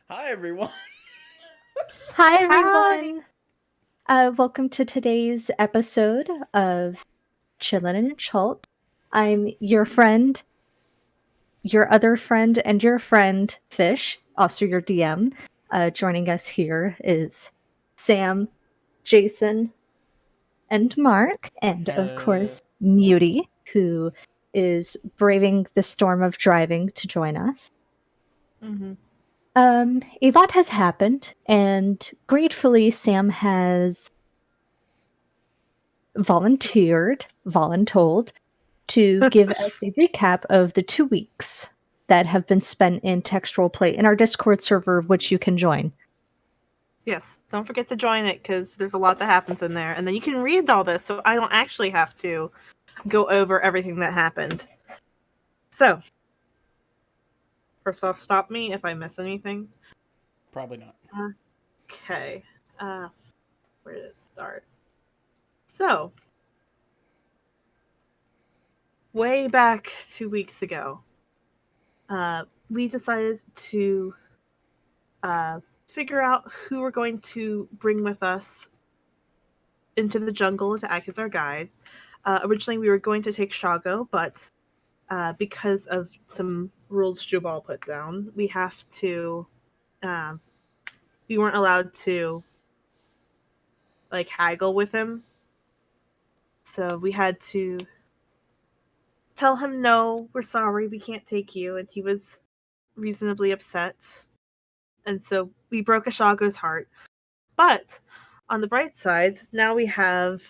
Hi, everyone. Hi, Hi. everyone. Welcome to today's episode of Chillen and Chult. I'm your friend, your other friend, and your friend, Fish, also your DM. Joining us here is Sam, Jason, and Mark, and of Uh, course, Muty, who is braving the storm of driving to join us. Mm-hmm. A lot has happened, and gratefully, Sam has voluntold to give us a recap of the 2 weeks that have been spent in text roleplay in our Discord server, which you can join. Yes, don't forget to join it because there's a lot that happens in there. And then you can read all this, so I don't actually have to go over everything that happened. So, first off, stop me if I miss anything. Probably not. Okay. Where did it start? So, way back 2 weeks ago, we decided to figure out who we're going to bring with us into the jungle to act as our guide. Originally, we were going to take Shago, but because of some rules Jubal put down, um, we weren't allowed to like haggle with him. So we had to tell him no, we're sorry, we can't take you, and he was reasonably upset. And so we broke Ashago's heart. But on the bright side, now we have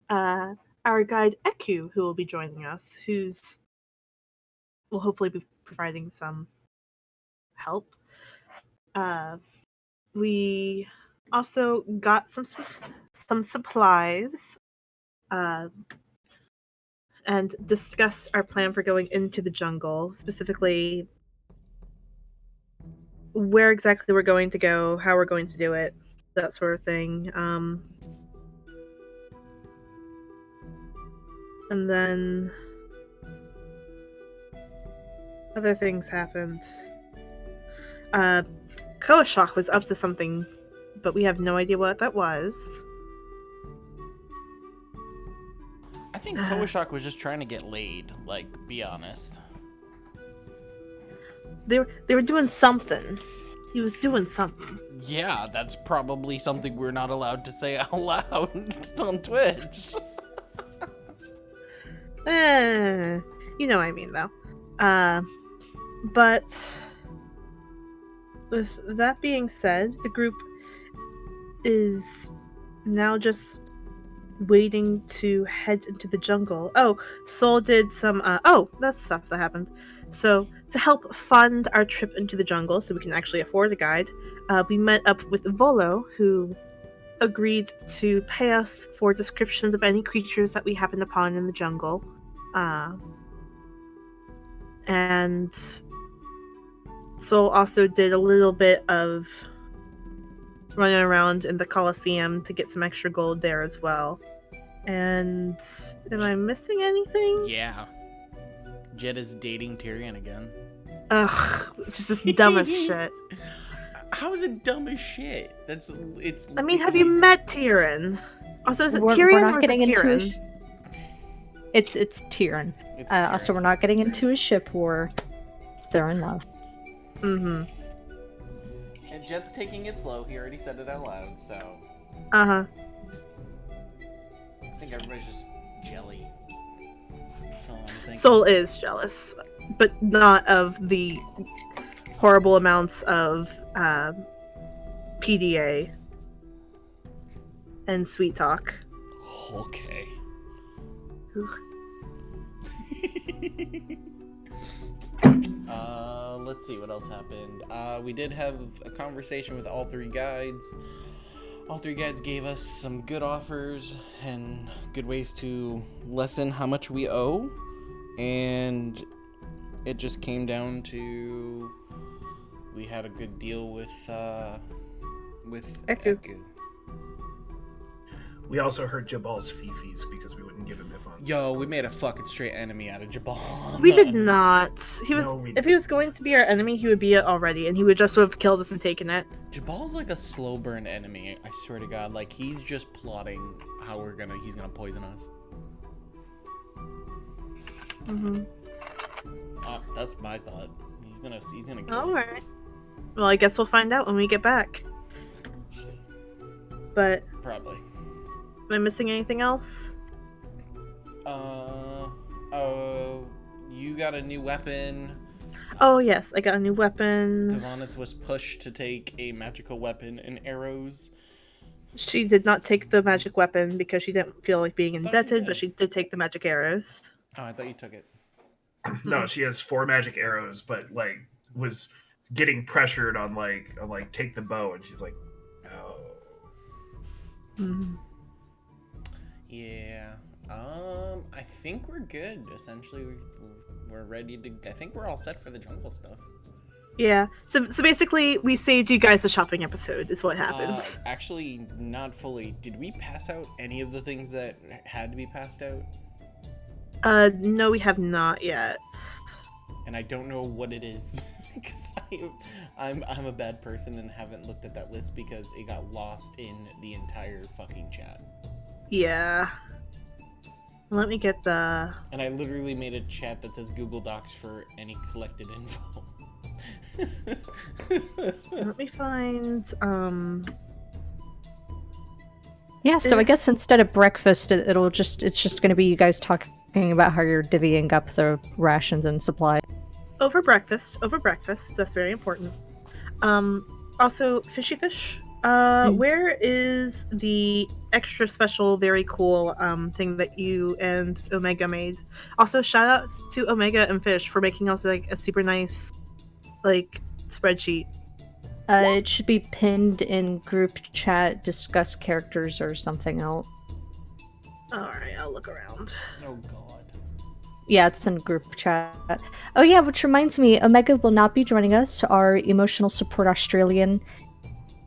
uh, our guide Eku, who will be joining us, who's will hopefully be providing some help. Uh, we also got some supplies uh, and discussed our plan for going into the jungle, specifically where exactly we're going to go, how we're going to do it, that sort of thing. And then other things happened. Uh, Koashok was up to something, but we have no idea what that was. I think Koashok was just trying to get laid. Like, be honest. They were doing something. He was doing something. Yeah, that's probably something we're not allowed to say out loud on Twitch. You know what I mean, though. But with that being said, the group is now just waiting to head into the jungle. Oh, Soul did some. That's stuff that happened. So, to help fund our trip into the jungle so we can actually afford a guide, we met up with Volo, who agreed to pay us for descriptions of any creatures that we happened upon in the jungle. And Soul also did a little bit of running around in the Colosseum to get some extra gold there as well. And am I missing anything? Yeah. Jed is dating Tyrion again. Ugh, just this dumb as shit. How is it dumb as shit? It's. I mean, have you met Tyrion? Also, is it We're Tyrion not or is it getting into Kieran? it's Tyrion. It's Also, Tyrion. we're not getting into a ship war. They're in love. Mm-hmm. And Jed's taking it slow. He already said it out loud, so Uh-huh. I think everybody's just jelly. That's all I'm thinking. Soul is jealous, but not of the horrible amounts of PDA and sweet talk. Okay. Ugh. Let's see what else happened. We did have a conversation with all three guides. All three guides gave us some good offers and good ways to lessen how much we owe. And it just came down to we had a good deal with Eku. Eku. We also hurt Jabal's fifis because we wouldn't give him Ifons. Yo, we made a fucking straight enemy out of Jabal. We did not. He was. No, we If he was going to be our enemy, he would be it already, and he would just have killed us and taken it. Jabal's like a slow burn enemy, I swear to God. Like, he's just plotting how he's gonna poison us. Mm-hmm. That's my thought. He's gonna kill All us. right. Well, I guess we'll find out when we get back. But Probably. am I missing anything else? You got a new weapon. Oh yes, I got a new weapon. Devanith was pushed to take a magical weapon and arrows. She did not take the magic weapon because she didn't feel like being thought she indebted, did. but she did take the magic arrows. Oh, I thought you took it. No, she has 4 magic arrows, but like was getting pressured on take the bow, and she's like, no. Mm-hmm. Yeah. I think we're good. Essentially, we're ready to. I think we're all set for the jungle stuff. Yeah. So basically, we saved you guys a shopping episode. Is what happened. Actually, not fully. Did we pass out any of the things that had to be passed out? No, we have not yet. And I don't know what it is because I'm a bad person and haven't looked at that list because it got lost in the entire fucking chat. Yeah. Let me get the. And I literally made a chat that says Google Docs for any collected info. Let me find. Yeah, so I guess instead of breakfast, it's just going to be you guys talking about how you're divvying up the rations and supplies. Over breakfast. That's very important. Also, fishy fish. Where is the extra special, very cool thing that you and Omega made? Also, shout out to Omega and Fish for making us like a super nice, like spreadsheet. It should be pinned in group chat, discuss characters or something else. Alright, I'll look around. Oh god. Yeah, it's in group chat. Oh yeah, which reminds me, Omega will not be joining us. Our emotional support Australian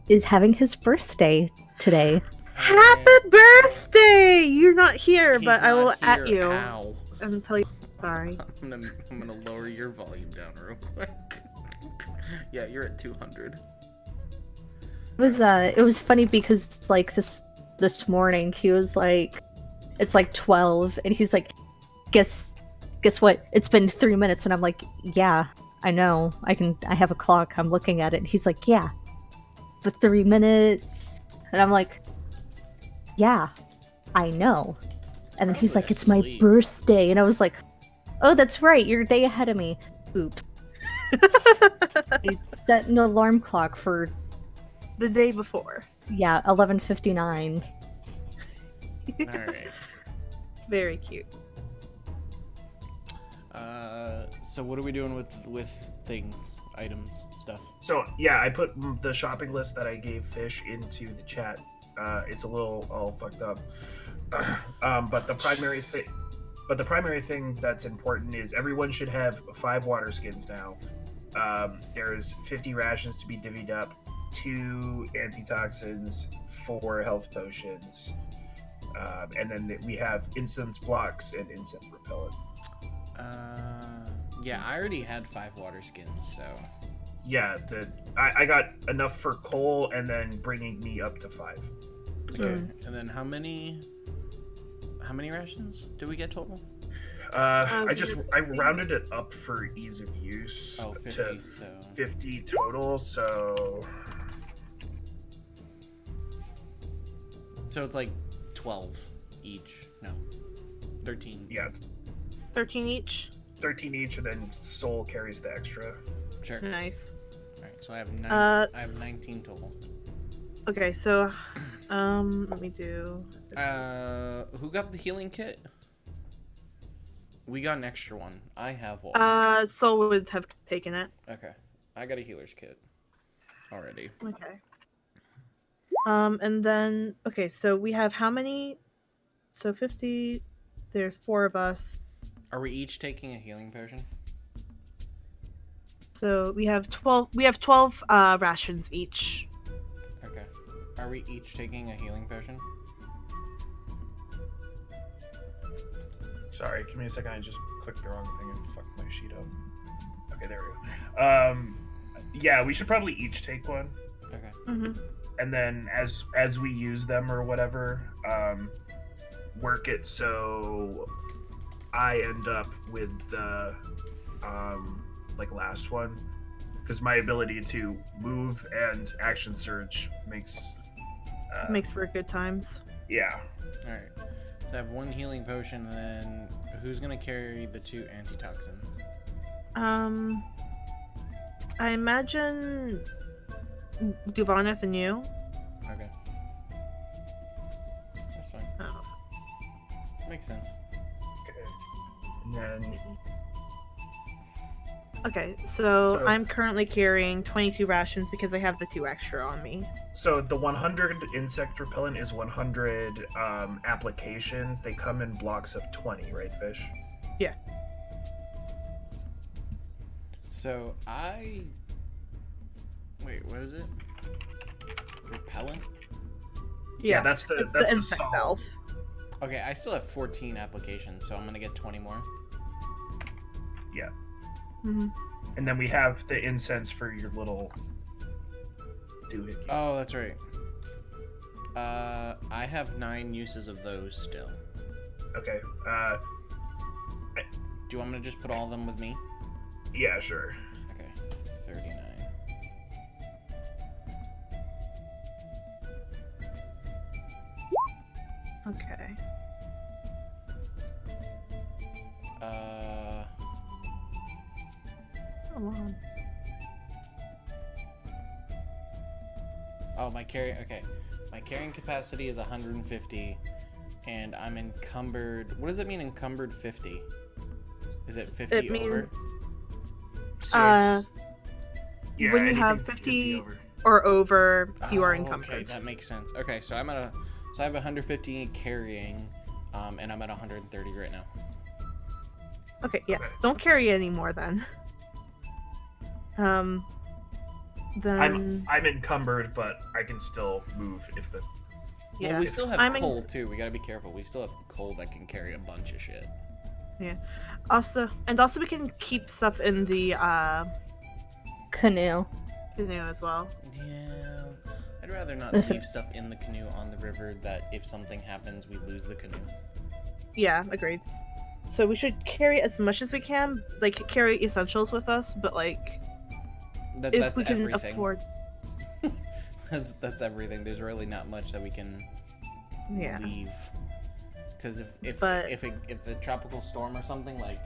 is having his birthday today. Happy birthday! You're not here, He's but I will not at here. you Ow. and tell you sorry. I'm gonna lower your volume down real quick. Yeah, you're at 200. It was funny because like this morning he was like, it's like 12 and he's like, guess what, it's been 3 minutes, and I'm like, yeah, I know, I have a clock, I'm looking at it, and he's like, yeah, but 3 minutes, and I'm like, yeah, I know, and then he's like, it's my birthday, and I was like, oh, that's right, you're a day ahead of me. Oops. I set an alarm clock for The day before. 11:59. Alright. Very cute. So what are we doing with things, items, stuff? So yeah, I put the shopping list that I gave Fish into the chat. It's a little all fucked up, but the primary thing that's important is everyone should have 5 water skins now. There's 50 rations to be divvied up, 2 antitoxins, 4 health potions, and then we have incense blocks and incense repellent. Yeah, I already had 5 water skins, so. Yeah, I got enough for Cole, and then bringing me up to 5. Okay. And then how many rations did we get total? I rounded it up for ease of use 50, to so 50 total. So it's like 12 each. No, 13. yeah, 13 each. 13 each, and then Soul carries the extra. Sure. Nice. All right, so I have I have 19 total. Okay, so let me do. Who got the healing kit? We got an extra one. I have one. Soul would have taken it. Okay, I got a healer's kit already. Okay. And then okay, so we have how many? So 50. There's 4 of us. Are we each taking a healing potion? So we have 12. We have 12 rations each. Okay. Are we each taking a healing potion? Sorry, give me a second. I just clicked the wrong thing and fucked my sheet up. Okay, there we go. Yeah, we should probably each take one, Okay. Mm-hmm. and then as we use them or whatever, work it so I end up with the like last one, because my ability to move and action surge makes Makes for good times. yeah. All right. So I have one healing potion, and then who's gonna carry the 2 antitoxins? I imagine Duvaneth and you. Okay. That's fine. Oh. Makes sense. Okay. And then Okay, so So- I'm currently carrying 22 rations because I have the 2 extra on me. so the 100 insect repellent is 100 applications. They come in blocks of 20, right, Fish? Yeah. So wait, what is it? Repellent? Yeah, that's the It's that's the the insect solve. self. Okay, I still have 14 applications, so I'm gonna get 20 more. Yeah. Mm-hmm. And then we have the incense for your little doohickey. Oh, that's right. I have 9 uses of those still. Okay. Do you want me to just put all of them with me? Yeah, sure. Okay, 39. Okay. Come on. Oh, my carry. Okay, my carrying capacity is 150, and I'm encumbered. What does it mean, encumbered 50? Is it 50 It means- over? So Uh, it's, yeah, when you anything have 50 over. Or over, you are Oh, encumbered. Okay, that makes sense. Okay, so I'm at a. So I have 150 carrying, and I'm at 130 right now. Okay, yeah. Okay. Don't carry any more then. Then I'm encumbered, but I can still move if the. yeah. Well, we still have I'm in- Cole too. We gotta be careful. We still have Cole that can carry a bunch of shit. Also we can keep stuff in the Canoe. canoe as well. Yeah, I'd rather not leave stuff in the canoe on the river. That if something happens, we lose the canoe. Yeah, agreed. So we should carry as much as we can, like carry essentials with us, but like if That's we can everything. afford. That's everything. There's really not much that we can Yeah. leave. Because if But- if the tropical storm or something like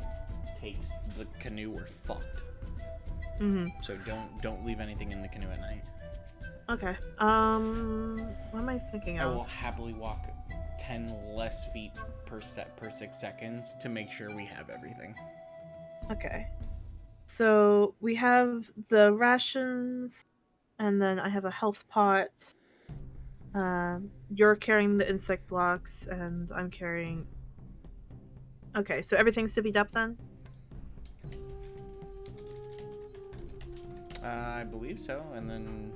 takes the canoe, we're fucked. Mm-hmm. So don't leave anything in the canoe at night. Okay. What am I thinking I of? will happily walk 10 less feet per 6 seconds to make sure we have everything. Okay. So we have the rations, and then I have a health pot. You're carrying the insect blocks, and I'm carrying. Okay, so everything's divvied up then. I believe so, and then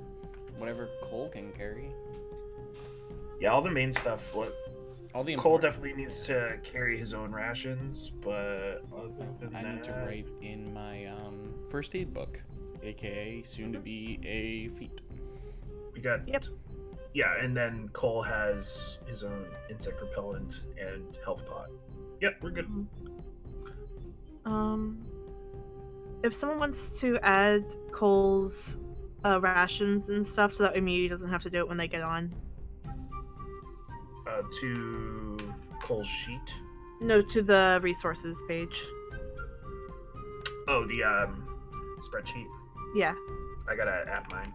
whatever Cole can carry. Yeah, all the main stuff. What All the Cole important. definitely needs to carry his own rations, but other than I need to that- write in my first aid book, aka soon to be a feat. We got. Yep. Yeah, and then Cole has his own insect repellent and health pot. Yep, we're good. If someone wants to add Cole's rations and stuff, so that Emilia doesn't have to do it when they get on. To Cole's sheet. No, to the resources page. Oh, the spreadsheet. Yeah. I gotta add mine.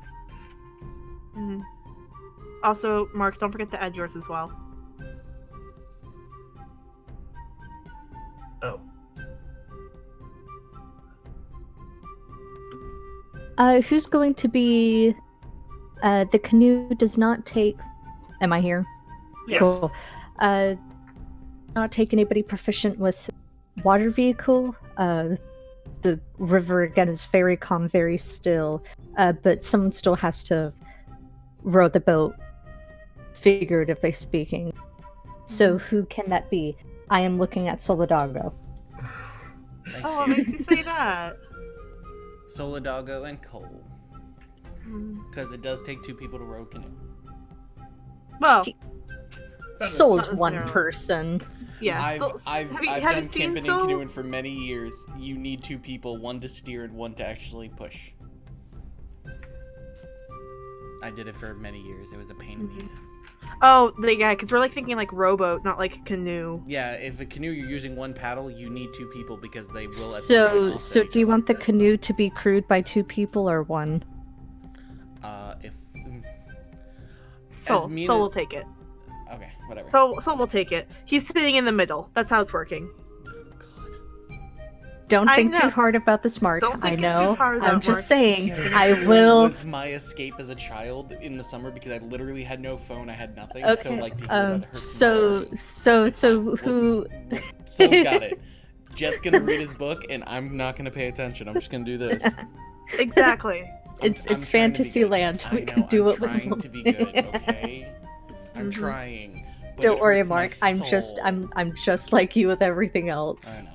hmm Also, Mark, don't forget to add yours as well. Oh, Who's going to be? The canoe does not take. Am I here? yes. Cool. Not take anybody proficient with water vehicle. The river again is very calm, very still. But someone still has to row the boat, figuratively speaking. So who can that be? I am looking at Solidago. Thanks, Oh, what Kate. makes you say that? Solidago and Cole. Hmm. Because it does take 2 people to row a canoe. Well, Soul's Not one necessarily. person. yeah. I've Have you done seen camping and Soul? canoeing for many years. You need 2 people, 1 to steer and 1 to actually push. I did it for many years. It was a pain in the ass. Oh, yeah, because we're like thinking like rowboat, not like canoe. Yeah, if a canoe you're using 1 paddle, you need 2 people because they will at some So, point offset each do you other. want the canoe to be crewed by 2 people or 1? If Soul mean will as- take it. Okay, whatever. Soul will take it. He's sitting in the middle. That's how it's working. Don't I think too know. hard about this, Mark. Don't I think know. too hard I'm about just Mark. saying. Camping I and canoeing will. was my escape as a child in the summer because I literally had no phone. I had nothing. So Okay. like to hear that hurts my So brain. so It's so fine. who? Soul's got it. Jet's gonna read his book, and I'm not gonna pay attention. I'm just gonna do this. Exactly. It's I'm trying to be fantasy good. land. I We know, can do I'm what we trying want. to be good, okay? I'm Mhm. trying. But Don't it worry, hurts my Mark. I'm soul. just like you with everything I else. know.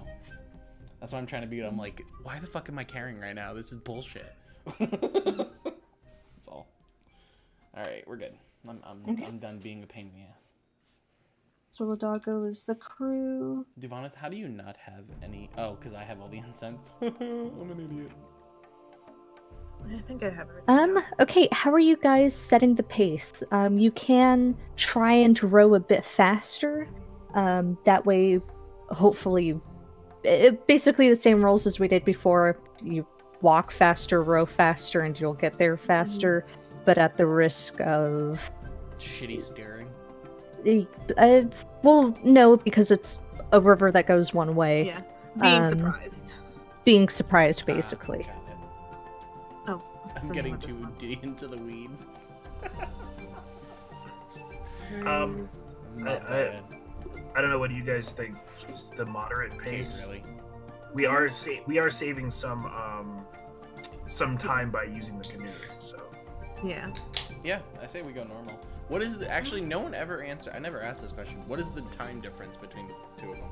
That's why I'm trying to be good. I'm like, why the fuck am I carrying right now? This is bullshit. That's all. All right, we're good. I'm done being a pain in the ass. Solidago is the crew. Devoneth, how do you not have any? Oh, because I have all the incense. I'm an idiot. I think I have everything. down. Okay, how are you guys setting the pace? You can try and row a bit faster. That way, hopefully, basically the same rules as we did before. You walk faster, row faster, and you'll get there faster, but at the risk of... Shitty steering. Well, no, because it's a river that goes one way. Yeah. Being um, surprised. Being surprised, basically. Got it. Oh, I'm sending getting with this too one. deep into the weeds. I- bad. I don't know what you guys think. Just the moderate Okay, pace. really. We are saving some time by using the canoes. So Yeah. Yeah, I say we go normal. What is the, actually? No one ever answered. I never asked this question. What is the time difference between the 2 of them?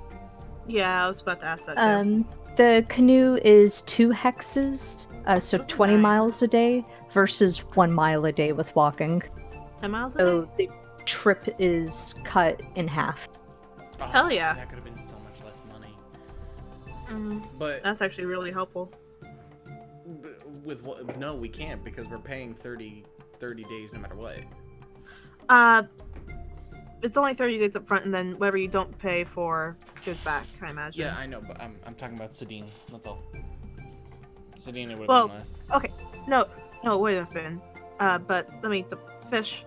Yeah, I was about to ask that too. The canoe is 2 hexes, so Oh, 20 nice. miles a day versus 1 mile a day with walking. 10 miles a So day? the trip is cut in half. Oh, Hell yeah. That could have been so much less money. Mm, But that's actually really helpful. with what? No, we can't because we're paying 30 days no matter what. It's only 30 days up front, and then whatever you don't pay for goes back, I imagine. Yeah, I know, but I'm talking about Sedine. That's all. Sedine, it would have Well, been less. No, it would have been. But let me, the fish.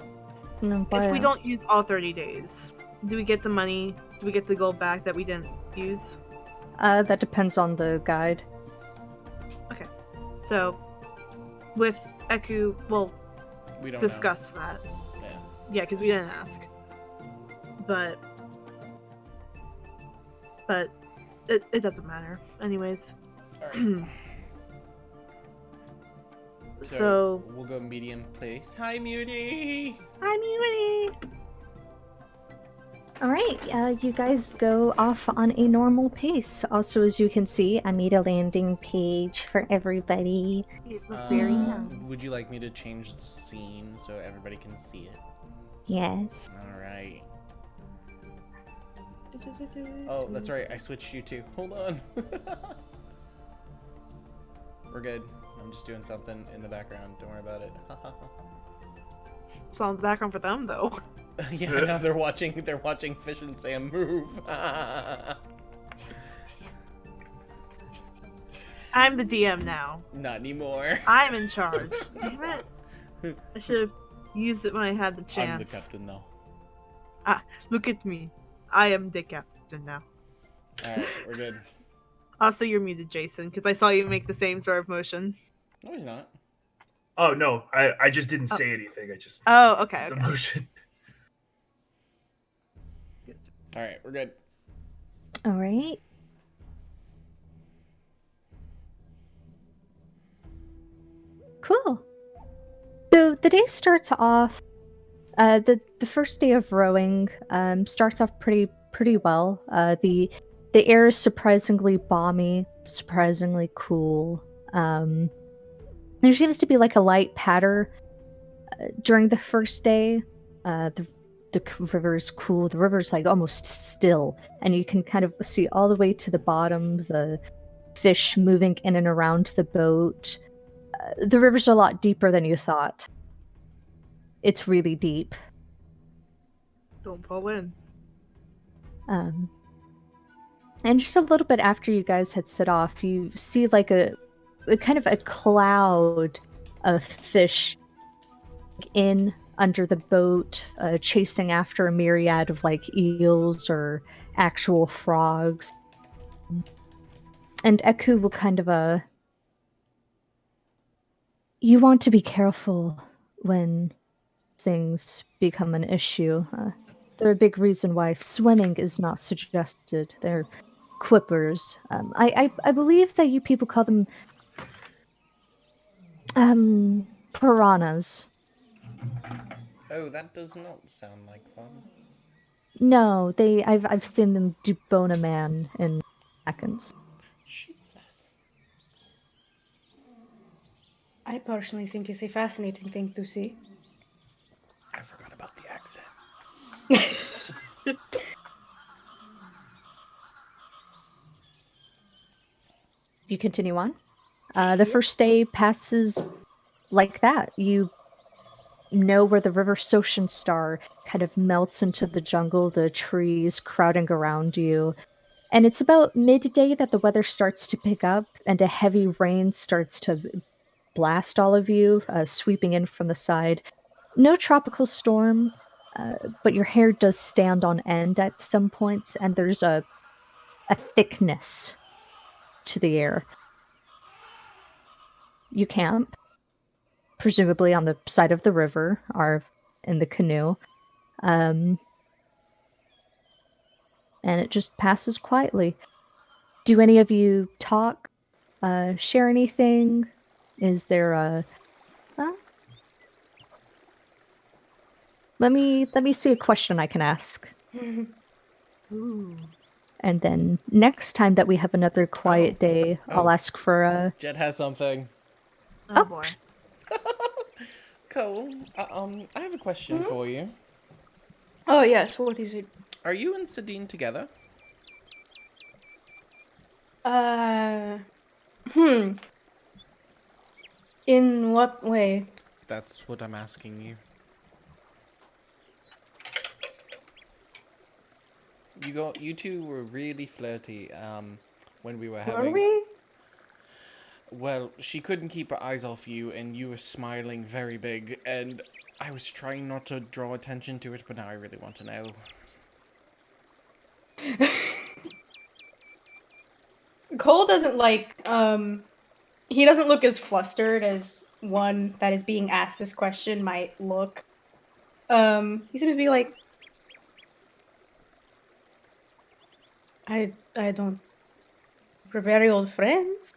No, If we don't use all 30 days, do we get the money? Do we get the gold back that we didn't use? That depends on the guide. So, with Eku, we'll We don't discuss that. know. Yeah. Yeah, because we didn't ask. But it doesn't matter. Anyways. All right. So, we'll go medium pace. Hi, Muty. I'm Yuri. Alright, you guys go off on a normal pace. Also, as you can see, I made a landing page for everybody. That's very nice. Would you like me to change the scene so everybody can see it? Yes. All right. Oh, that's right. I switched you too. Hold on. We're good. I'm just doing something in the background. Don't worry about it. It's all in the background for them, though. Yeah, I know they're watching. They're watching Fish and Sam move. I'm the DM now. Not anymore. I'm in charge. Damn it. I should have used it when I had the chance. I'm the captain now. Look at me. I am the captain now. All right, we're good. Also, you're muted, Jason, because I saw you make the same sort of motion. No, he's not. oh no, I just didn't say anything. I just Oh, okay, the okay. motion. All right, we're good. Alright. Cool. So the day starts off. The first day of rowing starts off pretty pretty well. The air is surprisingly balmy, surprisingly cool. There seems to be like a light patter during the first day. The river's cool. The river's like almost still, and you can kind of see all the way to the bottom. The fish moving in and around the boat. The river's a lot deeper than you thought. It's really deep. Don't fall in. And just a little bit after you guys had set off, you see like a kind of a cloud of fish in under the boat, chasing after a myriad of like eels or actual frogs. And Eku will kind of you want to be careful when things become an issue. They're a big reason why swimming is not suggested. They're quippers. I believe that you people call them piranhas. Oh, that does not sound like fun. No, I've seen them debone a man in seconds. Jesus. I personally think it's a fascinating thing to see. I forgot about the accent. You continue on. The first day passes like that. You know where the River Soshin Star kind of melts into the jungle, the trees crowding around you. And it's about midday that the weather starts to pick up and a heavy rain starts to blast all of you, sweeping in from the side. No tropical storm, but your hair does stand on end at some points, and there's a thickness to the air. You camp, presumably on the side of the river, or in the canoe. And it just passes quietly. Do any of you talk? Share anything? Is there a... Let me see a question I can ask. Ooh. And then next time that we have another quiet day, I'll ask for a... Jet has something. Oh boy. Cole, I have a question for you. Oh, yes, what is it? Are you and Sadine together? In what way? That's what I'm asking you. You two were really flirty, when we were having... Were we? Well, she couldn't keep her eyes off you, and you were smiling very big, and I was trying not to draw attention to it, but now I really want to know. Cole doesn't he doesn't look as flustered as one that is being asked this question might look. He seems to be like, I don't. We're very old friends.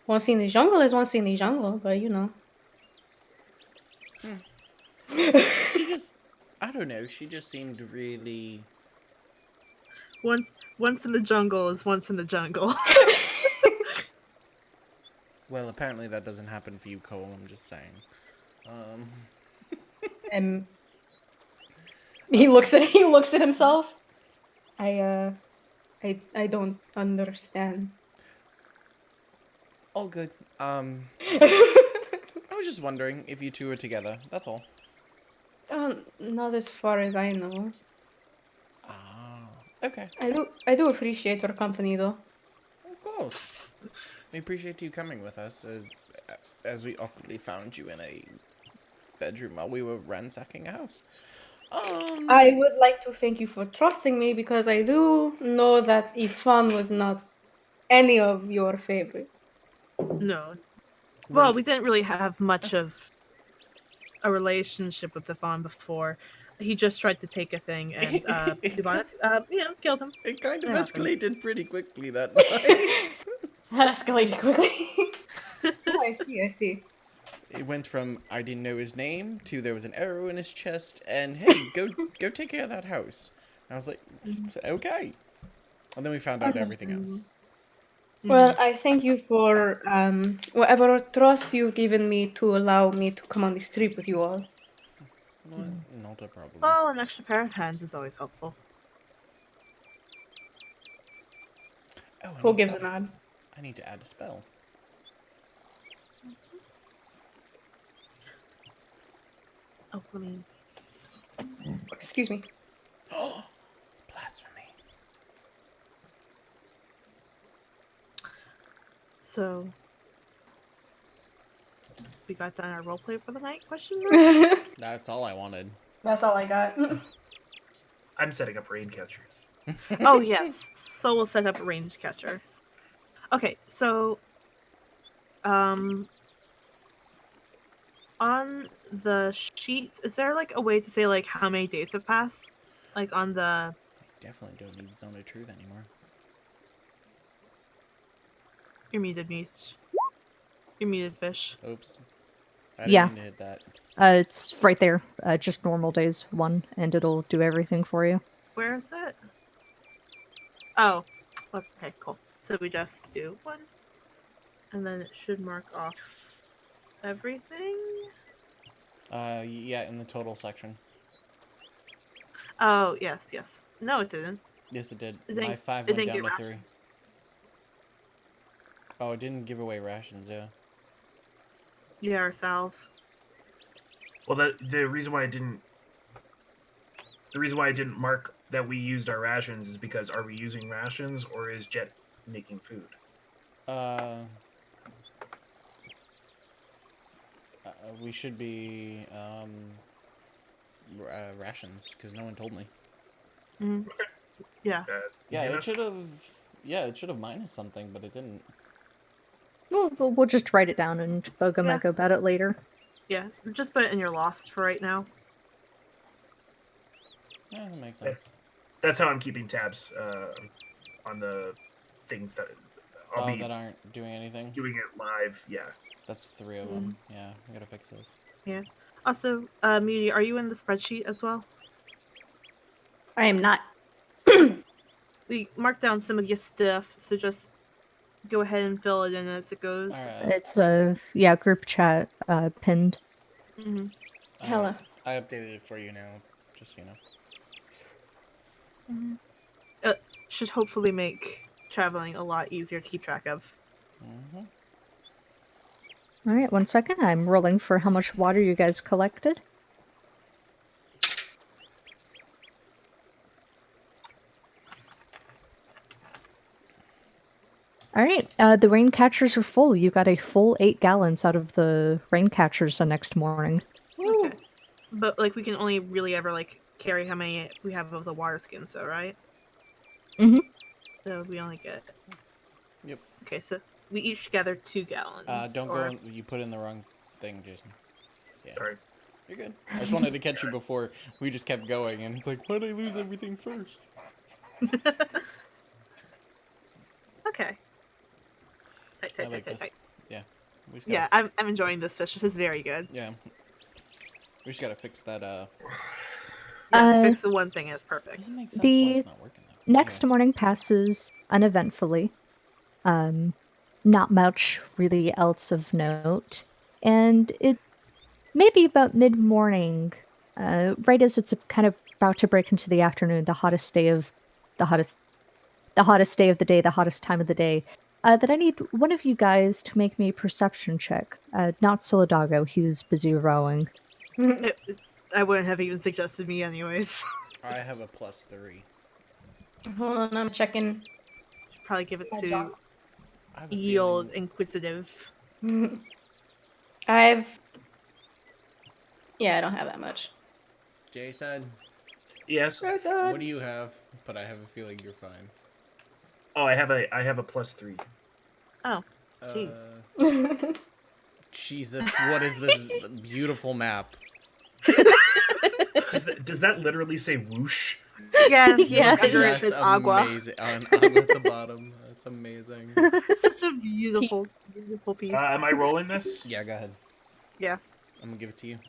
Once in the jungle is once in the jungle, but you know. She just... I don't know, she just seemed really... Once in the jungle is once in the jungle. Well, apparently that doesn't happen for you, Cole, I'm just saying. He looks at himself. I don't understand. All good. I was just wondering if you two are together, that's all. Not as far as I know. Ah, okay. I do appreciate your company though. Of course. We appreciate you coming with us, as we awkwardly found you in a bedroom while we were ransacking a house. I would like to thank you for trusting me because I do know that Ifan was not any of your favorite. No. Well, we didn't really have much of a relationship with Devon before. He just tried to take a thing, and Devon, killed him. It kind of It happens. escalated pretty quickly that night. That escalated quickly. Oh, I see. It went from I didn't know his name to there was an arrow in his chest, and hey, go take care of that house. I was like, okay. And then we found out everything else. Well, I thank you for whatever trust you've given me to allow me to come on this trip with you all. Not a problem. Well, an extra pair of hands is always helpful. Oh, Cole gives a nod. I need to add a spell. Oh, let me. Excuse me. Blasphemy. So, we got done our roleplay for the night? Question mark? That's all I wanted. That's all I got. I'm setting up rain catchers. Oh yes. So we'll set up a ranged catcher. Okay, so on the sheets, is there like a way to say like how many days have passed? Like on the I definitely don't need Zone of Truth anymore. you're muted, Meese. You're muted, Fish. Oops. I Yeah. didn't mean to hit that. It's right there. Just normal days 1, and it'll do everything for you. Where is it? Oh. Okay, cool. So we just do 1. And then it should mark off everything. Yeah, in the total section. Oh, yes. No, it didn't. Yes, it did. It My didn't- 5 it went didn't down get to 3. rations. Oh, it didn't give away rations, yeah. Yeah, our salve. Well, the reason why I didn't mark that we used our rations is because are we using rations or is Jet making food? We should be rations because no one told me. Mm-hmm. Yeah. That's Yeah, easy it enough. should have. Yeah, it should have minus something, but it didn't. We'll just write it down and bug a Yeah. Mega about it later. Yeah, just put it in your lost for right now. Yeah, that makes sense. That's how I'm keeping tabs on the things that I'll be That aren't doing anything. doing it live. Yeah. That's 3 of them. Yeah, I gotta fix those. Yeah. Also, Muti, are you in the spreadsheet as well? I am not. We marked down some of your stuff, so just go ahead and fill it in as it goes. Alright. It's group chat pinned. Mm-hmm. Hella. I updated it for you now, just so you know. Should hopefully make traveling a lot easier to keep track of. Mm-hmm. All right, 1 second. I'm rolling for how much water you guys collected. All right, the rain catchers are full. You got a full 8 gallons out of the rain catchers the next morning. Okay. But like we can only really ever like carry how many we have of the water skins, so right? Mhm. So we only get. Yep. Okay, so we each gather 2 gallons. Don't or... go. You put in the wrong thing, Jason. Yeah. Sorry. You're good. I just wanted to catch you before we just kept going, and it's like, why did I lose everything first? Okay. I like this. Tight. Yeah. We just Yeah, gotta, I'm enjoying this fish. This is very good. Yeah. We just gotta fix that. Yeah, fix the one thing is perfect. Doesn't make sense why The it's not working. Though. next Anyways. morning passes uneventfully. Not much really else of note. And it may be about mid-morning, right as it's kind of about to break into the afternoon, the hottest day of the day, the hottest time of the day, that I need one of you guys to make me a perception check. Not Solidago, he's busy rowing. I wouldn't have even suggested me anyways. I have a +3. Hold on, I'm checking. Should probably give it Oh, to God. I have a ye old feeling. inquisitive. I don't have that much. Jason, Yes. what do you have? But I have a feeling you're fine. Oh, I have a +3. Oh, jeez. Jesus, what is this beautiful map? Does that literally say whoosh? Yeah, Yeah. under it That's is agua. amazing. On at the bottom. That's amazing. Such a beautiful piece. Am I rolling this? Yeah, go ahead. Yeah. I'm gonna give it to you.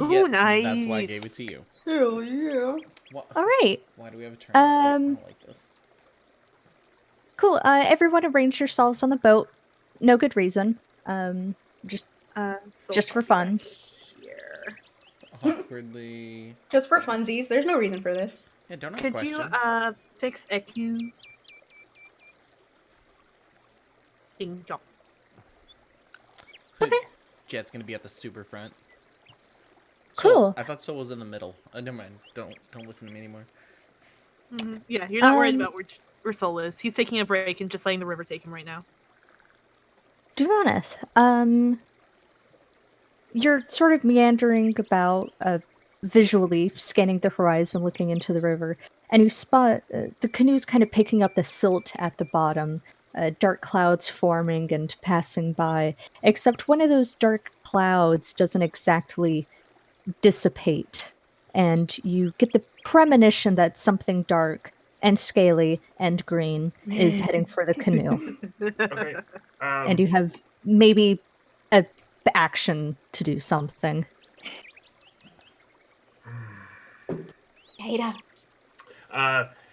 Ooh, That's why I gave it nice. to you. Hell yeah. All right. Why do we have a turn? I don't like this. Cool. Everyone arrange yourselves on the boat. No good reason. Just So Just for I'll be fun. back Here. Awkwardly. Just for funsies. There's no reason for this. Yeah, don't ask Could questions. you fix EQ? Ding dong. Okay. Jet's gonna be at the super front. Cool. I thought Soul was in the middle. Never mind. Don't listen to me anymore. Mm-hmm. Yeah, you're not worried Um, about where Soul is. He's taking a break and just letting the river take him right now. Duvaneth, you're sort of meandering about, visually scanning the horizon, looking into the river, and you spot the canoe's kind of picking up the silt at the bottom, dark clouds forming and passing by, except one of those dark clouds doesn't exactly dissipate, and you get the premonition that something dark and scaly and green is heading for the canoe, Okay. and you have maybe a action to do something. Ada.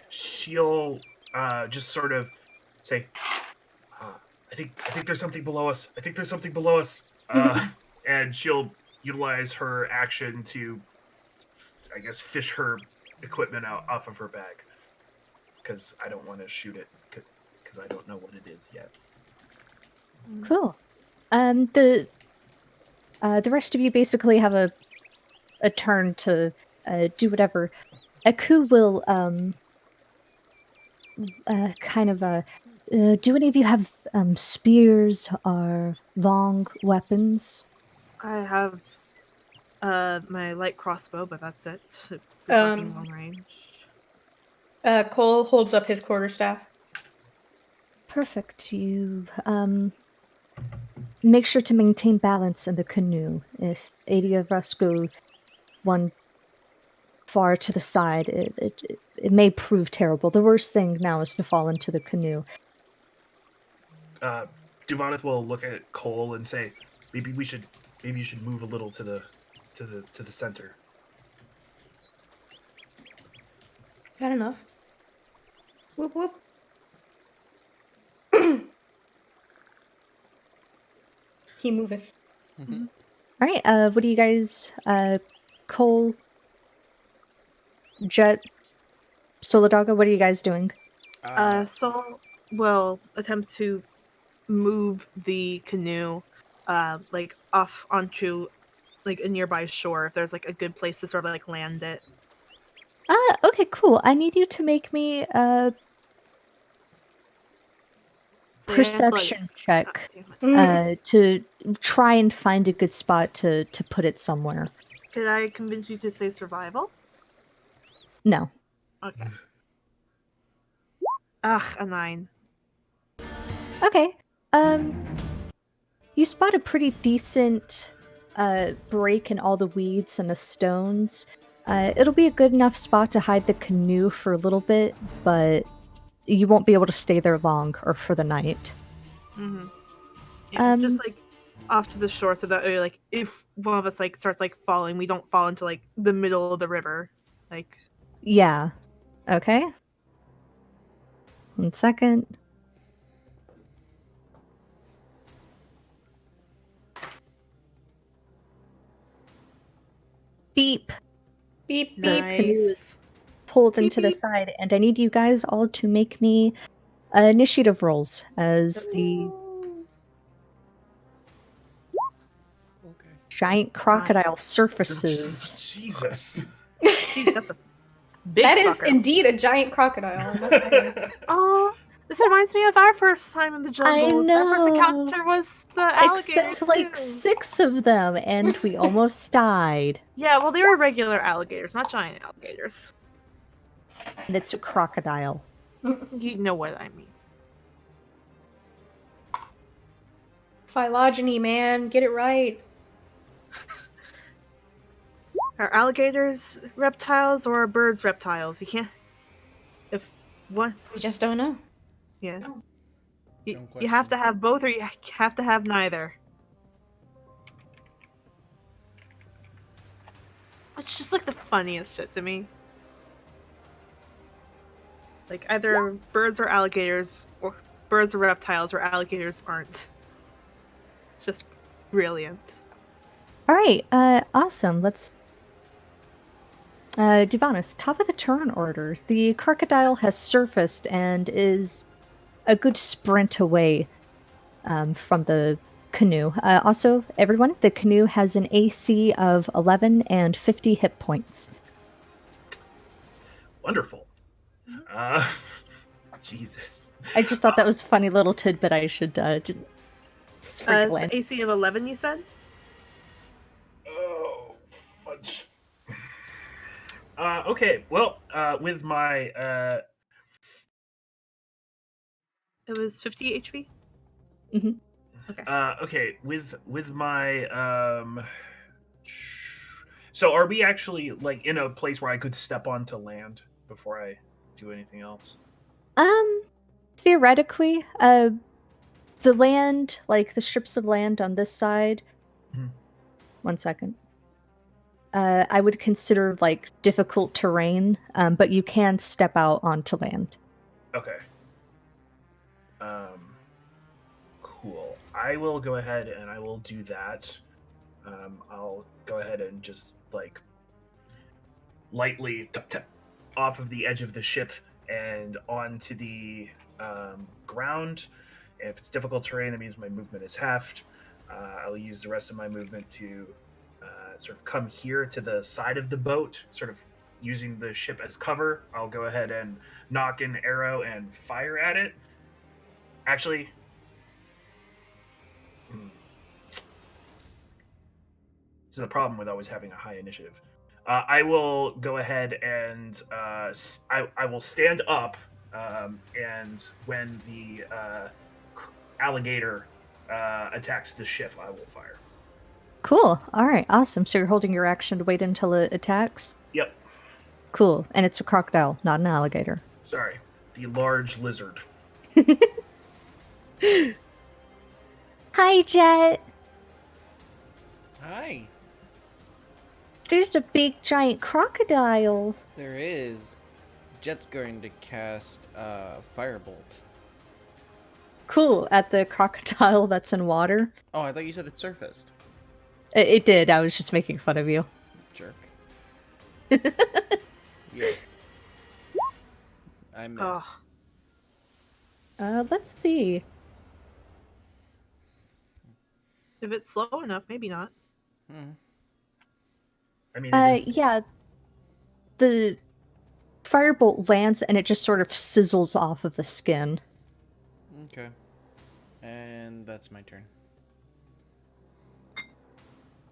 She'll just sort of say, I think there's something below us. I think there's something below us. And she'll utilize her action to, I guess, fish her equipment out off of her bag. Because I don't want to shoot it, because I don't know what it is yet. Cool. The rest of you basically have a turn to do whatever. Aku will do any of you have spears or long weapons? I have my light crossbow, but that's it. If we're talking long range. Cole holds up his quarterstaff. Perfect. You make sure to maintain balance in the canoe. If any of us go one far to the side, it may prove terrible. The worst thing now is to fall into the canoe. Duvaneth will look at Cole and say, maybe you should move a little to the center. Fair enough. Whoop whoop. He moveth. Mm-hmm. All right. What do you guys? Cole, Jet, Solidaga. What are you guys doing? Soul will attempt to move the canoe, like off onto like a nearby shore. If there's like a good place to sort of like land it. Okay, cool. I need you to make me a So you have to, like, perception check damn it. to try and find a good spot to put it somewhere. Could I convince you to say survival? No. Okay. Ugh, a 9. Okay. You spot a pretty decent break in all the weeds and the stones. It'll be a good enough spot to hide the canoe for a little bit, but you won't be able to stay there long or for the night. Mm-hmm. Yeah, just like off to the shore, so that way, like if one of us like starts like falling, we don't fall into like the middle of the river. Like, Yeah. Okay. 1 second. Beep. Beep beep. The canoe is nice. pulled Beep, into the beep. side, and I need you guys all to make me initiative rolls as the Okay. giant crocodile surfaces. Jesus. Jeez, that's a big That is fucker. indeed a giant crocodile. I must say. Oh, this reminds me of our first time in the jungle. I Our first know. encounter was the alligators. Except like too. 6 of them, and we almost died. Yeah, well, they were regular alligators, not giant alligators. And it's a crocodile. You know what I mean. Phylogeny, man, get it right. Are alligators reptiles or are birds reptiles? You can't. If what? We just don't know. Yeah. Dumb You have to question. have both, or you have to have neither. It's just like the funniest shit to me. Like either birds or alligators, or birds or reptiles, or alligators aren't. It's just brilliant. All right, awesome. Let's. Divanith, top of the turn order. The crocodile has surfaced and is a good sprint away from the canoe. Also, everyone, the canoe has an AC of 11 and 50 hit points. Wonderful. Jesus. I just thought that was a funny little tidbit I should just sprinkle in. It's AC of 11, you said? Oh, fudge. Okay, well, with my It was 50 HP? Mm-hmm. Okay. Okay, with my so are we actually like in a place where I could step onto land before I do anything else? Theoretically, the land, like the strips of land on this side. Mhm. 1 second. I would consider like difficult terrain, but you can step out onto land. Okay. Cool. I will go ahead and I will do that. I'll go ahead and just like lightly tap off of the edge of the ship and onto the ground. And if it's difficult terrain, that means my movement is halved. I'll use the rest of my movement to sort of come here to the side of the boat, sort of using the ship as cover. I'll go ahead and knock an arrow and fire at it. Actually, this is the problem with always having a high initiative. I will go ahead and I will stand up, and when the alligator attacks the ship, I will fire. Cool. All right. Awesome. So you're holding your action to wait until it attacks? Yep. Cool. And it's a crocodile, not an alligator. Sorry. The large lizard. Hi, Jet. Hi. There's a big giant crocodile. There is. Jet's going to cast Firebolt. Cool. At the crocodile that's in water. Oh, I thought you said it surfaced. It did. I was just making fun of you. Jerk. Yes. I missed. Oh. Let's see. If it's slow enough, maybe not. I mean, it is... Yeah. The firebolt lands and it just sort of sizzles off of the skin. Okay. And that's my turn.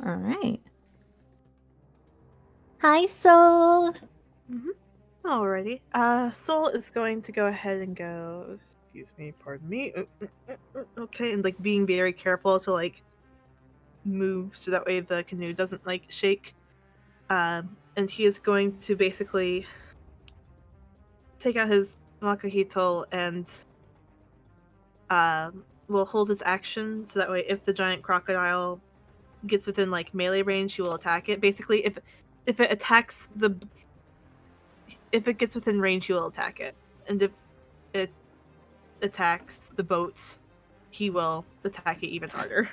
All right. Hi, Soul. Alrighty. Soul is going to go ahead and go. Excuse me, pardon me. Okay, and like being very careful to like move so that way the canoe doesn't like shake. And he is going to basically take out his Makahito and will hold his action so that way if the giant crocodile gets within like melee range, he will attack it. Basically, if it attacks if it gets within range, he will attack it, and if it attacks the boats, he will attack it even harder.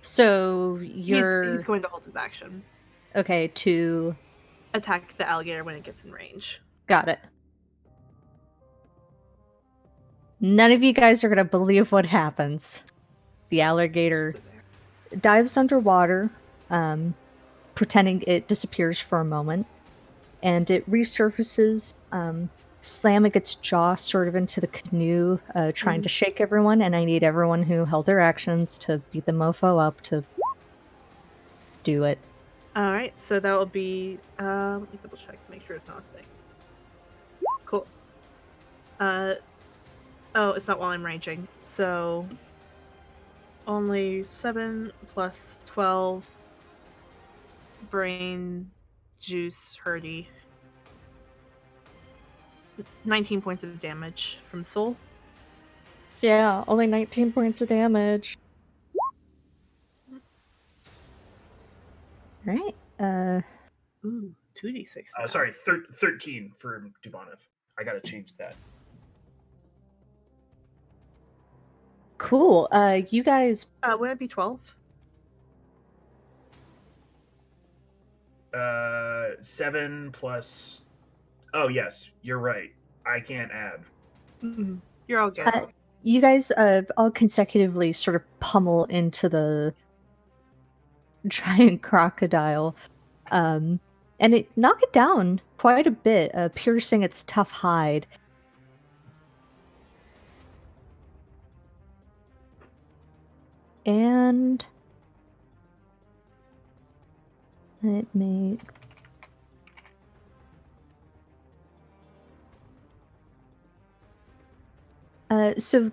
So you're He's going to hold his action. Okay, to Attack the alligator when it gets in range. got it. None of you guys are gonna believe what happens. The alligator dives underwater, pretending it disappears for a moment, and it resurfaces, slamming its jaw sort of into the canoe, trying to shake everyone, and I need everyone who held their actions to beat the mofo up to do it. Alright, so that will be let me double check, make sure it's not a thing. Cool. Oh, it's not while I'm ranging. So only 7 plus 12 brain juice hurdy. 19 points of damage from Soul. Yeah, only 19 points of damage. right. Ooh, 2d6. now. Sorry, 13 for Dubonov. I gotta change that. Cool. You guys. Would it be 12? 7 plus. Oh yes, you're right. I can't add. Mm-mm. You're all good. You guys all consecutively sort of pummel into the giant crocodile, and it knock it down quite a bit, piercing its tough hide. And it may. So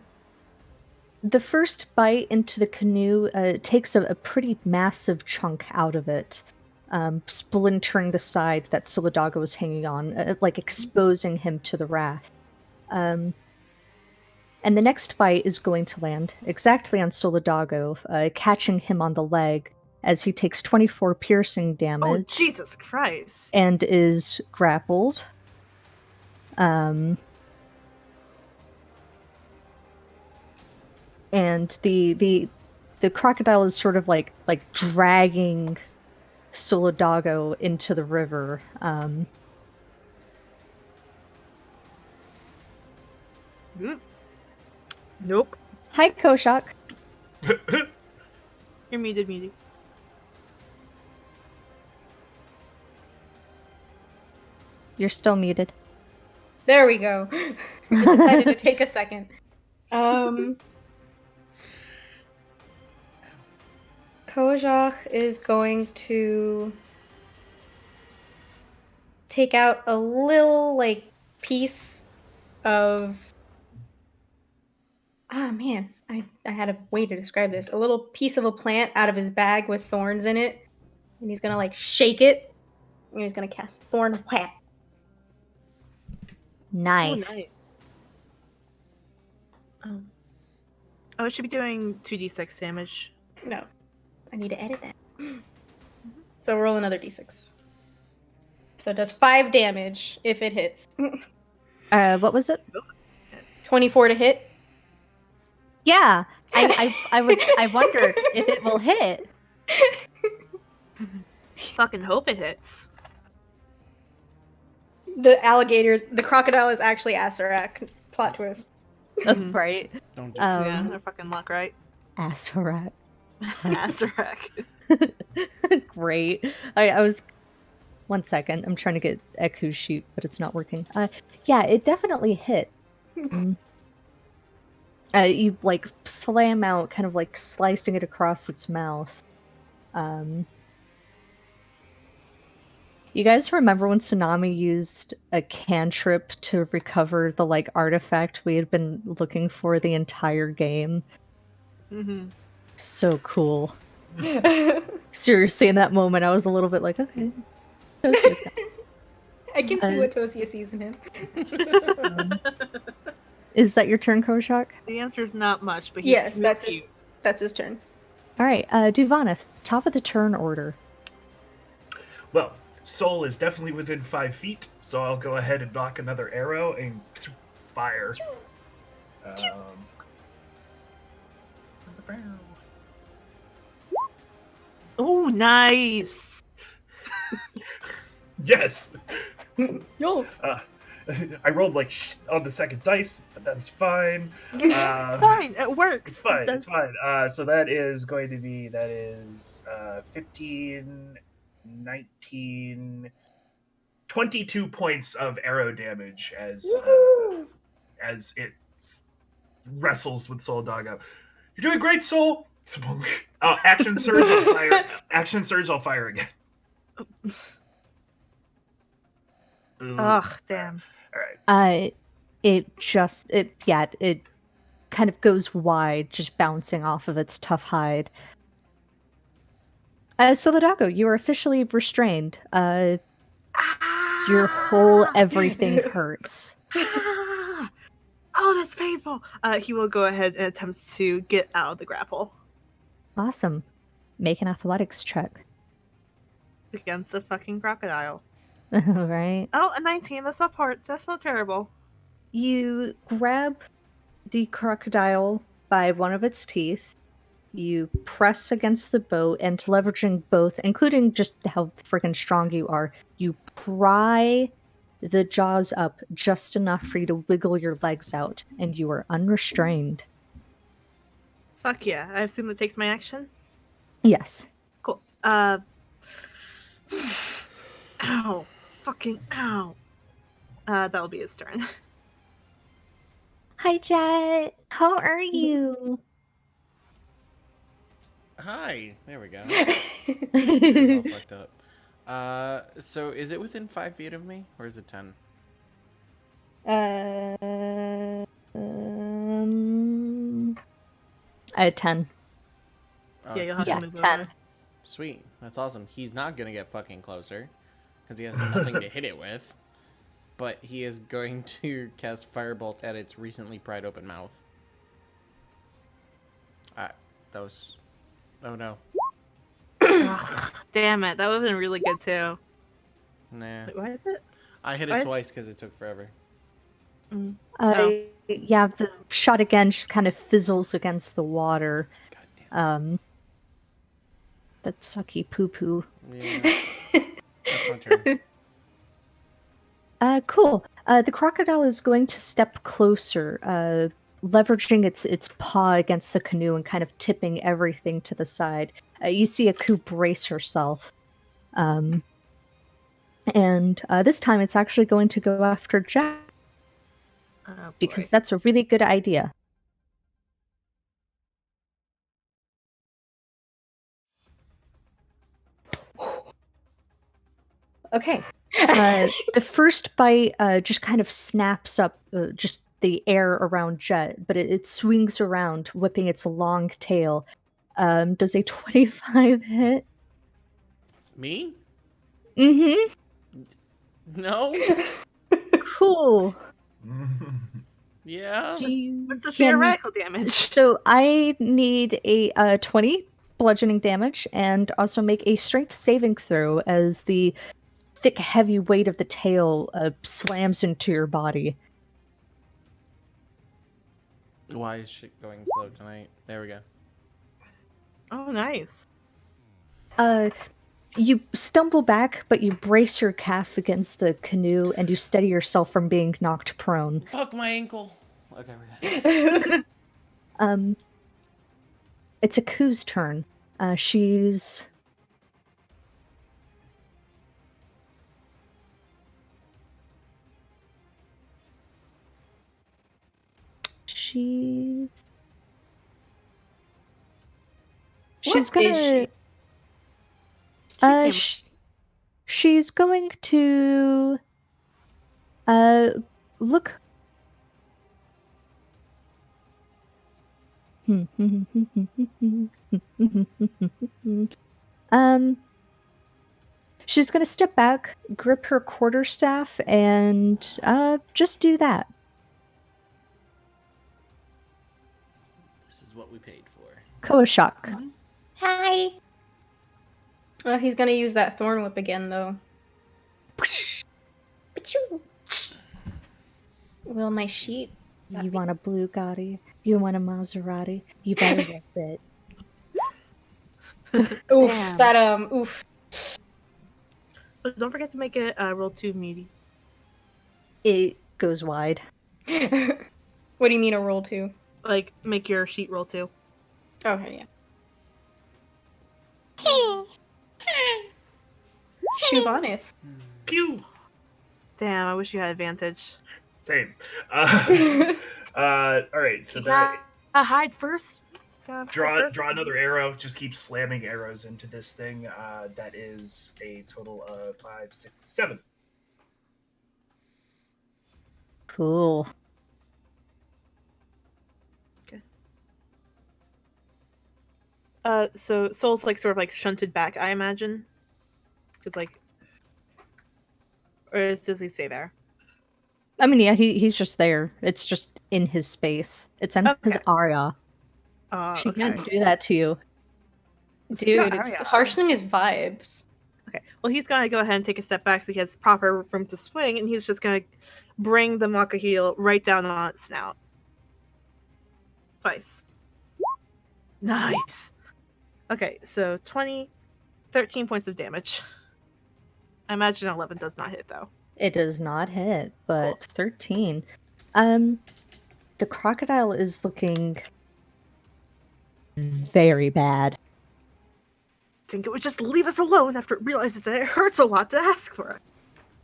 the first bite into the canoe takes a pretty massive chunk out of it, splintering the side that Solidago was hanging on, like exposing him to the wrath. And the next bite is going to land exactly on Solidago, catching him on the leg as he takes 24 piercing Oh, damage Jesus Christ. and is grappled. And the crocodile is sort of like dragging Solidago into the river. Nope. Hi, Koshak. You're muted. You're still muted. There we go. It decided to take a second. Kojak is going to take out a little, like, piece of... Ah, man. I had a way to describe this. A little piece of a plant out of his bag with thorns in it. And he's gonna, like, shake it. And he's gonna cast Thorn Whap. Nice. Oh, nice. Oh, it should be doing 2d6 damage. No. I need to edit that. So roll another d6. So it does 5 damage if it hits. What was it? 24 to hit. Yeah, I wonder if it will hit. Fucking hope it hits. The crocodile is actually Asarak. Plot twist. Right. Don't do Yeah, they're fucking luck, right? Asarak. Asarak. Great. I was. 1 second. I'm trying to get Eku's sheet, but it's not working. Yeah, it definitely hit. You like slam out, kind of like slicing it across its mouth. You guys remember when Tsunami used a cantrip to recover the like artifact we had been looking for the entire game? Mm-hmm. So cool. Seriously, in that moment, I was a little bit like, okay. Tosia's got it. I can see what Tosia sees in him. Is that your turn, Koshak? The answer's not much, but he's Yes, too that's cute. his turn. All right, Duvaneth, top of the turn order. Well, Soul is definitely within 5 feet, so I'll go ahead and knock another arrow and fire. Oh, nice. Yes! Yo. I rolled like on the second dice, but that's fine. It's fine. It works. It's fine. It does- It's fine. So that is going to be 15, 19, 22 points of arrow damage as it wrestles with Soul Doggo. You're doing great, Soul. Action surge. I'll fire. Action surge. I'll fire again. Ooh. Ugh, damn. All right. It kind of goes wide, just bouncing off of its tough hide. Solidago, you are officially restrained. Your whole everything hurts. Ah! Oh, that's painful. He will go ahead and attempt to get out of the grapple. Awesome. Make an athletics check. against a fucking crocodile. Right? Oh, a 19. That's not terrible. You grab the crocodile by one of its teeth. You press against the boat, and leveraging both, including just how freaking strong you are, you pry the jaws up just enough for you to wiggle your legs out, and you are unrestrained. Fuck yeah. I assume that takes my action. Yes. Cool. Ow. Fucking ow. That'll be his turn. Hi, Jet. How are you? Hi. There we go. It's all fucked up. So is it within 5 feet of me, or is it 10? I had 10. Oh, Yeah, it's you'll have 10. to move 10. over. Sweet. That's awesome. He's not gonna get fucking closer, because he has nothing to hit it with. But he is going to cast Firebolt at its recently pried open mouth. That was... Oh no. Ugh, damn it. That would have been really good too. Nah. Wait, why is it? I hit Why it is- twice because it took forever. Oh. Yeah, the shot again just kind of fizzles against the water. God damn. That sucky poo poo. Yeah. That's my turn. Cool. The crocodile is going to step closer, leveraging its paw against the canoe and kind of tipping everything to the side. You see Aku brace herself. And this time it's actually going to go after Jack, Oh, because boy. that's a really good idea. Okay. The first bite just kind of snaps up just the air around Jet, but it swings around, whipping its long tail. Does a 25 hit? Me? Mm-hmm. No? Cool. Yeah? What's the theoretical damage? So I need a 20 bludgeoning damage, and also make a strength saving throw as the thick, heavy weight of the tail slams into your body. Why is shit going slow tonight? There we go. Oh, nice. You stumble back, but you brace your calf against the canoe, and you steady yourself from being knocked prone. Fuck my ankle. Okay, we're good. It's Aku's turn. She's... She's What gonna... is she? She's going to look. She's gonna step back, grip her quarterstaff, and just do that. This is what we paid for. Koashak. Hi. Oh, he's gonna use that thorn whip again, though. Achoo. Will my sheet? You want a Bugatti? You want a Maserati? You better get it. Oof. Damn. That oof. But don't forget to make it roll 2 meaty. It goes wide. What do you mean a roll 2? Like, make your sheet roll 2. Okay, yeah. Shubhanith. Pew! Damn, I wish you had advantage. Same. All right, so that Hide first. draw another arrow. Just keep slamming arrows into this thing. That is a total of 5, 6, 7. Cool. So Soul's like sort of like shunted back, I imagine, because like, or does he stay there? I mean, yeah, he's just there. It's just in his space. It's in his Okay. area. She Okay. can't do that to you. Dude, it's Aria. harshening his vibes. Okay. Well, he's gonna go ahead and take a step back so he has proper room to swing, and he's just gonna bring the Makahil right down on its snout. Twice. Nice. Okay, so 20, 13 points of damage. I imagine 11 does not hit, though. It does not hit, but Cool. 13. The crocodile is looking very bad. I think it would just leave us alone after it realizes that it hurts a lot to ask for it.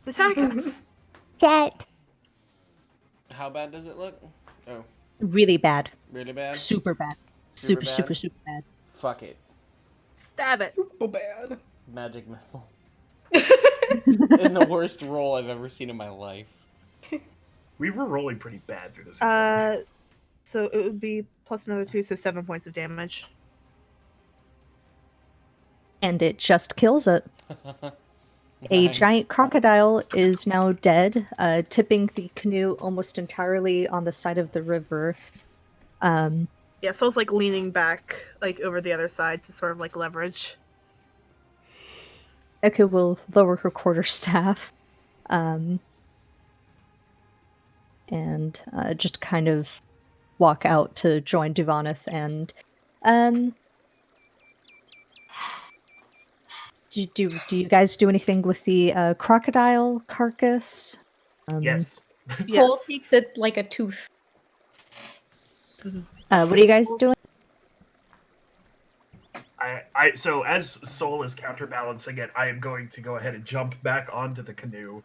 To attack us. Jet. How bad does it look? Oh, Really bad. really bad? Super bad. Super Super, bad? super bad. Fuck it. Stab it. So bad. Magic missile. In the worst roll I've ever seen in my life. We were rolling pretty bad through this encounter. So it would be plus another 2, so 7 points of damage. And it just kills it. A Nice. giant crocodile is now dead, tipping the canoe almost entirely on the side of the river. Yeah, Soul's like leaning back, like over the other side to sort of like leverage. Echo will lower her quarterstaff, and just kind of walk out to join Duvanith. And do you guys do anything with the crocodile carcass? Yes. Cole Yes. takes it like a tooth. What are you guys doing? So as Soul is counterbalancing it, I am going to go ahead and jump back onto the canoe,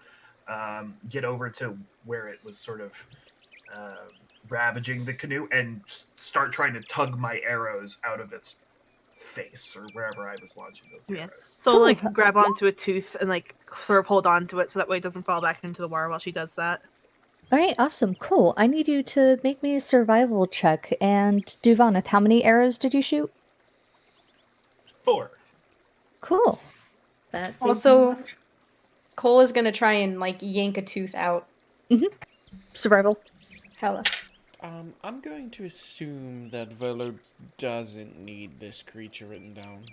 get over to where it was sort of ravaging the canoe, and start trying to tug my arrows out of its face or wherever I was launching those Yeah. arrows. So Cool. like grab onto a tooth and like sort of hold on to it so that way it doesn't fall back into the water while she does that. All right, awesome, cool. I need you to make me a survival check. And Duvanith, how many arrows did you shoot? 4. Cool. That's Also, Cole is gonna try and like yank a tooth out. survival. Hella. I'm going to assume that Volo doesn't need this creature written down.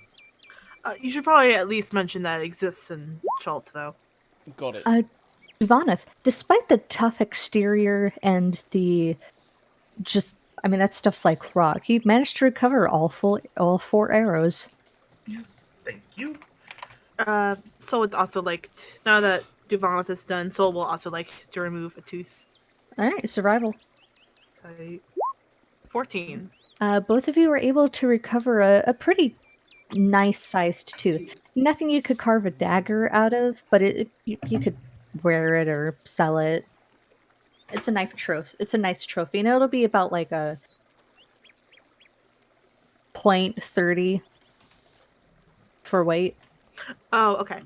You should probably at least mention that it exists in Chult, though. Got it. Duvanith, despite the tough exterior and the that stuff's like rock, you managed to recover all 4 arrows. Yes. Thank you. Soul would also like, now that Duvanith is done, Soul will also like to remove a tooth. All right, survival. 14. Both of you were able to recover a pretty nice-sized tooth. Nothing you could carve a dagger out of, but you could wear it or sell it. It's a nice trophy, and it'll be about like a 0.30 for weight. Oh, okay.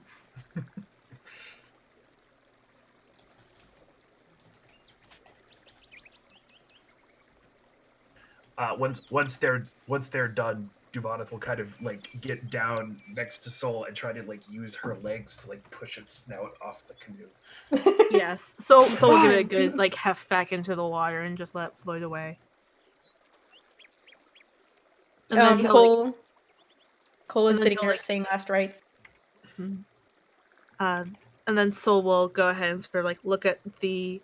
Once they're done, Duvanith will kind of like get down next to Soul and try to like use her legs to like push its snout off the canoe. Yes. So we'll give it a good like heft back into the water and just let it float away. And then he'll, like, Cole is and then sitting he'll, there like- saying last rites. and then Soul will go ahead and sort of like look at the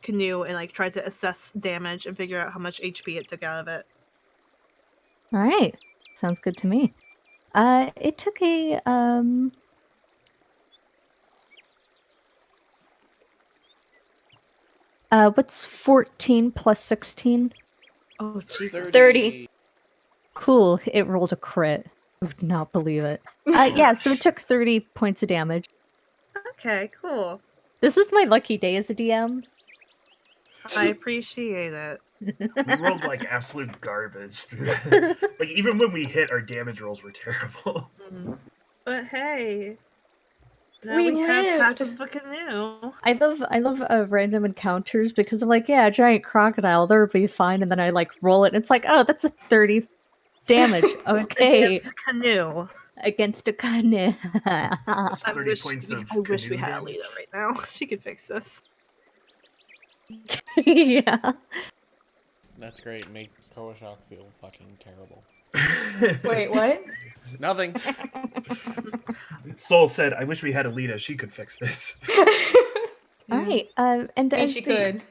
canoe and like try to assess damage and figure out how much HP it took out of it. All right, sounds good to me. It took a what's 14 plus 16? Oh Jesus. 30. Cool, it rolled a crit. I would not believe it. Yeah, so it took 30 points of damage. Okay, cool. This is my lucky day as a DM. I appreciate it. We rolled like absolute garbage. Like even when we hit, our damage rolls were terrible. But hey, now We we have half lived. of the canoe. I love random encounters because I'm like, yeah, a giant crocodile, that'll be fine, and then I like roll it, and it's like, oh, that's a 30 damage. Okay, Against the canoe. against a canoe. That's I 30 wish, points of I wish we canoe had damage. Alita right now. She could fix this. Yeah. That's great. Make Koashok feel fucking terrible. Wait, what? Nothing. Soul said, "I wish we had Alita. She could fix this." All right. And I mean, as she the could.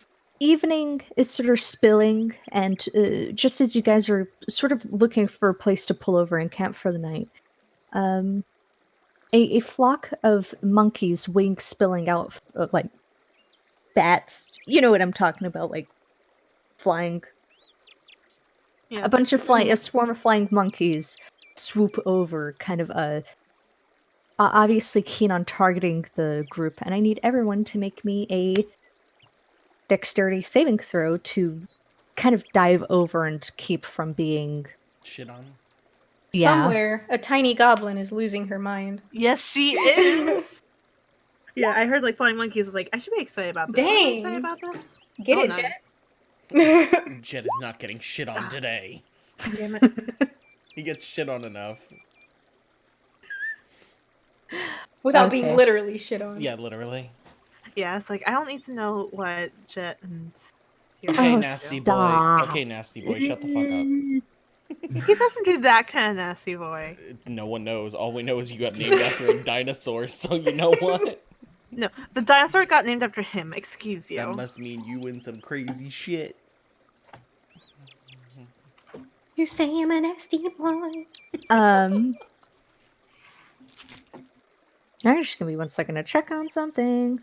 evening is sort of spilling, and just as you guys are sort of looking for a place to pull over and camp for the night, a flock of monkeys, wings spilling out like bats. You know what I'm talking about, like flying. Yeah. A bunch of a swarm of flying monkeys swoop over, kind of obviously keen on targeting the group, and I need everyone to make me a dexterity saving throw to kind of dive over and keep from being Shit on. Somewhere, a tiny goblin is losing her mind. Yes, she is. Yeah, I heard like flying monkeys. I was like, I should be excited about this. Am I Dang. excited about this? Get Oh, it, nice. Jet? Jet is not getting shit on today. Damn it. He gets shit on enough. Without Okay. being literally shit on. Yeah, literally. Yeah, it's like I don't need to know what Jet and Okay, Oh, nasty stop. boy. Okay, nasty boy, shut the fuck up. He doesn't do that kind of nasty boy. No one knows. All we know is you got named after a dinosaur, so you know what? No, the dinosaur got named after him. Excuse you. That must mean you in some crazy shit. You say I'm a nasty boy. Now just give me 1 second to check on something.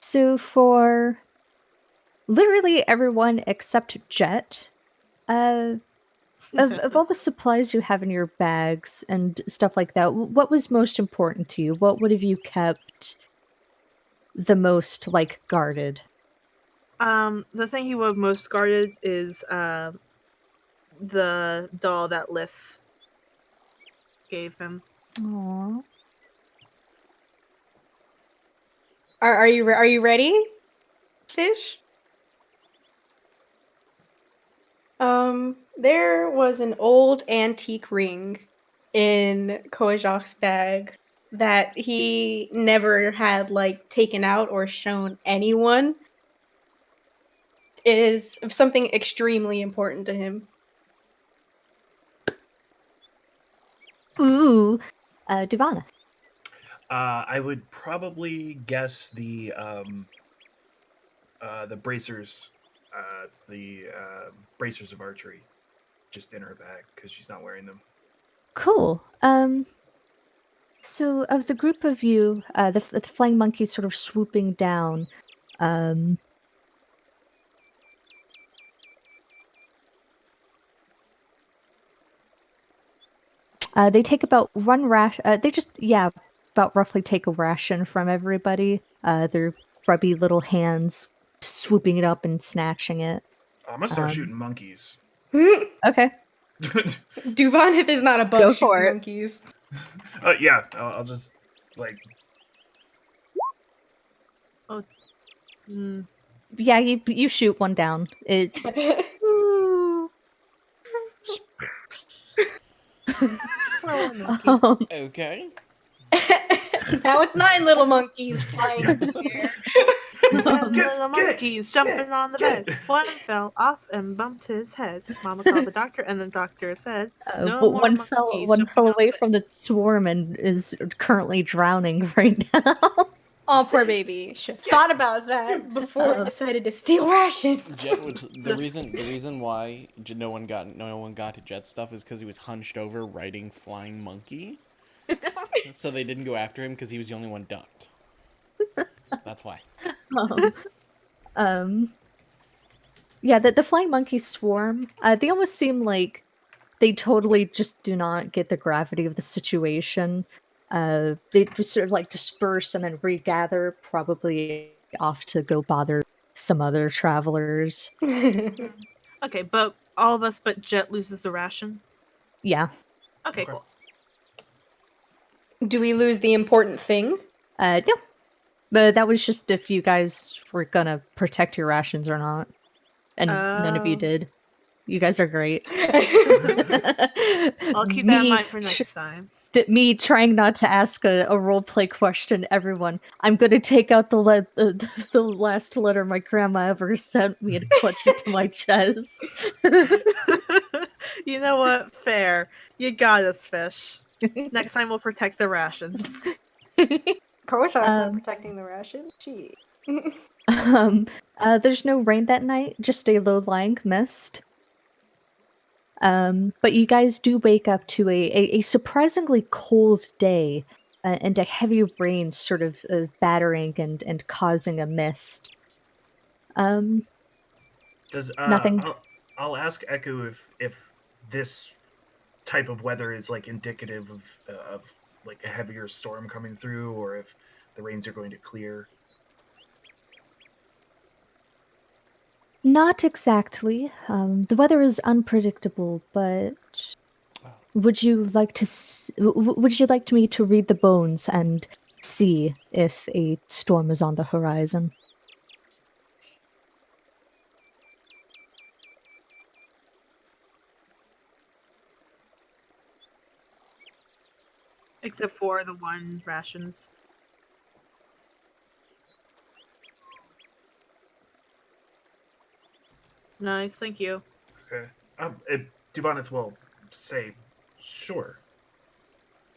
So for literally everyone except Jet, of all the supplies you have in your bags and stuff like that, what was most important to you? What have you kept the most, like, guarded? The thing he would have most guarded is the doll that Liz gave him. Aww. Are you ready, Fish? There was an old antique ring in Kojak's bag that he never had like taken out or shown anyone. It is something extremely important to him. Ooh, Divana. I would probably guess the bracers, bracers of archery, just in her bag because she's not wearing them. Cool. So of the group of you, the flying monkey sort of swooping down, they take about one ration. About roughly take a ration from everybody. Their grubby little hands swooping it up and snatching it. I'm gonna start shooting monkeys. Okay. Duvanith is not above Go shooting for it. monkeys. Yeah, I'll just like. Mm. Yeah, you shoot one down. It. Okay. Now it's 9 little monkeys flying in the air. The monkeys jumping on the bed. One fell off and bumped his head. Mama called the doctor, and the doctor said, "No But more one monkeys fell jumping on away the bed." from the swarm and is currently drowning right now. Oh, poor baby. Should have thought about that before I decided to steal rations. Jet was, the reason why no one got to Jet stuff is because he was hunched over riding flying monkey. So they didn't go after him because he was the only one ducked. That's why. Yeah, the flying monkey swarm, they almost seem like they totally just do not get the gravity of the situation. They just sort of like disperse and then regather, probably off to go bother some other travelers. Okay, but all of us but Jet loses the ration. Yeah. Okay, Okay. cool. Do we lose the important thing? No. But that was just if you guys were gonna protect your rations or not. And none of you Oh. did. You guys are great. I'll keep that in mind for next time. Me trying not to ask a roleplay question, everyone. I'm going to take out the last letter my grandma ever sent me and clutch it to my chest. You know what? Fair. You got us, Fish. Next time we'll protect the rations. Koshar's not Um, protecting the rations. Gee. there's no rain that night, just a low-lying mist. But you guys do wake up to a surprisingly cold day and a heavy rain sort of battering and causing a mist. Does Nothing. I'll ask Echo if this type of weather is like indicative of like a heavier storm coming through, or if the rains are going to clear. Not exactly. The weather is unpredictable, but would you like to? Would you like me to read the bones and see if a storm is on the horizon? Except for the one rations. Nice, thank you. Okay. Dubanith will say, sure.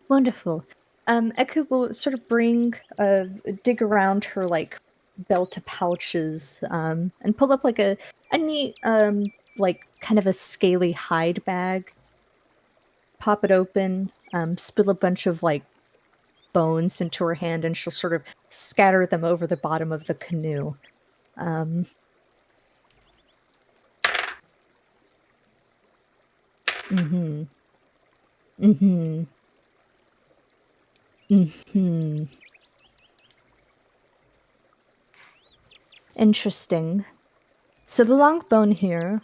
Wonderful. Eku will sort of dig around her like belt pouches, and pull up like a neat, like kind of a scaly hide bag. Pop it open, spill a bunch of like bones into her hand, and she'll sort of scatter them over the bottom of the canoe. Mm-hmm. Mm-hmm. Mm-hmm. Interesting. So the long bone here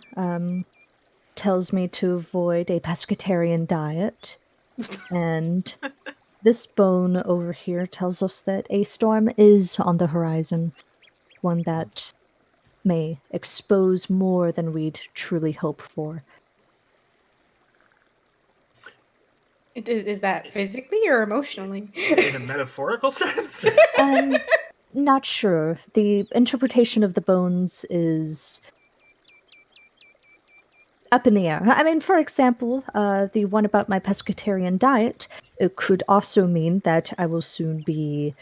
tells me to avoid a pescatarian diet, and this bone over here tells us that a storm is on the horizon, one that may expose more than we'd truly hope for. Is that physically or emotionally? In a metaphorical sense? Not sure. The interpretation of the bones is up in the air. I mean, for example, the one about my pescatarian diet, it could also mean that I will soon be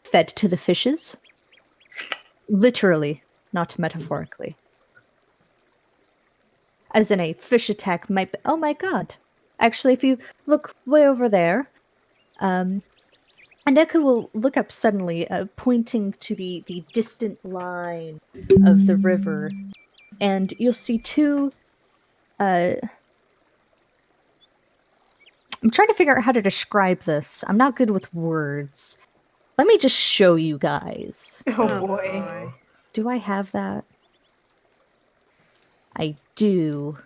fed to the fishes. Literally, not metaphorically. As in a fish attack might be— oh my god. Actually, if you look way over there, and Echo will look up suddenly, pointing to the distant line of the river, and you'll see two. I'm trying to figure out how to describe this. I'm not good with words. Let me just show you guys. Oh boy. Do I have that? I do.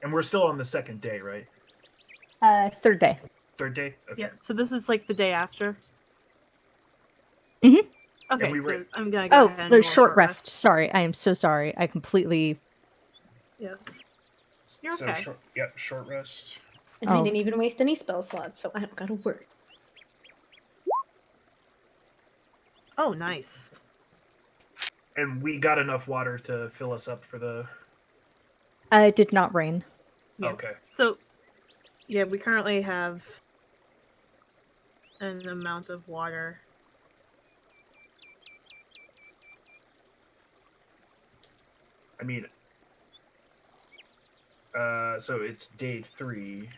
And we're still on the second day, right? Third day. Third day? Okay. Yeah, so this is like the day after? Mhm. Okay, we so were- I'm gonna go ahead and roll the a short rest. Sorry, I am so sorry. I completely. Yes. You're So okay. short rest. And I Oh. didn't even waste any spell slots, so I don't gotta worry. Oh, nice. And we got enough water to fill us up for the... It did not rain. Yeah. Okay. So, yeah, we currently have an amount of water. I mean, so it's day 3.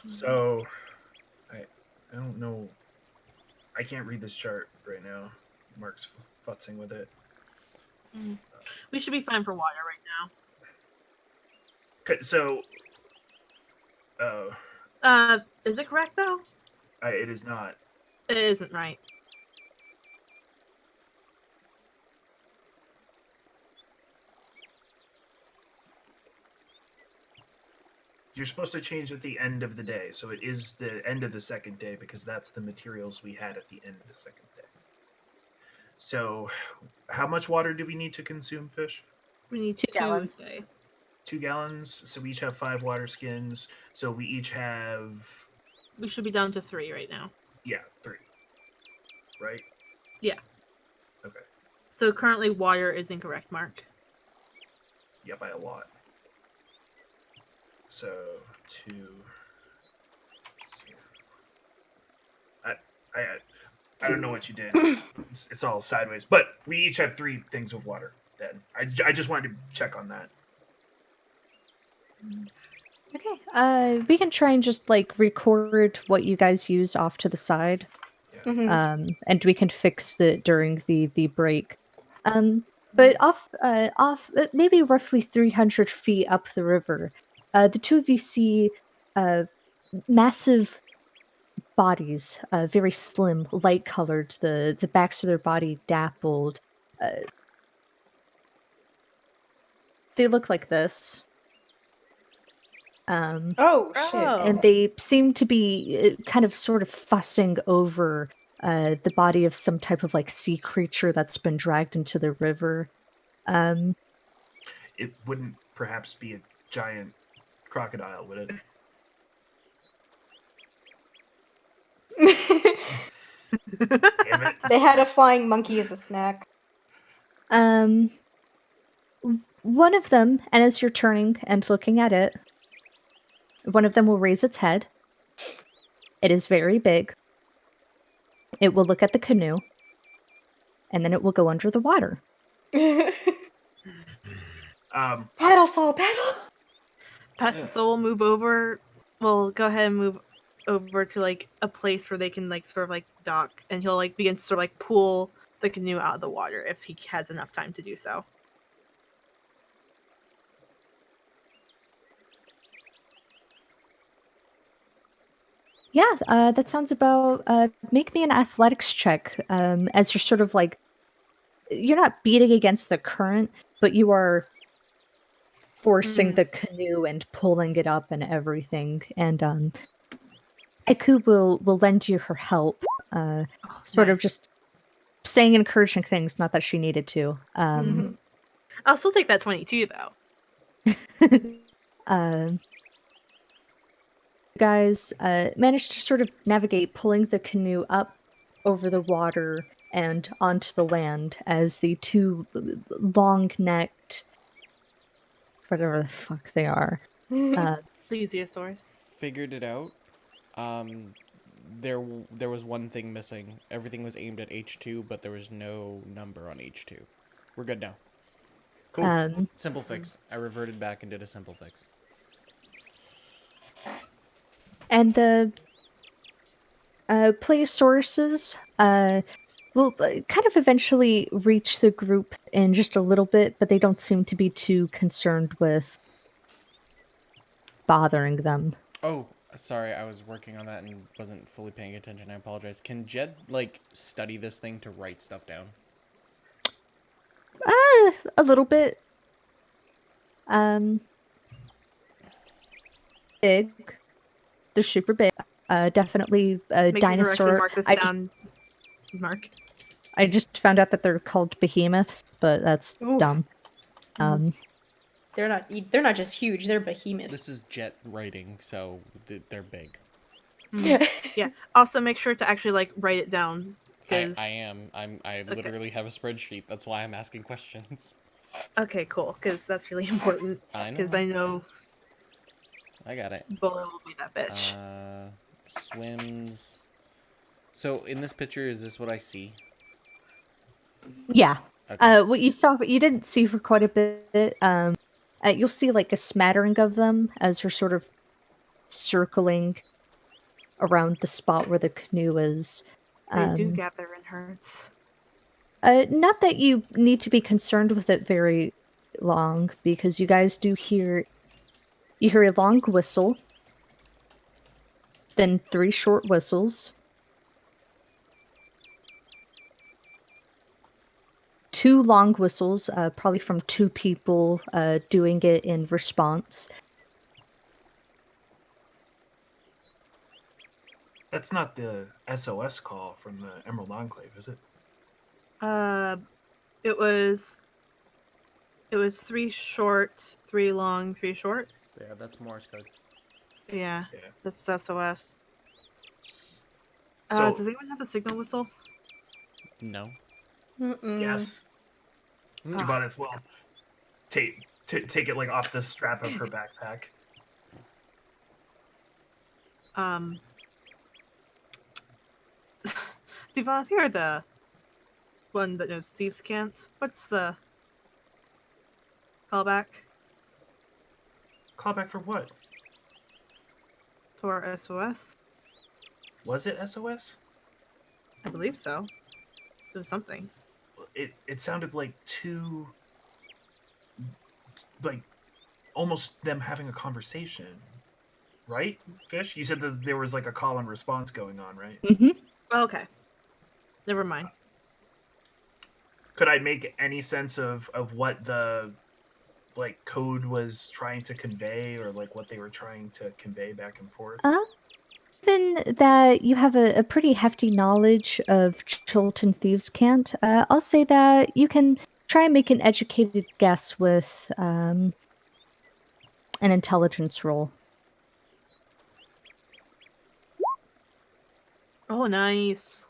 So, I don't know. I can't read this chart right now. Mark's futzing with it. We should be fine for water right now. Okay, so, Is it correct though? it is not. It isn't right. You're supposed to change at the end of the day, so it is the end of the second day because that's the materials we had at the end of the second day. So, how much water do we need to consume, Fish? We need 2 gallons. Tuesday. 2 gallons. So we each have 5 water skins. So we each have, We should be down to 3 right now. 3. Right? Yeah. Okay. So currently water is incorrect, Mark. Yeah, by a lot. So 2. I don't know what you did. It's all sideways. But we each have 3 things of water. Then I just wanted to check on that. Okay. We can try and just like record what you guys use off to the side. Mhm. And we can fix it during the break. But off maybe roughly 300 feet up the river, the two of you see massive bodies, very slim, light colored. The backs of their body dappled. They look like this. Oh shit. And they seem to be kind of sort of fussing over the body of some type of like sea creature that's been dragged into the river. It wouldn't perhaps be a giant crocodile, would it? Damn it. They had a flying monkey as a snack. Um, one of them, and as you're turning and looking at it, one of them will raise its head. It is very big. It will look at the canoe, and then it will go under the water. Paddle, Saul, paddle. So we'll move over. We'll go ahead and move over to like a place where they can like sort of like dock, and he'll like begin to sort of like pull the canoe out of the water if he has enough time to do so. Yeah, that sounds about. Make me an athletics check. As you're sort of like, you're not beating against the current, but you are forcing the canoe and pulling it up and everything. And Eku will lend you her help. Sort of Nice. just saying encouraging things, not that she needed to. Mhm. I'll still take that 22 though. You guys managed to sort of navigate, pulling the canoe up over the water and onto the land as the two long-necked, whatever the fuck they are. Plesiosaurus. Figured it out. There was one thing missing. Everything was aimed at H2, but there was no number on H2. We're good now. Cool. Simple fix. I reverted back and did a simple fix. And the Playosauruses will kind of eventually reach the group in just a little bit, but they don't seem to be too concerned with bothering them. Oh, sorry, I was working on that and wasn't fully paying attention. I apologize. Can Jed, like, study this thing to write stuff down? A little bit. Big. They're super big. Definitely a Make sure to correctly dinosaur. mark this I down, Mark. just found out that they're called behemoths, but that's Ooh. dumb. They're not just huge, they're behemoths. This is Jet writing, so they're big. Yeah. Also, make sure to actually like write it down. I 'Cause... am. I literally have a spreadsheet. That's why I'm asking questions. Okay, cool. Because that's really important. I know. Because I know I got it. Bolo will be that bitch. Swims. So in this picture, is this what I see? Yeah. Okay. What you saw, but you didn't see for quite a bit. You'll see like a smattering of them as you're sort of circling around the spot where the canoe is. They do gather in herds. Not that you need to be concerned with it very long, because you guys do hear a long whistle, then 3 short whistles, 2 long whistles, probably from 2 people doing it in response. That's not the SOS call from the Emerald Enclave, is it? It was It was 3 short, 3 long, 3 short. Yeah, that's Morse code. Yeah, Yeah. that's SOS. So Does anyone have a signal whistle? No. Mm-mm. yes, Mm. Giovanna will take it like off the strap of her backpack. Devon, you're the one that knows thieves can't. What's the callback Callback for what? for SOS? Was it SOS? I believe so. It was something. It sounded like two, like almost them having a conversation, right? Fish, you said that there was like a call and response going on, right? Mm-hmm. Okay. Never mind. Could I make any sense of what the like code was trying to convey, or like what they were trying to convey back and forth? Given that you have a pretty hefty knowledge of Chult and Thieves' Cant, I'll say that you can try and make an educated guess with an intelligence roll. Oh, nice.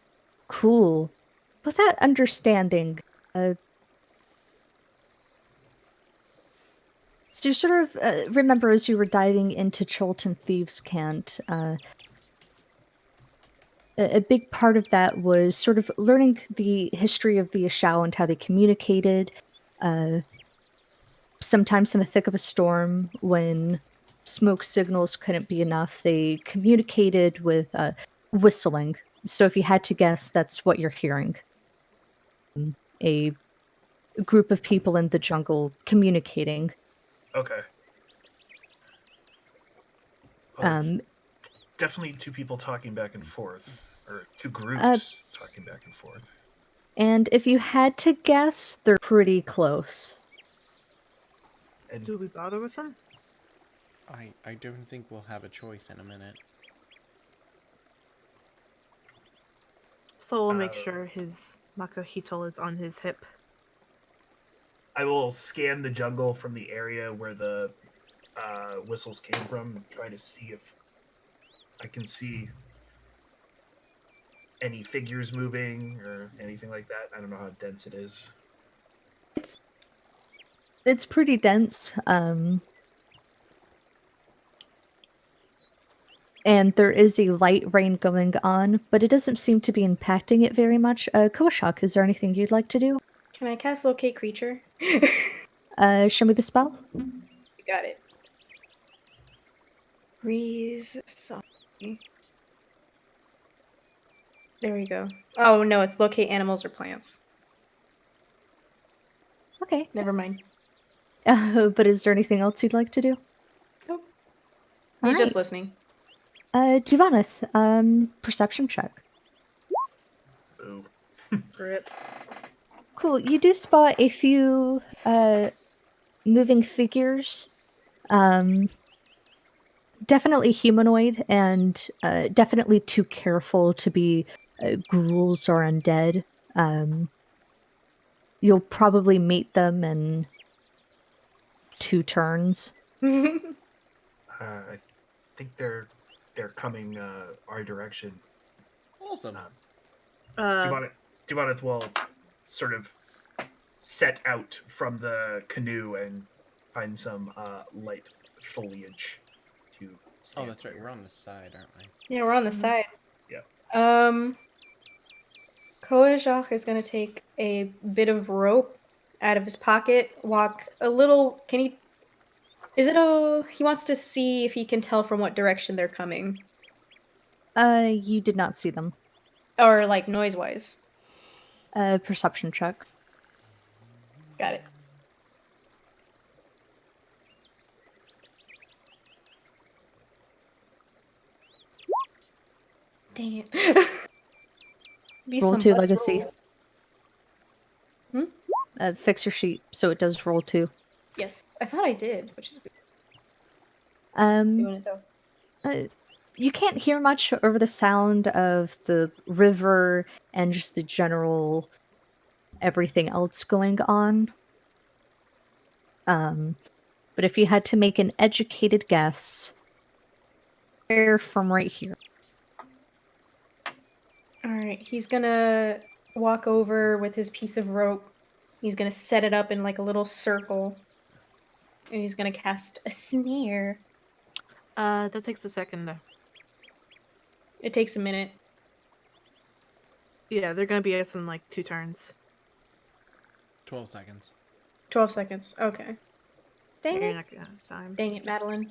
Cool. With that understanding, so you sort of remember as you were diving into Chult and Thieves' Cant, a big part of that was sort of learning the history of the Ashau and how they communicated. Sometimes in the thick of a storm, when smoke signals couldn't be enough, they communicated with whistling. So if you had to guess, that's what you're hearing. A group of people in the jungle communicating. Okay. Well, it's Um, definitely two people talking back and forth, or two groups talking back and forth. and if you had to guess, they're pretty close. And Do we bother with them? I don't think we'll have a choice in a minute. So we'll make sure his Makohito is on his hip. I will scan the jungle from the area where the whistles came from and try to see if I can see any figures moving or anything like that. I don't know how dense it is. It's pretty dense. And there is a light rain going on, but it doesn't seem to be impacting it very much. Koshak, is there anything you'd like to do? Can I cast locate creature? Show me the spell. You got it. Breeze. Sorry. There we go. Oh no, it's locate animals or plants. Okay. Never mind. But is there anything else you'd like to do? Nope. All He's right. just listening. Givaneth, perception check. Boo. Rip. Cool. You do spot a few moving figures. Definitely humanoid and definitely too careful to be ghouls or undead. You'll probably meet them in 2 turns. I think they're coming our direction. Awesome. Divaneth will sort of set out from the canoe and find some light foliage to Oh, stand that's right. near. We're on the side, aren't we? Yeah, we're on the side. Yeah. Koajok is gonna take a bit of rope out of his pocket, walk a little. Can he? Is it a? He wants to see if he can tell from what direction they're coming, You did not see them. or like noise wise. Perception check. Got it. Dang it. Be Roll some 2 butts legacy. rolls. Fix your sheet so it does roll 2. Yes, I thought I did, which is Um, doing it though. you can't hear much over the sound of the river and just the general everything else going on. But if you had to make an educated guess, where from right here? All right, he's gonna walk over with his piece of rope. He's gonna set it up in like a little circle, and he's gonna cast a snare. That takes a second though. It takes a minute. Yeah, they're gonna be us in like 2 turns. 12 seconds. 12 seconds. Okay. Dang You're it. not gonna have time. Dang it, Madeline.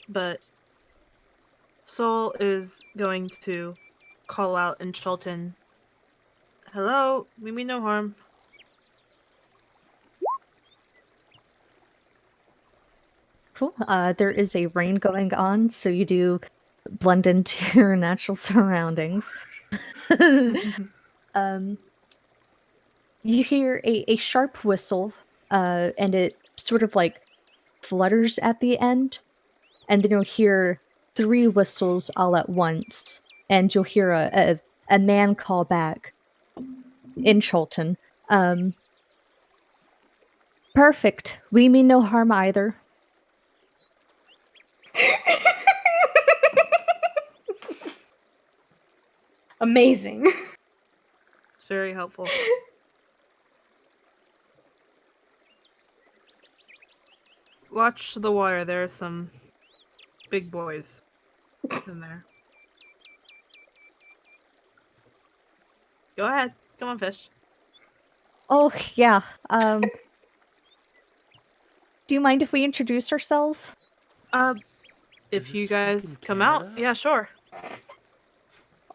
But Soul is going to call out in Chulten. Hello, we mean no harm. Cool. There is a rain going on, so you do blend into your natural surroundings. You hear a sharp whistle, and it sort of like flutters at the end, and then you'll hear 3 whistles all at once, and you'll hear a man call back in Chulten. Perfect. We mean no harm either. Amazing. It's very helpful. Watch the water. There are some big boys in there. Go ahead. Come on, fish. Oh, yeah. Do you mind if we introduce ourselves? If Is you this guys fucking come out, Canada? yeah, sure.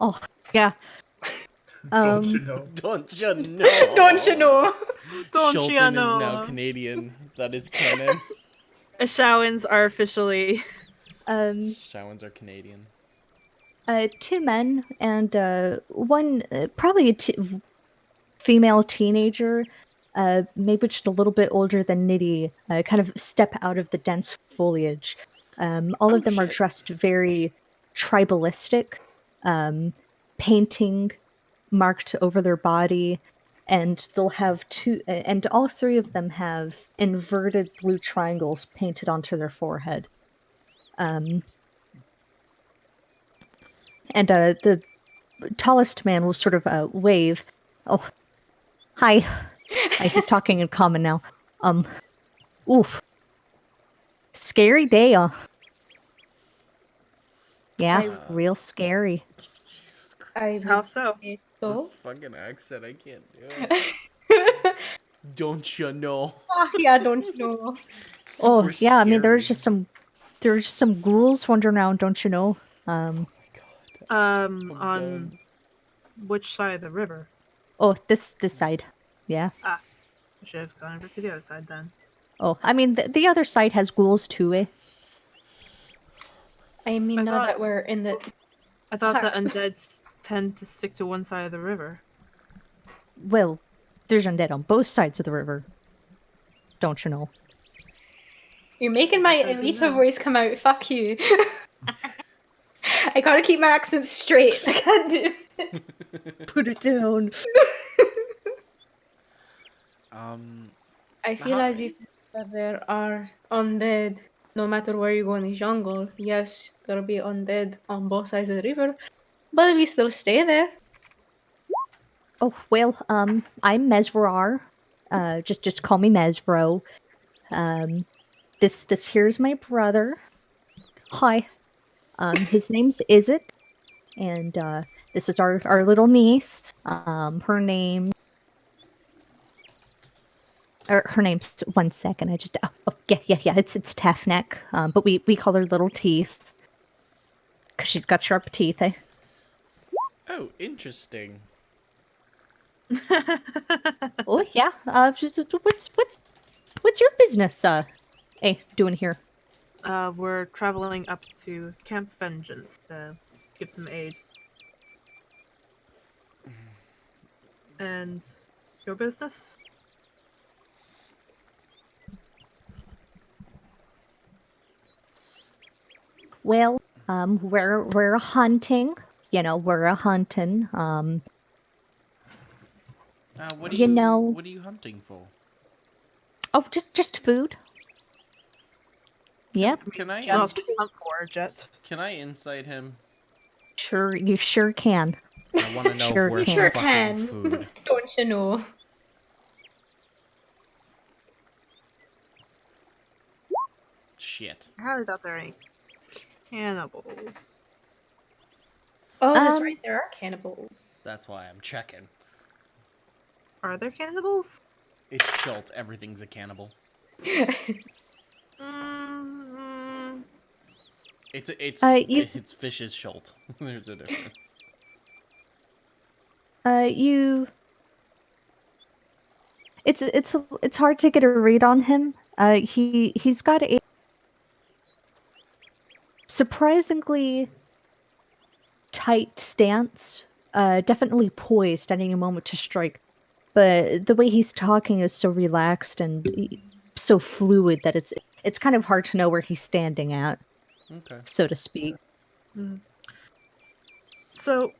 Oh, yeah. Don't you know? Don't you know? Don't you know? Don't you Chulten is now know? Canadian. That is canon. Showins are officially. Showans are Canadian. 2 men and one, probably female teenager, maybe just a little bit older than Nitty, kind of step out of the dense foliage. All of them are shit. dressed very tribalistic, painting marked over their body, and they'll have 2, and all 3 of them have inverted blue triangles painted onto their forehead. And the tallest man will sort of wave. Oh, hi. He's talking in common now. Oof. Scary day, Yeah, real scary. Jesus Christ. I How would so? say This so. fucking accent, I can't do it. Don't you know? Yeah, don't you know? Oh, Super yeah, I mean, scary. there's just some ghouls wandering around, don't you know? Oh my god. On which side of the river? Oh, this side. Yeah. I should have gone over to the other side then. Oh, I mean, the other side has ghouls too, eh? I mean, I now thought- that we're in the. I thought the undeads tend to stick to one side of the river. Well, there's undead on both sides of the river. Don't you know? You're making my I didn't Elita know. voice come out. Fuck you. I gotta keep my accent straight. I can't do it. Put it down. I feel as if that there are undead no matter where you go in the jungle. Yes, there'll be undead on both sides of the river, but at least they'll stay there. Oh, well, I'm Mesrar. Just call me Mesro. This here's my brother. Hi. His name's Izzet, and this is our little niece. Her name. Her name's 1 second. I just yeah. It's Tefnek. But we call her Little Teeth because she's got sharp teeth. Eh? Oh, interesting. Oh yeah. What's your business? Doing here? We're traveling up to Camp Vengeance to give some aid. And your business? Well, we're hunting. You know, we're a hunting. What are You know- What are you hunting for? Oh, just food. Yep, Can I Not Just- hunt forage yet. Can I insight him? sure. You sure can. I want to know Sure if we're You can. sure fucking can. food. Don't you know? Shit. I highly doubt there are any cannibals. Oh, that's Um, right. There are cannibals. That's why I'm checking. Are there cannibals? It's Chult. Everything's a cannibal. Mm, You- Fish's Chult. There's a difference. You. It's hard to get a read on him. He's got a surprisingly tight stance. Definitely poised at any moment to strike. But the way he's talking is so relaxed and so fluid that it's kind of hard to know where he's standing at, Okay. so to speak. so,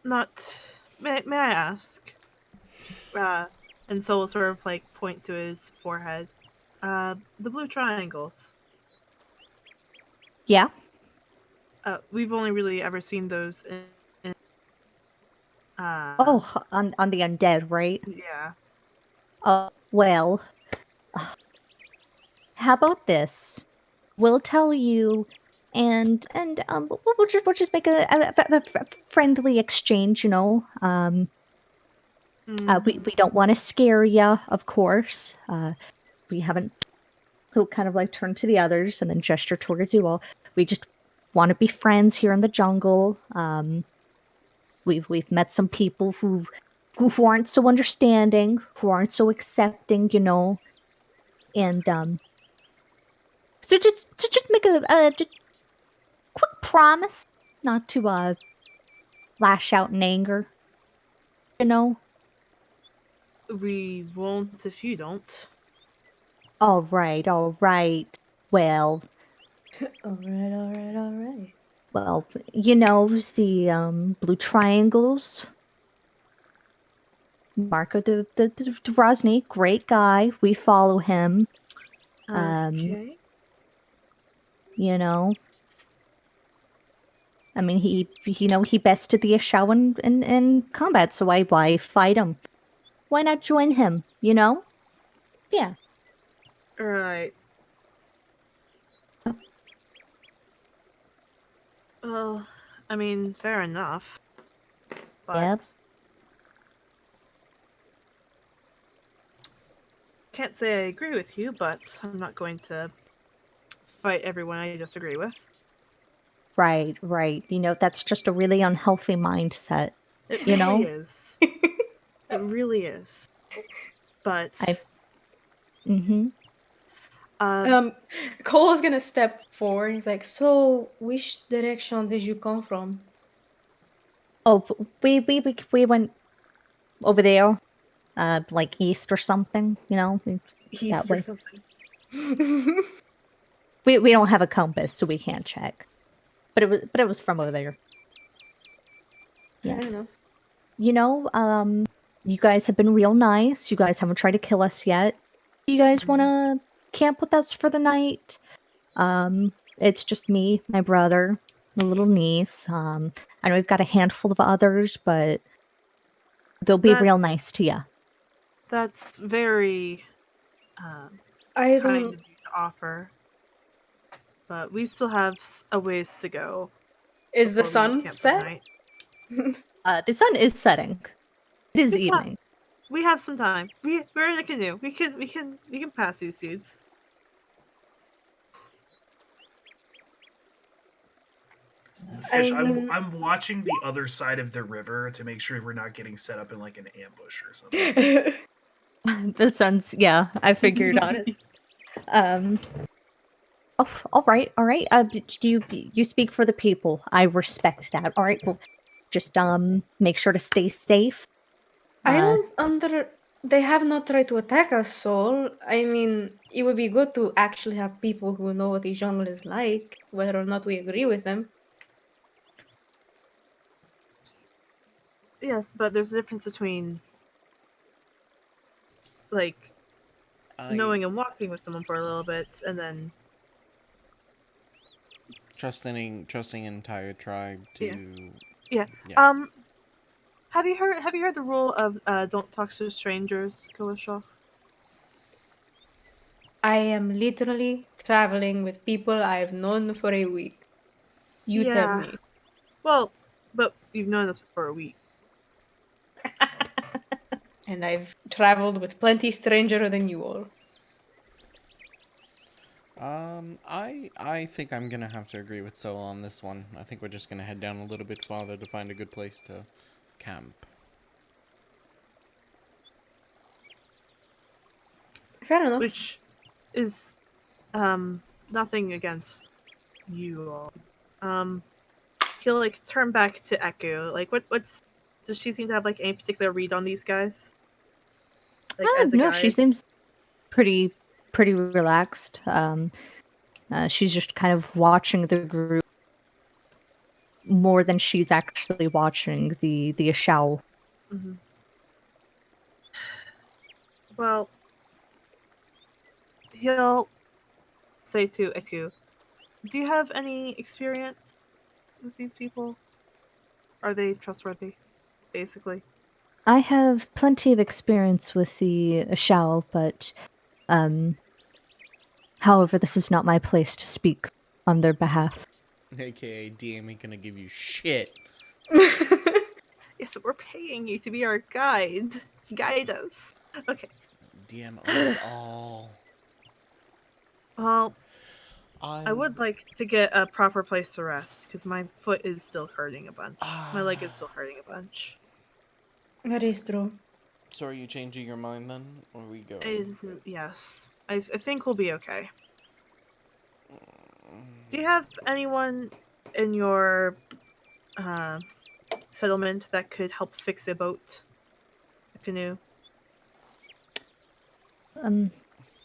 not. May I ask? And so we'll sort of like point to his forehead. The blue triangles. Yeah. We've only really ever seen those in Oh, on the undead, right? yeah. Well, how about this? We'll tell you, and we'll just make a friendly exchange. You know, we don't want to scare you, of course. We haven't. He'll kind of like turn to the others and then gesture towards you all. We just want to be friends here in the jungle. We've met some people who aren't so understanding, who aren't so accepting, you know, and so just make a just quick promise not to lash out in anger, you know. We won't if you don't. All right, all right. Well, Alright. well, you know the blue triangles. Marco the Rosny, great guy. We follow him. Okay. You know, I mean, he bested the Ashau in combat, so why fight him? Why not join him? You know? Yeah. Right. Well, I mean, fair enough. But Yep. can't say I agree with you, but I'm not going to fight everyone I disagree with. Right. You know, that's just a really unhealthy mindset. It You really know? is. It really is. But Mm-hmm. Cole is gonna step forward. He's like, "So, which direction did you come from?" Oh, we went over there, like east or something. You know, he's that or way. something. We don't have a compass, so we can't check. But it was from over there. I Yeah. don't know. You know, you guys have been real nice. You guys haven't tried to kill us yet. Do you guys want to camp with us for the night? It's just me, my brother, the little niece. I know we've got a handful of others, but they'll be That- real nice to you. That's very I kind don't. of you to offer. But we still have a ways to go. Is the before we sun camp for the set? night. The sun is setting. It is It's not- evening. We have some time. We're in a canoe. We can pass these dudes. Fish, I mean- I'm watching the other side of the river to make sure we're not getting set up in like an ambush or something. The sun's I figured honest. Oh, all right. Do you speak for the people? I respect that. All right. Well, just make sure to stay safe. I don't under. They have not tried to attack us, Sol. I mean, it would be good to actually have people who know what the jungle is like, whether or not we agree with them. Yes, but there's a difference between like I knowing and walking with someone for a little bit, and then trusting an entire tribe to yeah. yeah. Have you heard the rule of don't talk to strangers, Kawashoff? I am literally traveling with people I've known for a week. You tell Yeah. me. Well, but you've known us for a week. And I've traveled with plenty stranger than you all. I think I'm gonna have to agree with Solo on this one. I think we're just gonna head down a little bit farther to find a good place to camp. Fair enough. Which is nothing against you all. He'll like turn back to Echo. Like what's does she seem to have like any particular read on these guys? Like as a No, guide? she seems pretty relaxed. She's just kind of watching the group more than she's actually watching the Ashao. Mm-hmm. Well, he'll say to Eku, "Do you have any experience with these people? Are they trustworthy?" Basically. I have plenty of experience with the Ashao, but however, this is not my place to speak on their behalf. AKA DM ain't gonna give you shit. Yes, but we're paying you to be our guide. Guide us. Okay. DM owns all. Well, I I would like to get a proper place to rest because my foot is still hurting a bunch. My leg is still hurting a bunch. That is true. So are you changing your mind then, or we go? Yes, I think we'll be okay. Do you have anyone in your settlement that could help fix a boat, a canoe?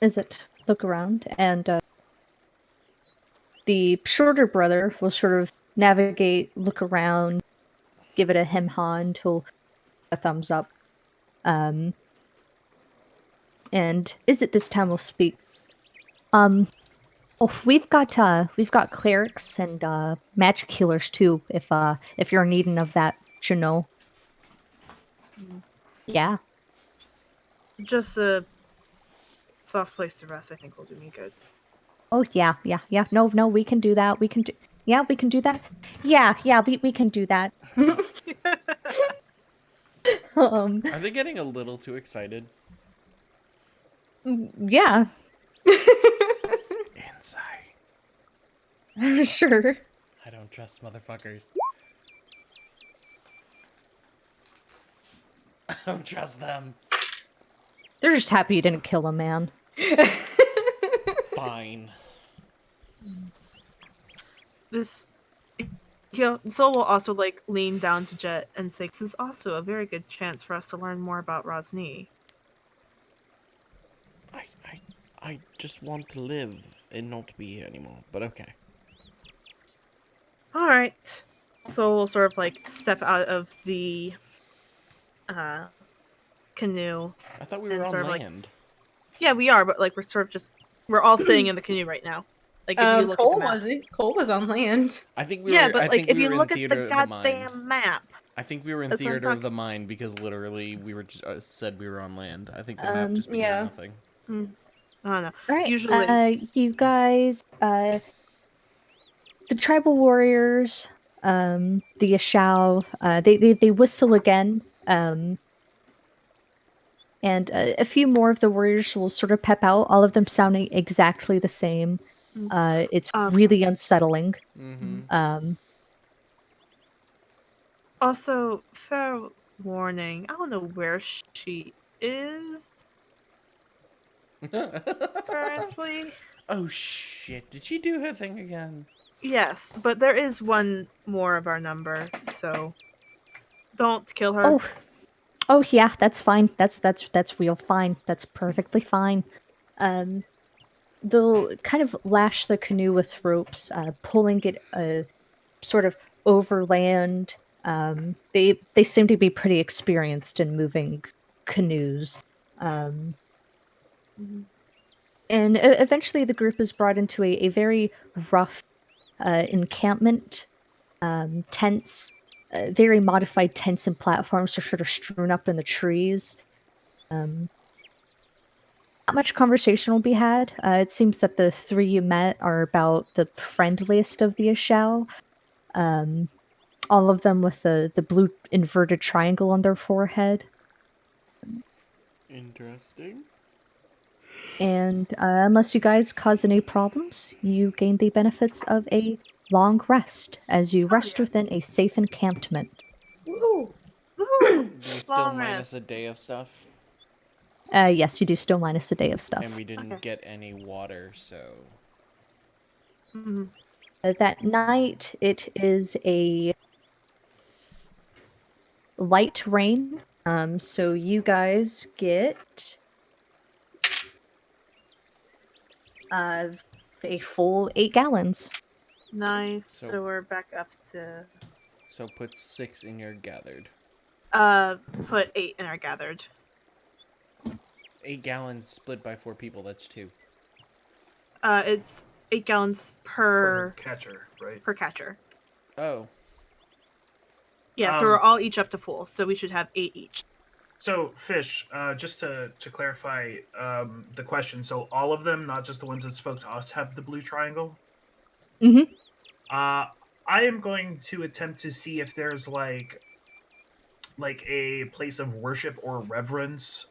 Is it look around and the shorter brother will sort of navigate, look around, give it a hem haw until a thumbs up. And is it this time we'll speak? Oh, we've got clerics and magic healers too. If you're needing of that, you know. Yeah. Just a soft place to rest, I think, will do me good. Oh yeah. No, we can do that. We can do. Yeah, we can do that. Yeah, we can do that. Are they getting a little too excited? Yeah. Insight. Sure. I don't trust motherfuckers. I don't trust them. They're just happy you didn't kill a man. Fine. Sol will also like lean down to Jet and say, "This is also a very good chance for us to learn more about Rosny." I just want to live and not be here anymore, but okay. All right. So we'll sort of like step out of the canoe. I thought we And were on sort of, like- land. Yeah, we are, but like we're all staying in the canoe right now. Like if you look at the Cole map. wasn't. Cole was on land. I think we Yeah, were. but I like think if we you were look in at theater the of the mind. goddamn map. I think we were in That's what I'm theater of talking- the mind because literally we were said we were on land. I think the map just became yeah. nothing. I don't know. All right. Usually, You guys, the tribal warriors, the Yashao, they whistle again, and a few more of the warriors will sort of pep out, all of them sounding exactly the same. It's really unsettling. Mm-hmm. also fair warning. I don't know where she is currently. Oh shit! Did she do her thing again? Yes, but there is one more of our number, so don't kill her. Oh yeah, that's fine. That's real fine. That's perfectly fine. They'll kind of lash the canoe with ropes, pulling it sort of overland. They seem to be pretty experienced in moving canoes. Mhm. And eventually the group is brought into a very rough encampment. Tents, very modified tents and platforms are sort of strewn up in the trees. Not much conversation will be had. It seems that the three you met are about the friendliest of the Ashao. All of them with the blue inverted triangle on their forehead. Interesting. And unless you guys cause any problems, you gain the benefits of a long rest as you rest yeah. within a safe encampment. Woo! Woohoo! Do we still Long minus a rest. day of stuff? Yes, you do still minus a day of stuff. And we didn't Okay. get any water, so. Mhm. That night, it is a light rain. So you guys get a full 8 gallons. Nice. So- So we're back up to So put 6 in your gathered. put 8 in our gathered. 8 gallons split by 4 people, that's 2. It's 8 gallons Per per catcher, right? catcher. Oh, Yeah, so we're all each up to full, so we should have 8 each. So, Fish, just to clarify the question, so all of them, not just the ones that spoke to us, have the blue triangle? Mhm. I am going to attempt to see if there's like a place of worship or reverence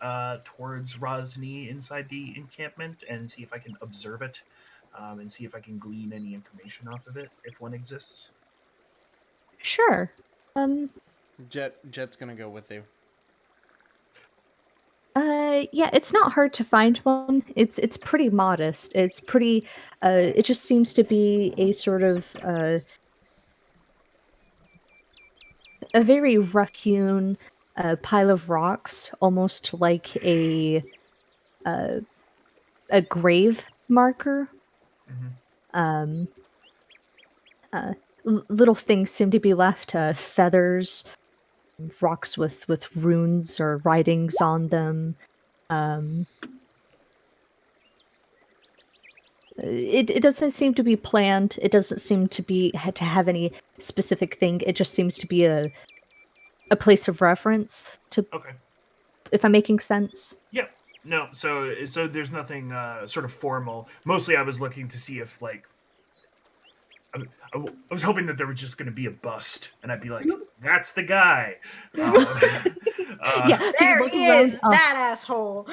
towards Rosny inside the encampment, and see if I can observe it, and see if I can glean any information off of it, if one exists. Sure. Jet's gonna go with you. Yeah, it's not hard to find one. It's pretty modest. It's pretty it just seems to be a sort of a very rough-hewn pile of rocks, almost like uh, a grave marker. Mm-hmm. Um, little things seem to be left, feathers, rocks with runes or writings on them. Um, it doesn't seem to be planned. It doesn't seem to be to have any specific thing. It just seems to be a place of reference. To Okay. if I'm making sense. Yeah. No. So there's nothing sort of formal. Mostly, I was looking to see if like I was hoping that there was just going to be a bust, and I'd be like, "That's the guy." Yeah, they There look he around, is, that asshole.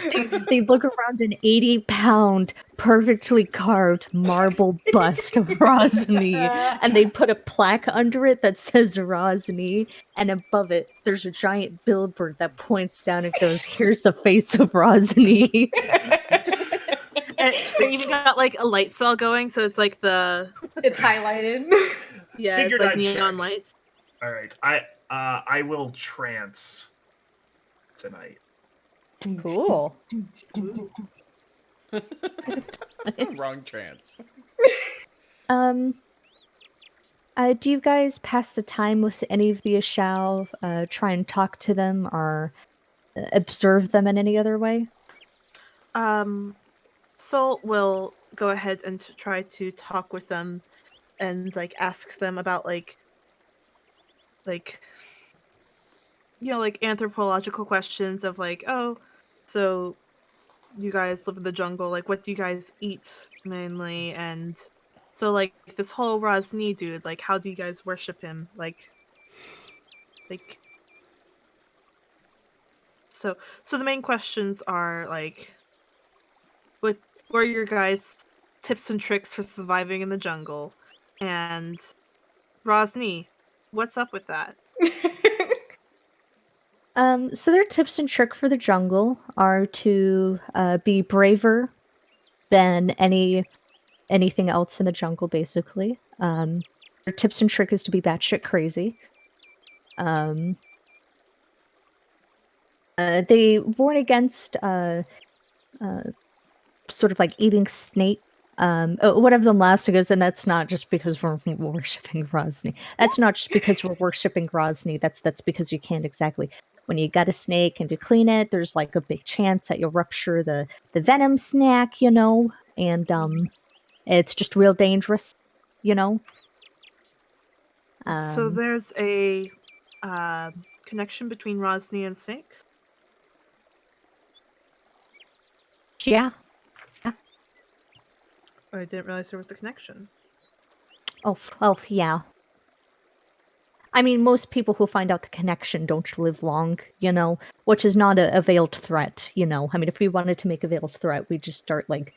they look around an 80-pound, perfectly carved marble bust of Rosny, and they put a plaque under it that says Rosny, and above it, there's a giant billboard that points down and goes, "Here's the face of Rosny." And they even got like a light spell going, so it's like It's highlighted. yeah, Figured it's like I'd neon check. lights. All right. I will trance tonight. Cool. Wrong trance. Do you guys pass the time with any of the Ashao, try and talk to them, or observe them in any other way? Sol will go ahead and try to talk with them and like ask them about like like anthropological questions of like, oh, so you guys live in the jungle, like what do you guys eat mainly? And so like this whole Rosni dude, like how do you guys worship him? Like so the main questions are like what are your guys' tips and tricks for surviving in the jungle? And Rosni, what's up with that? So their tips and trick for the jungle are to be braver than anything else in the jungle, basically. Their tips and trick is to be batshit crazy. They warn against sort of like eating snake. One of them laughs and goes, and that's not just because we're worshipping Rosny. That's not just because we're worshipping Rosny. That's because you can't exactly when you get a snake and to clean it, there's like a big chance that you'll rupture the venom snack, you know, and it's just real dangerous, you know. So there's a connection between Rosny and snakes? Yeah. I didn't realize there was a connection. Oh, yeah. I mean, most people who find out the connection don't live long, you know, which is not a veiled threat, you know. I mean, if we wanted to make a veiled threat, we'd just start, like,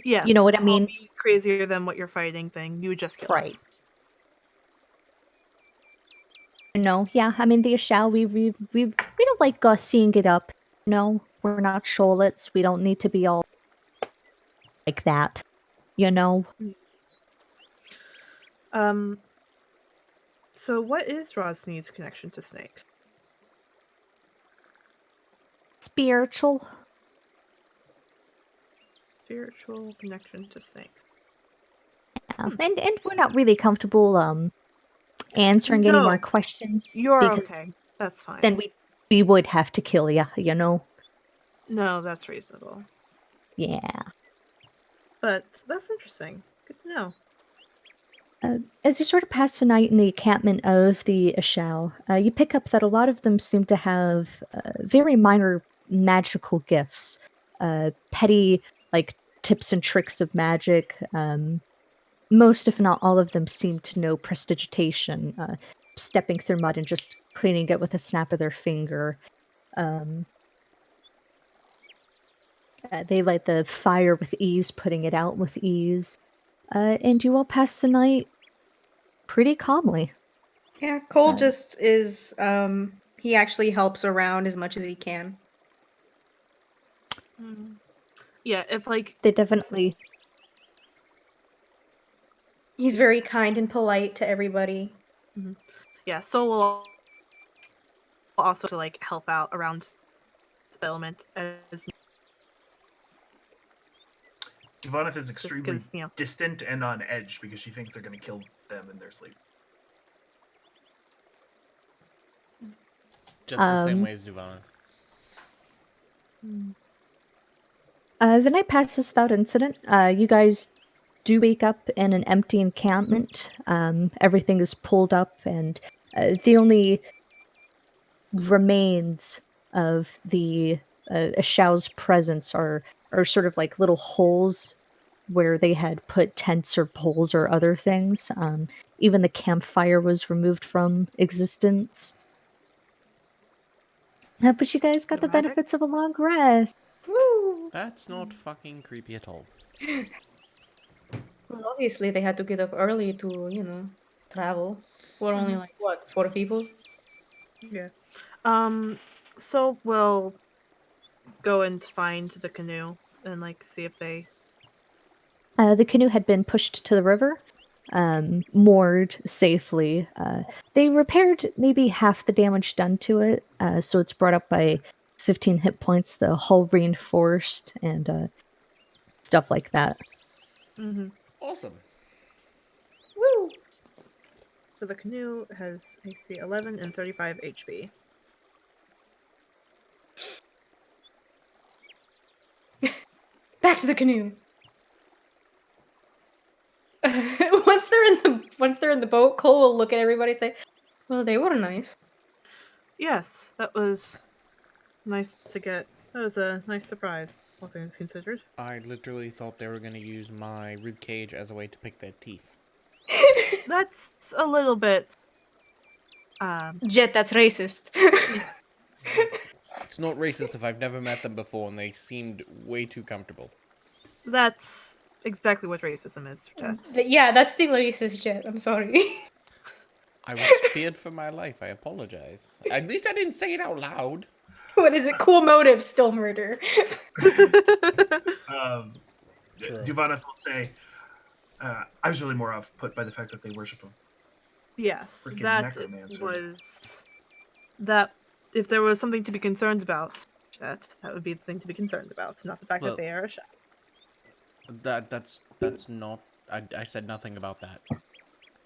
Yes. you know what I the mean? whole be crazier than what you're fighting thing. You would just kill Right. us. No, yeah, I mean, the Ashal, we don't like seeing it up. No, we're not Sholets. We don't need to be all like that, you know. So what is Rosny's connection to snakes? Spiritual. Spiritual connection to snakes. Yeah. And we're not really comfortable answering any more No, questions You're because okay. That's fine. then we would have to kill you, you know. No, that's reasonable. Yeah. But that's interesting. Good to know. As you sort of pass the night in the encampment of the Ashal, you pick up that a lot of them seem to have very minor magical gifts, petty like tips and tricks of magic. Most, if not all of them, seem to know prestidigitation, stepping through mud and just cleaning it with a snap of their finger. They light the fire with ease, putting it out with ease. And you all pass the night pretty calmly. Yeah, Cole just is he actually helps around as much as he can. Yeah, if like They definitely... He's very kind and polite to everybody. yeah, so we'll also to like help out around the element as Ivana is extremely 'cause, you know. distant and on edge because she thinks they're going to kill them in their sleep. Just the same way as Duvana. The night passes without incident. You guys do wake up in an empty encampment. Everything is pulled up, and the only remains of the Ashao's presence are sort of like little holes where they had put tents or poles or other things. Even the campfire was removed from existence. But you guys got the Dramatic. benefits of a long rest. Woo! That's not fucking creepy at all. Well, obviously they had to get up early to, you know, travel. We're only like what, 4 people? Yeah. So we'll go and find the canoe and like see if they The canoe had been pushed to the river, moored safely. They repaired maybe half the damage done to it, so it's brought up by 15 hit points, the hull reinforced, and stuff like that. Awesome. Woo! So the canoe has AC 11 and 35 HP. Back to the canoe. Once they're in the boat, Cole will look at everybody and say, "Well, they were nice." Yes, that was nice to get. That was a nice surprise, all things considered. I literally thought they were going to use my rib cage as a way to pick their teeth. That's a little bit Jet, that's racist. It's not racist if I've never met them before and they seemed way too comfortable. That's exactly what racism is, Jet. Yeah, that's the racist, Jet. I'm sorry. I was feared for my life. I apologize. At least I didn't say it out loud. What is it? Cool motive, still murder. Duvana will say, I was really more off put by the fact that they worship him. Yes, Freaking that necromancer. was that. If there was something to be concerned about, that would be the thing to be concerned about, not the fact Well, that they are a shot. That's not... I said nothing about that.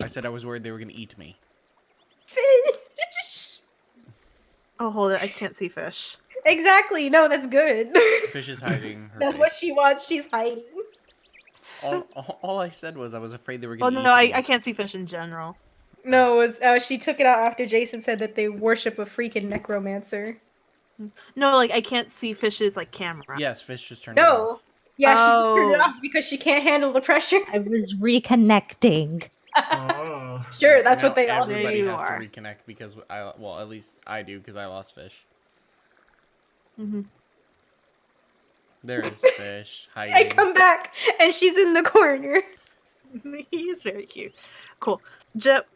I said I was worried they were going to eat me. Oh, hold it. I can't see fish. Exactly. No, that's good. Fish is hiding her That's face. what she wants. She's hiding. All I said was I was afraid they were Oh going to no, eat me. I can't see fish in general. No, it was she took it out after Jason said that they worship a freaking necromancer. No, like I can't see fish's like camera. Yes, Fish just turned it No. off. Yeah, she turned it Oh. off because she can't handle the pressure. I was reconnecting. Oh. Sure, that's Now what they all There everybody you has are. to reconnect because at least I do because I lost Fish. Mm-hmm. There is Fish I hiding. come back and she's in the corner. He is very cute. Cool.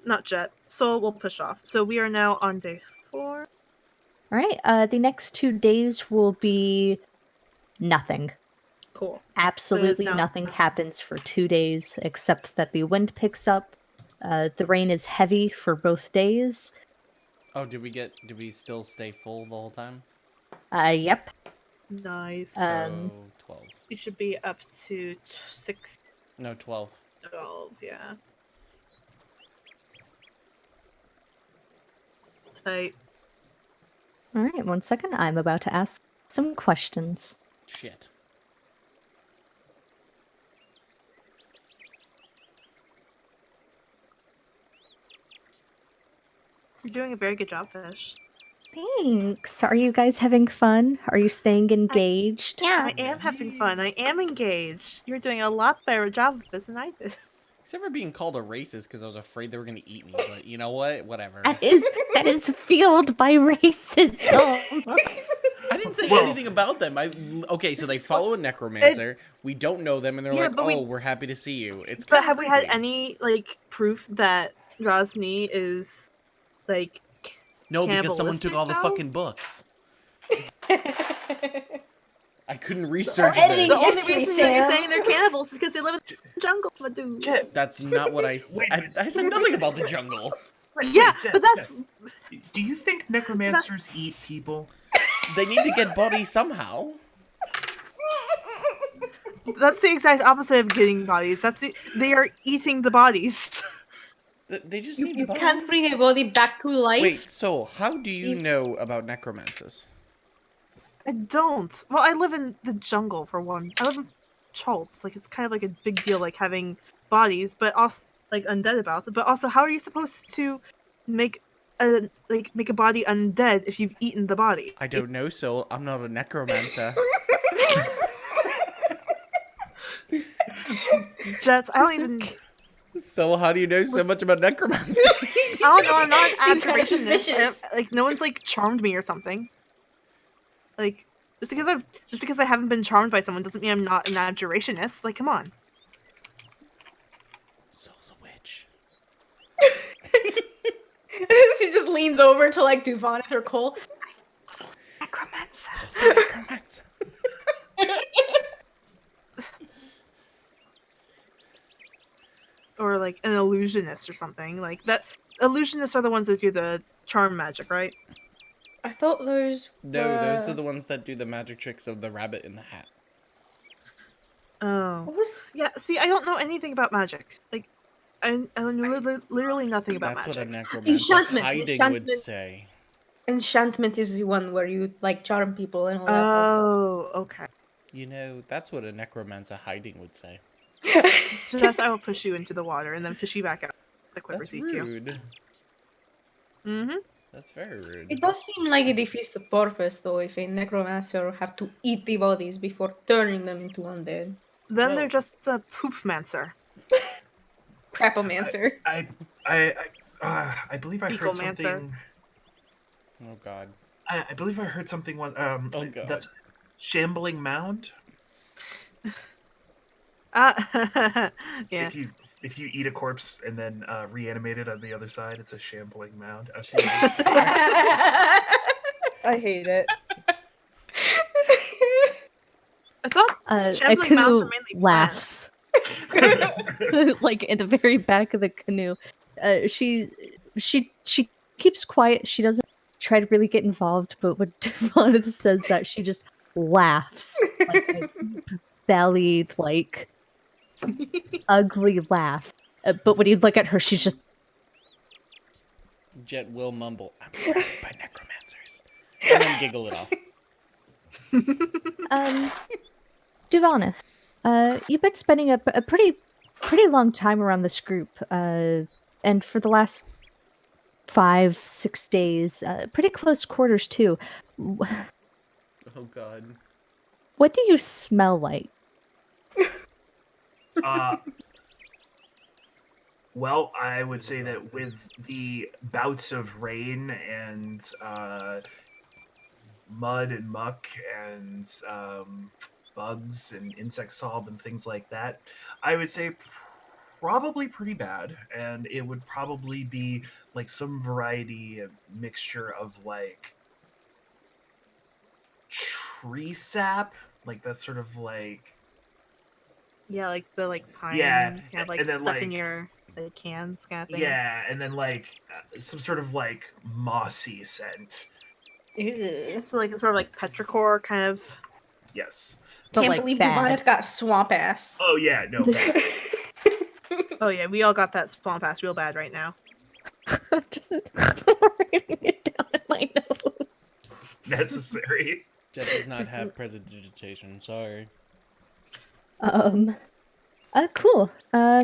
Not Jet. Soul will push off. So we are now on day 4. All right. The next 2 days will be nothing. Cool. Absolutely now- nothing happens for 2 days except that the wind picks up. The rain is heavy for both days. Oh, did we still stay full the whole time? Yep. Nice. So 12. It should be up to 6, No, 12. 12, yeah. Tight. All right, 1 second. I'm about to ask some questions. Shit. You're doing a very good job, Fish. Thanks. Are you guys having fun? Are you staying engaged? I am having fun. I am engaged. You're doing a lot better job with this than I did. Except for being called a racist because I was afraid they were going to eat me. But you know what? Whatever. That is fueled by racism. I didn't say Well- anything about them. Okay, so they follow a necromancer. We don't know them, and they're Yeah, like, but "Oh, we're happy to see you." It's But kinda have we had creepy. any like proof that Rosny is like No, because someone took cannibalistic, all the though? fucking books. I couldn't research editing the this. only history, reason that you're Sam. saying they're cannibals is because they live in the jungle, my dude. Jet, That's not what I said. Wait a minute. I said nothing about the jungle. Yeah, Jet, but that's Jet, do you think necromancers eat people? They need to get bodies somehow. that's the exact opposite of getting bodies. They are eating the bodies. They just You, need you bones. can't bring a body back to life. Wait, so how do you You- know about necromancers? I don't. Well, I live in the jungle for one. I live in Chult. Like it's kind of like a big deal, like having bodies, but also like undead about it. But also, how are you supposed to make a body undead if you've eaten the body? I don't know, so I'm not a necromancer. Jets. I don't even. So how do you know so much about necromancy? I don't know. I'm not an Seems kinda abjurationist. suspicious. Like no one's like charmed me or something. Like just because I haven't been charmed by someone doesn't mean I'm not an abjurationist. Like come on. Soul's a witch. She just leans over to like do Vaughn or Cole. Necromancer. Soul's a necromancer. Or like an illusionist or something like that. Illusionists are the ones that do the charm magic, right? I thought those. No, were... those are the ones that do the magic tricks of the rabbit in the hat. Oh. What was... Yeah, see, I don't know anything about magic. Like, I know literally nothing about That's magic. what a necromancer Enchantment, hiding would enchantment. say. Enchantment is the one where you like charm people and all that kind Oh, okay. You know, that's what a necromancer hiding would say. of Just stuff. I will push you into the water and then push you back out. The clippers That's eat you. rude. Mm-hmm. That's very rude. It does seem like it defeats the purpose, though, if a necromancer have to eat the bodies before turning them into undead. Then Well- they're just a poopmancer. Crapomancer. I believe I heard Fecal-mancer. something. Oh god. I believe I heard something once. Oh, God. That's shambling mound. Yeah. If you eat a corpse and then reanimate it on the other side, it's a shambling mound. Jesus Christ. I hate it. I thought shambling mounds Akunu are mainly laughs. Like in the very back of the canoe. She keeps quiet. She doesn't try to really get involved, but when Devon says that, she just laughs. Like a bellied, like ugly laugh. But when you look at her, she's just Jet will mumble, I'm surrounded by necromancers. and then giggle it off. Duvanis, you've been spending a pretty long time around this group, and for the last 5-6 days, pretty close quarters too. Oh God. What do you smell like? Well, I would say that with the bouts of rain and mud and muck and bugs and insect solve and things like that, I would say probably pretty bad. And it would probably be like some variety of mixture of like tree sap, like that sort of like Yeah, like the pine yeah, you have and then stuck in like your cans kind of thing. yeah, and then like some sort of like mossy scent. Ew. So like it's sort of like petrichor kind of. Yes. But, Can't like, believe bad. Duvanis got swamp ass. Oh yeah, no bad. Oh yeah, we all got that swamp ass real bad right now. Just writing it down in my notes. Necessary. Jet does not have prestidigitation. Sorry. Cool. Now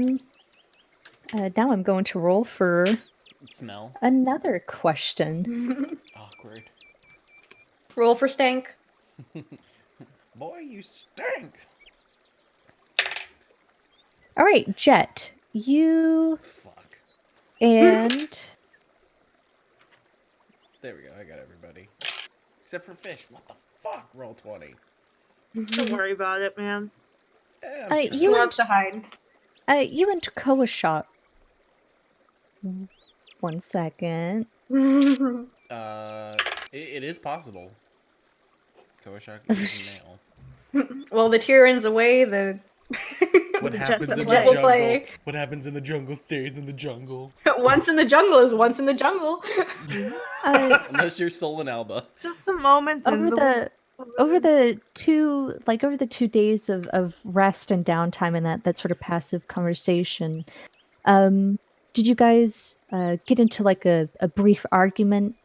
I'm going to roll for Smell. another question. Awkward. Roll for stank. Boy, you stink. All right, Jet, you Fuck. and There we go. I got everybody. Except for Fish. What the fuck? Roll 20. Don't worry about it, man. Yeah, I'm Uh, trying. He wants to hide. you and Koa shot. 1 second. It is possible. Kawashak is male. Well, the Tyrann's away. The What The happens Jets in the play. jungle? Play. What happens in the jungle stays in the jungle. once in the jungle is once in the jungle. Unless you're Sol and Alba. Just a moment in over the 2 days of rest and downtime and that sort of passive conversation, did you guys get into like a brief argument?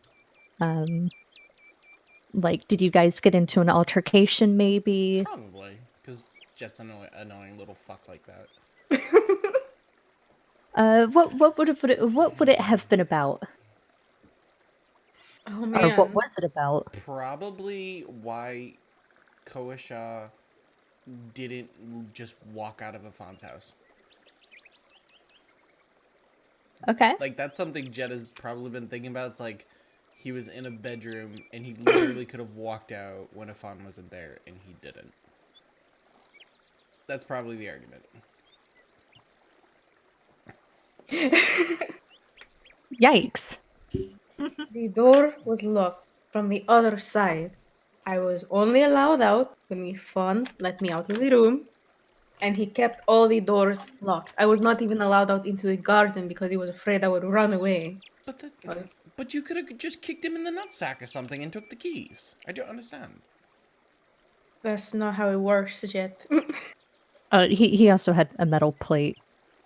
Like, did you guys get into an altercation maybe? Probably. Because Jet's an annoying little fuck like that. What would it have been about? Oh Or man. what was it about? Probably why Koasha didn't just walk out of Afon's house. Okay. Like, that's something Jet has probably been thinking about. It's like, he was in a bedroom, and he literally could have walked out when Afon wasn't there, and he didn't. That's probably the argument. Yikes. The door was locked from the other side. I was only allowed out when my Fawn let me out of the room, and he kept all the doors locked. I was not even allowed out into the garden because he was afraid I would run away. But you could have just kicked him in the nutsack or something and took the keys. I don't understand. That's not how it works, Jet. He also had a metal plate.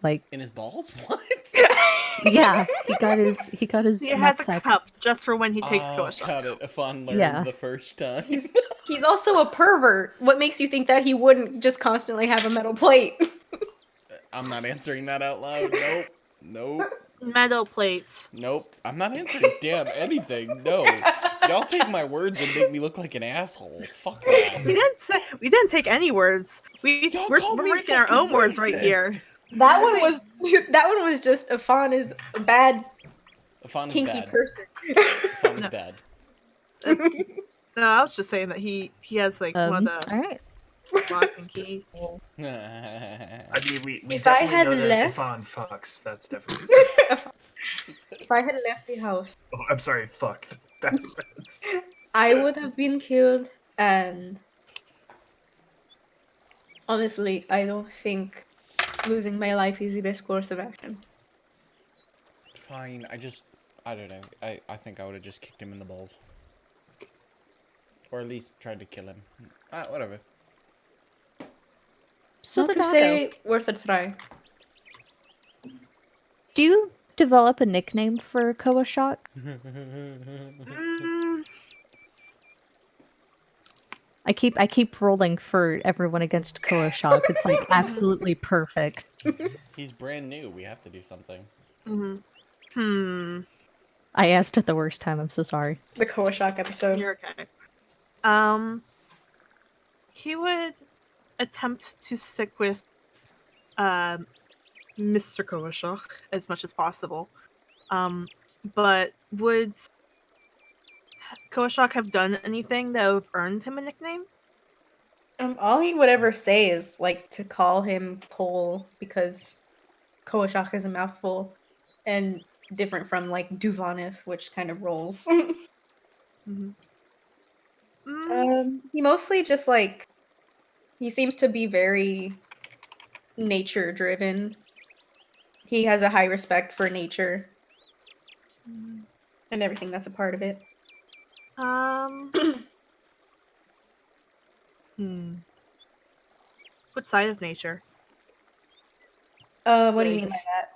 Like, In his balls? What? yeah, he got his He has a nutsack. cup just for when he takes Oh, Koasha. got it. Afon learned Yeah. the first time. He's also a pervert. What makes you think that he wouldn't just constantly have a metal plate? I'm not answering that out loud. Nope. Nope. Metal plates. Nope. I'm not answering damn anything. No. Y'all take my words and make me look like an asshole. Fuck that. We didn't take any words. Y'all We're called me making our fucking own words right racist. here. That one was just Afon is a bad Afon is kinky bad. person. Afon is bad. No, I was just saying that he has like one of the All right. lock and key. I mean, we If I definitely had know that left- Ifan fucks. That's definitely. If I had left the house, Oh, I'm sorry, fucked. That's. I would have been killed, and honestly, I don't think losing my life is the best course of action. Fine. I don't know. I think I would have just kicked him in the balls. Or at least tried to kill him. Whatever. So Not the to say worth a try. do you develop a nickname for Koashok? Mm, I keep rolling for everyone against Koashok. It's like absolutely perfect. He's brand new. We have to do something. I asked at the worst time. I'm so sorry. The Koashok episode. You're okay. He would attempt to stick with Mr. Koashok as much as possible. But would Koashok have done anything that would have earned him a nickname? All he would ever say is like to call him Cole because Koashok is a mouthful and different from like Duvanif, which kind of rolls. He mostly just like he seems to be very nature driven. He has a high respect for nature and everything that's a part of it. What side of nature? What do you mean by that?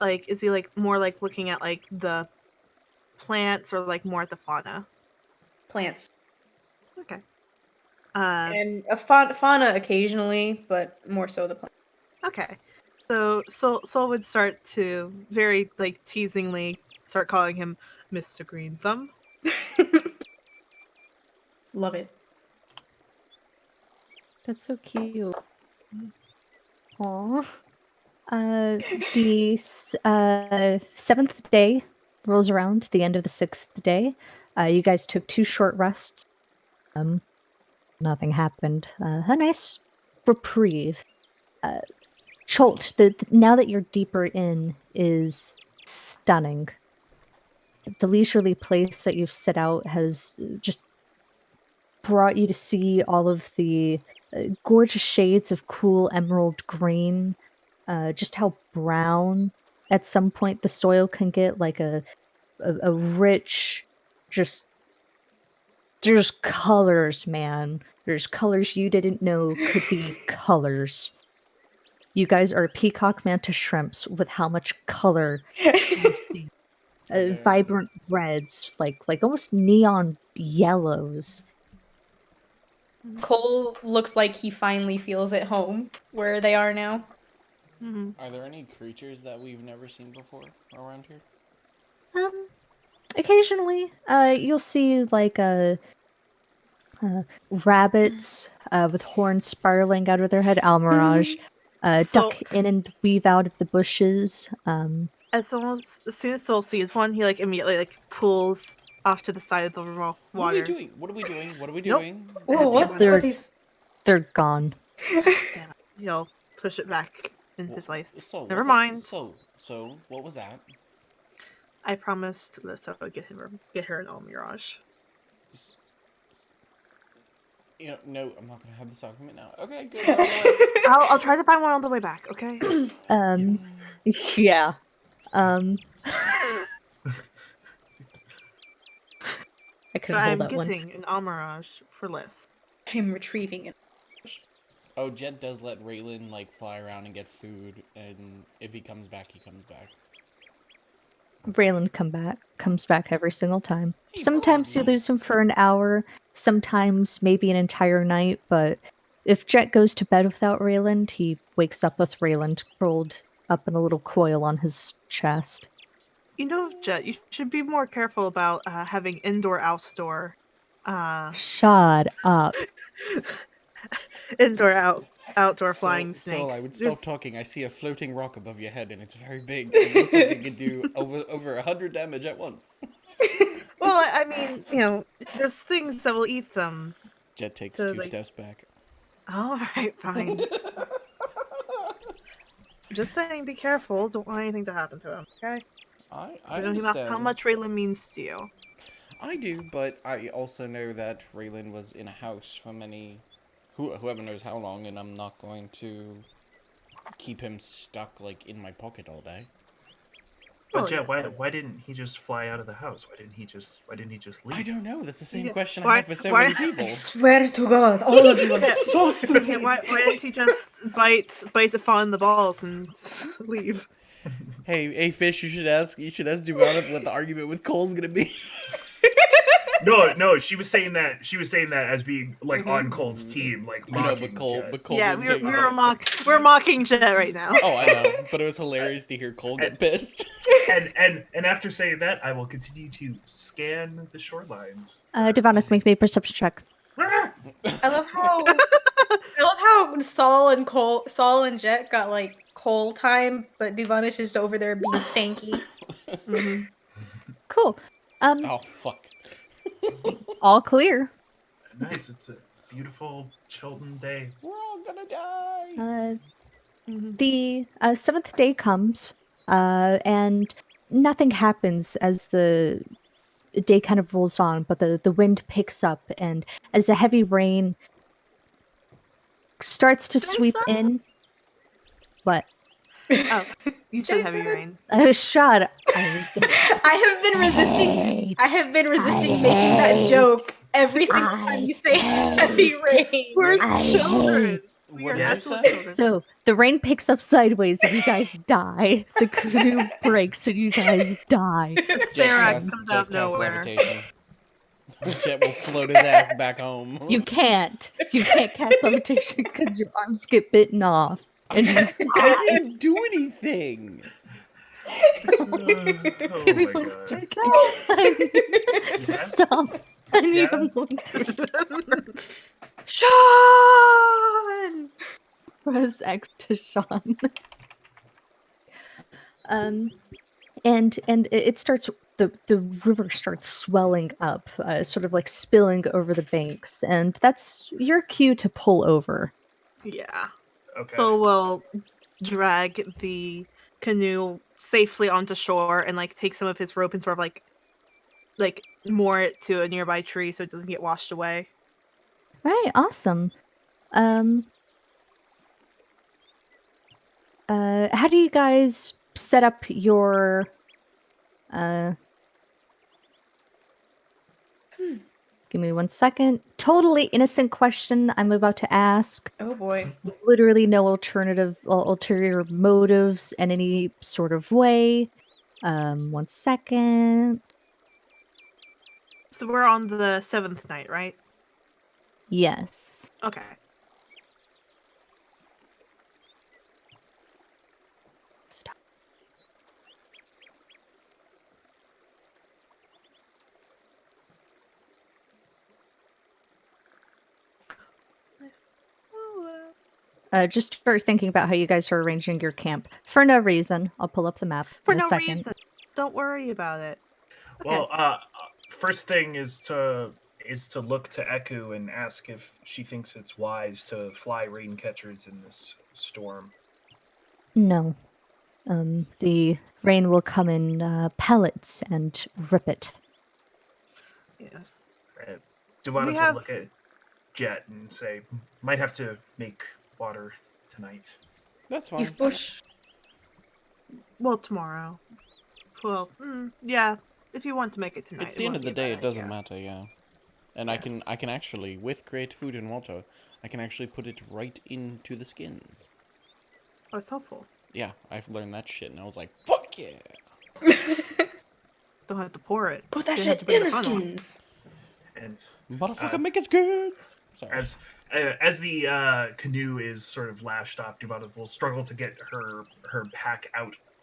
Like, is he like more like looking at like the plants or like more at the fauna? Plants. Okay. And a fauna occasionally, but more so the plants. Okay. So Sol would start to very like teasingly start calling him Mr. Green Thumb. Love it. That's so cute. Aww. The seventh day rolls around, the end of the sixth day. You guys took 2 short rests. Nothing happened. A nice reprieve. Chult, now that you're deeper in, is stunning. The leisurely place that you've set out has just brought you to see all of the gorgeous shades of cool emerald green, just how brown at some point the soil can get, like a rich, just there's colors, man. There's colors you didn't know could be colors. You guys are peacock mantis shrimps with how much color you see. Vibrant reds, like almost neon yellows. Cole looks like he finally feels at home where they are now. Are there any creatures that we've never seen before around here? Occasionally, you'll see like rabbits with horns spiraling out of their head, almirage, duck in and weave out of the bushes. As soon as Sol sees one, he like immediately like pulls off to the side of the water. What are we doing? What are we doing? What are we doing? Whoa, what? They're gone. Damn it. He'll push it back into place. So Never mind. So what was that? I promised Lissa would get her an Mirage. You know, no, I'm not gonna have this argument now. Okay, good. I'll try to find one on the way back. Okay. Yeah. I couldn't hold I'm that one. getting an Mirage for Liz. I'm retrieving it. Oh, Jet does let Raylan like fly around and get food, and if he comes back, he comes back. Raylan comes back every single time. Sometimes you lose him for an hour, sometimes maybe an entire night, but if Jet goes to bed without Raylan, he wakes up with Raylan curled up in a little coil on his chest. You know, Jet, you should be more careful about having indoor-outdoor. Shut up. Outdoor flying snakes. So I would stop talking. I see a floating rock above your head, and it's very big. It looks like it can do over 100 damage at once. Well, I mean, you know, there's things that will eat them. Jet takes 2 steps back. All right, fine. Just saying, be careful. Don't want anything to happen to him. Okay. I understand. How much Raylan means to you. I do, but I also know that Raylan was in a house for whoever knows how long, and I'm not going to keep him stuck like in my pocket all day. But Jet, why didn't he just fly out of the house? Why didn't he just leave? I don't know. That's the same question I have for so many people. I swear to God, all of you are so stupid. Why didn't he just bite the fawn in the balls and leave? Hey, Fish, you should ask Duvanov what the argument with Cole's gonna be. No. She was saying that as being like on Cole's team, like I know, mocking Jet. but Cole Yeah, didn't we're mocking Jet right now. Oh, I know, but it was hilarious to hear Cole get pissed. And after saying that, I will continue to scan the shorelines. Devonic, make me a perception check. I love how Saul and Jet got like Cole time, but Devonish is over there being stanky. Mhm. Cool. Oh fuck! All clear. Nice. It's a beautiful Chilton day. We're all gonna die. Mhm. The seventh day comes, and nothing happens as the day kind of rolls on, but the wind picks up, and as the heavy rain starts to sweep in. What? Oh, you said heavy Jason? rain. Shut. I I have been resisting making that joke every single time you say heavy rain. We're I children. We What are did you actual say? children. So the rain picks up sideways and you guys die. The canoe breaks and you guys die. Sarah Jet comes out of nowhere. levitation. Jet will float his ass back home. You can't. You can't cast levitation because your arms get bitten off. And you I didn't do anything. Oh my Everyone- god. Yes? Stop. I need a Yes? moment to Sean! press X to Sean. And it starts, the river starts swelling up, sort of like spilling over the banks, and that's your cue to pull over. Yeah. Okay. So we'll drag the canoe safely onto shore and like take some of his rope and sort of like moor it to a nearby tree so it doesn't get washed away. Right, awesome. How do you guys set up your give me 1 second. Totally innocent question I'm about to ask. Oh boy. Literally no ulterior motives in any sort of way. 1 second. So we're on the 7th night, right? Yes. Okay. Stop. Just start thinking about how you guys are arranging your camp. For no reason. I'll pull up the map For in a no second. reason. Don't worry about it. Okay. Well, first thing is to look to Eku and ask if she thinks it's wise to fly rain catchers in this storm. No. The rain will come in pellets and rip it. Yes. Right. Devon We will have- look at Jet and say, "Might have to make water tonight." That's You fine. bush. Well, tomorrow. Well, yeah. If you want to make it tonight. It's the end of the day. It doesn't matter. matter. Yeah. And Yes. I can actually, with great food and water, I can actually put it right into the skins. Oh, it's helpful. Yeah, I've learned that shit, and I was like, fuck yeah. Don't have to pour it. Put that Didn't have shit to bring in the funnel. skins. And Motherfucker, make it good. Sorry. as the canoe is sort of lashed off, Devon will struggle to get her pack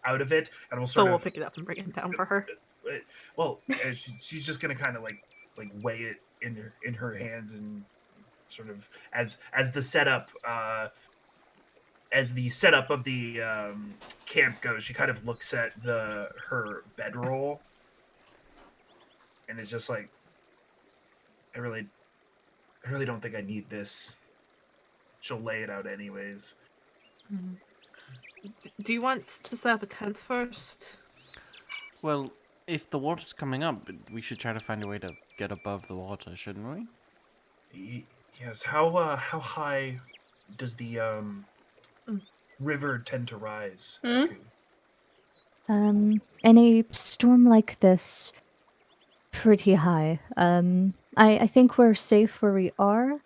out of it, and will So sort we'll of pick it up and bring it down for her. well, she's just gonna kind of like weigh it in her hands and sort of as the setup of the camp goes, she kind of looks at her bedroll and is just like, I really don't think I need this. She'll lay it out anyways. Do you want to set up a tent first? Well, if the water's coming up, we should try to find a way to get above the water, shouldn't we? Yes. How high does the river tend to rise? Hmm? Eku? In a storm like this, pretty high. I think we're safe where we are.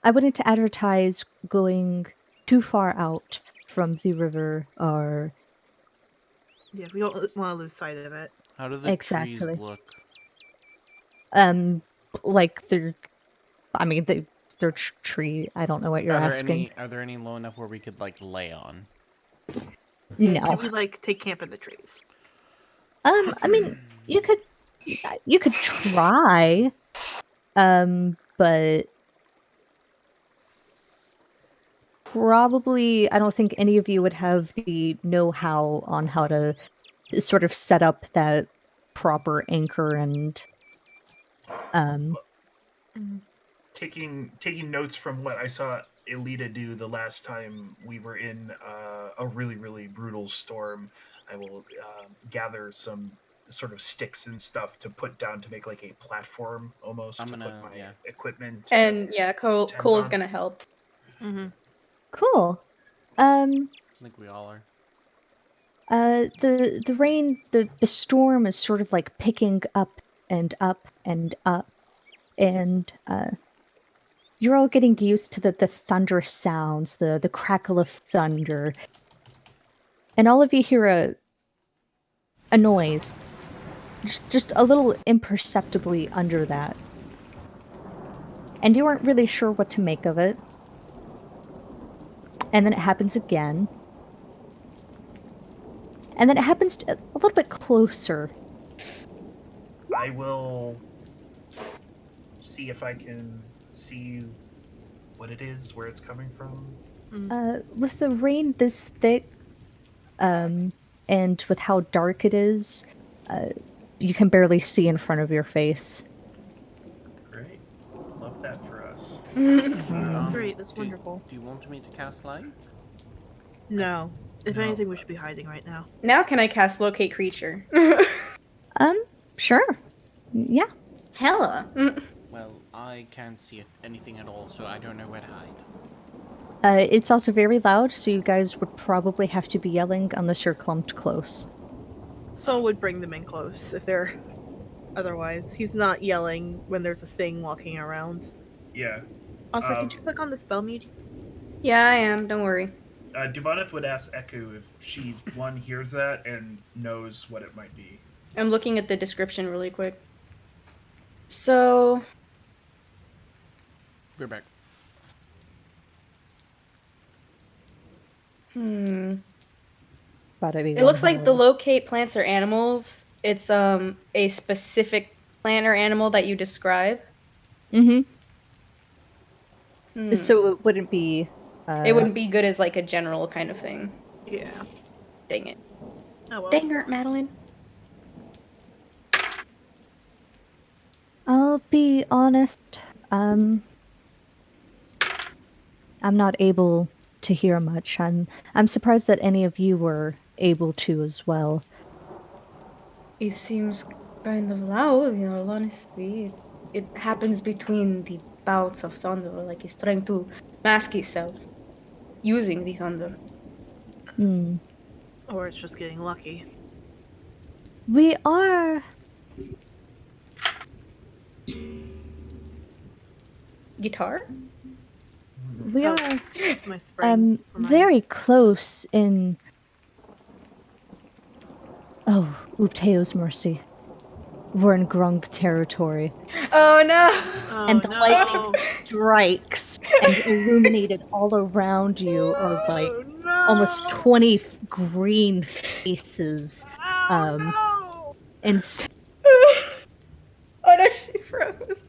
I wouldn't advertise going too far out from the river or Yeah, we don't want to lose sight of it. How do the Exactly. trees look? Like they're, I mean, they're tree. I don't know what you're asking. Are there any low enough where we could like lay on? Yeah, No. can we like take camp in the trees? I mean, you could try, but probably I don't think any of you would have the know-how on how to sort of set up that proper anchor and Taking notes from what I saw Elita do the last time we were in a really really brutal storm. I will gather some sort of sticks and stuff to put down to make like a platform almost I'm to gonna- put my yeah. equipment. And yeah, Tens Cole is on. gonna help. Mm-hmm. cool. I think we all are. The rain, the storm is sort of like picking up and up and up, and you're all getting used to the thunderous sounds, the crackle of thunder, and all of you hear a noise, just a little imperceptibly under that, and you aren't really sure what to make of it. And then it happens again. And then it happens a little bit closer. I will see if I can see what it is, where it's coming from. With the rain this thick, and with how dark it is, you can barely see in front of your face. Great, love that for us. That's great. That's do- wonderful. Do you want me to cast light? No. If No. anything, we should be hiding right now. Now can I cast locate creature? Sure. Yeah. Hella. Well, I can't see anything at all, so I don't know where to hide. It's also very loud, so you guys would probably have to be yelling unless you're clumped close. Sol would bring them in close if they're. Otherwise, he's not yelling when there's a thing walking around. Yeah. Also, can you click on the spell mute? Yeah, I am. Don't worry. Dubaneth would ask Eku if she, one, hears that and knows what it might be. I'm looking at the description really quick. So, We're back. it looks like the locate plants or animals. It's a specific plant or animal that you describe. Mm-hmm. So it wouldn't be. It wouldn't be good as like a general kind of thing. Yeah. Dang it. Oh well. Dang it, Madeline. I'll be honest. I'm not able to hear much. I'm surprised that any of you were able to as well. It seems kind of loud, in all honesty. It happens between the bouts of thunder, like he's trying to mask himself using the thunder. Or it's just getting lucky. We are Guitar? we Oh. are My spring. very close in. Oh, Upteo's mercy. We're in Grunk territory. Oh no! Oh, And the no. lightning strikes and illuminated all around you are like Oh, no. almost 20 green faces. Oh, no. And Oh no, she froze.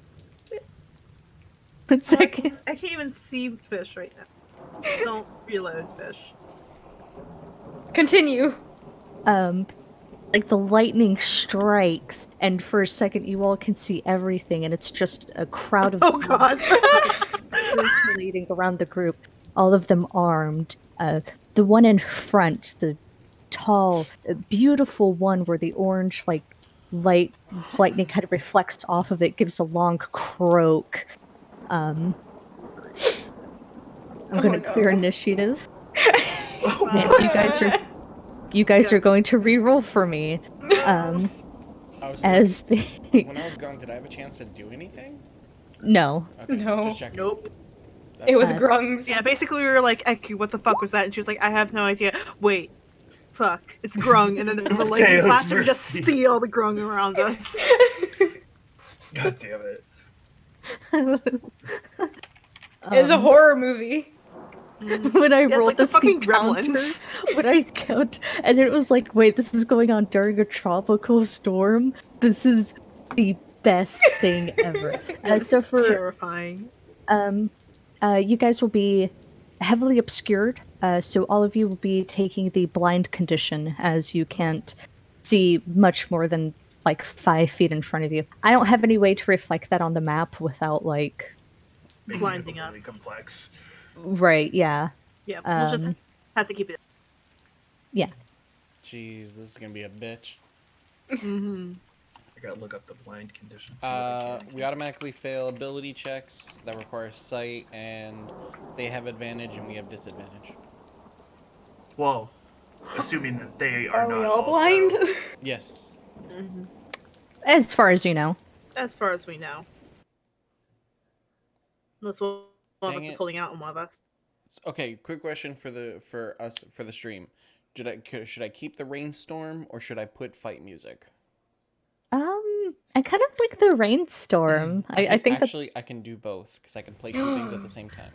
one second. I can't even see fish right now. Don't reload fish. Continue. Like the lightning strikes, and for a second you all can see everything, and it's just a crowd of Oh god. circulating around the group, all of them armed. The one in front, the tall, beautiful one where the orange lightning kind of reflects off of it, gives a long croak. I'm gonna clear initiative. And you guys are going to re-roll for me. I was As the when I was gone, did I have a chance to do anything? no. Okay, No. Just checking. Nope. That's It was fine. Grung's. Yeah, basically we were like, Eku, what the fuck was that? And she was like, I have no idea. Wait. Fuck. It's Grung. And then there's a lightning Tails flash and we just mercy. see all the Grung around us. God damn it. It's a horror movie. When I Yeah, it's rolled like the this fucking encounter, Gremlins. when I count, and it was like, wait, this is going on during a tropical storm. This is the best thing ever. It's So for terrifying. you guys will be heavily obscured. So all of you will be taking the blind condition, as you can't see much more than like 5 feet in front of you. I don't have any way to reflect that on the map without like, Making Blinding it really us. complex. right? Yeah, Yeah, we'll just Um, have to keep it. yeah. Jeez, this is gonna be a bitch. Mm-hmm. I gotta look up the blind conditions. See what I can. We automatically fail ability checks that require sight, and they have advantage and we have disadvantage. Well, assuming that they are, Are we not all also... blind? Yes. Mm-hmm. As far as you know. As far as we know, unless one of Dang us is it. holding out on one of us. Okay, quick question for the stream. Should I keep the rainstorm or should I put fight music? I kind of like the rainstorm. I think that's I can do both because I can play two things at the same time.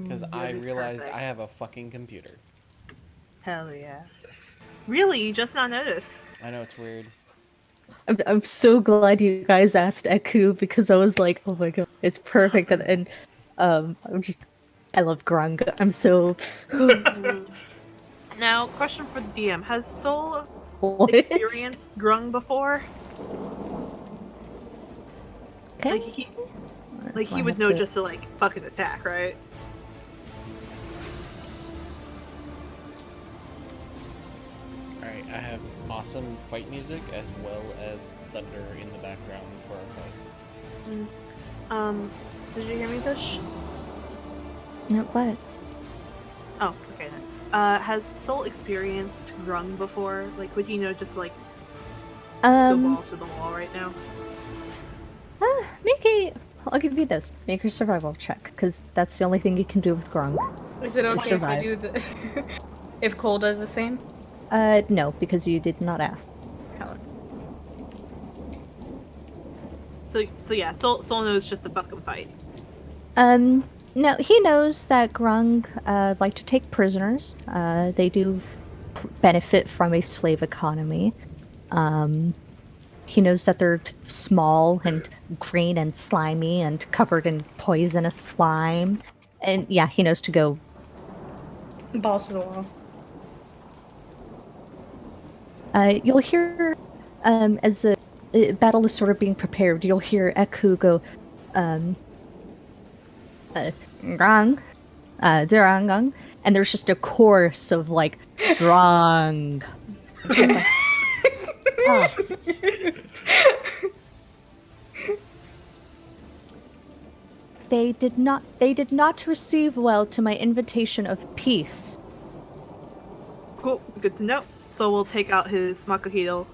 Because I That'd be realized perfect. I have a fucking computer. Hell yeah! Really, you just not noticed? I know it's weird. I'm so glad you guys asked Eku because I was like, oh my god, it's perfect. And I love grung. I'm so Now, question for the DM: has Soul what? experienced grung before? Okay. Like he would know just to like fucking attack, right? Alright, I have awesome fight music as well as thunder in the background for our fight. Did you hear me, Fish? No, what? Oh, okay then. Has Soul experienced grung before? Like, would he know just to, like go balls through the wall right now? I'll give you this. Make a survival check, because that's the only thing you can do with grung. Is it okay if survive. I do the... if Cole does the same? No, because you did not ask. So yeah, Soul knows just to fucking fight. No, he knows that grung like to take prisoners. They do benefit from a slave economy. He knows that they're small and green and slimy and covered in poisonous slime. And yeah, he knows to go. Balls to the wall. You'll hear, as the battle is sort of being prepared, you'll hear Eku go, Grung, Durangung, and there's just a chorus of like, Drung. Oh. They did not receive well to my invitation of peace. Cool, good to know. So we'll take out his Makuhito.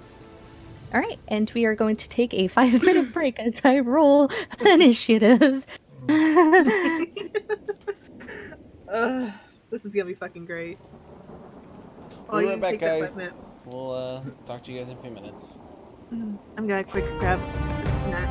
Alright, and we are going to take a 5-minute break as I roll initiative. This is gonna be fucking great. We'll be you right back, take that guys. 5 minute. We'll talk to you guys in a few minutes. I'm gonna quick grab a snack.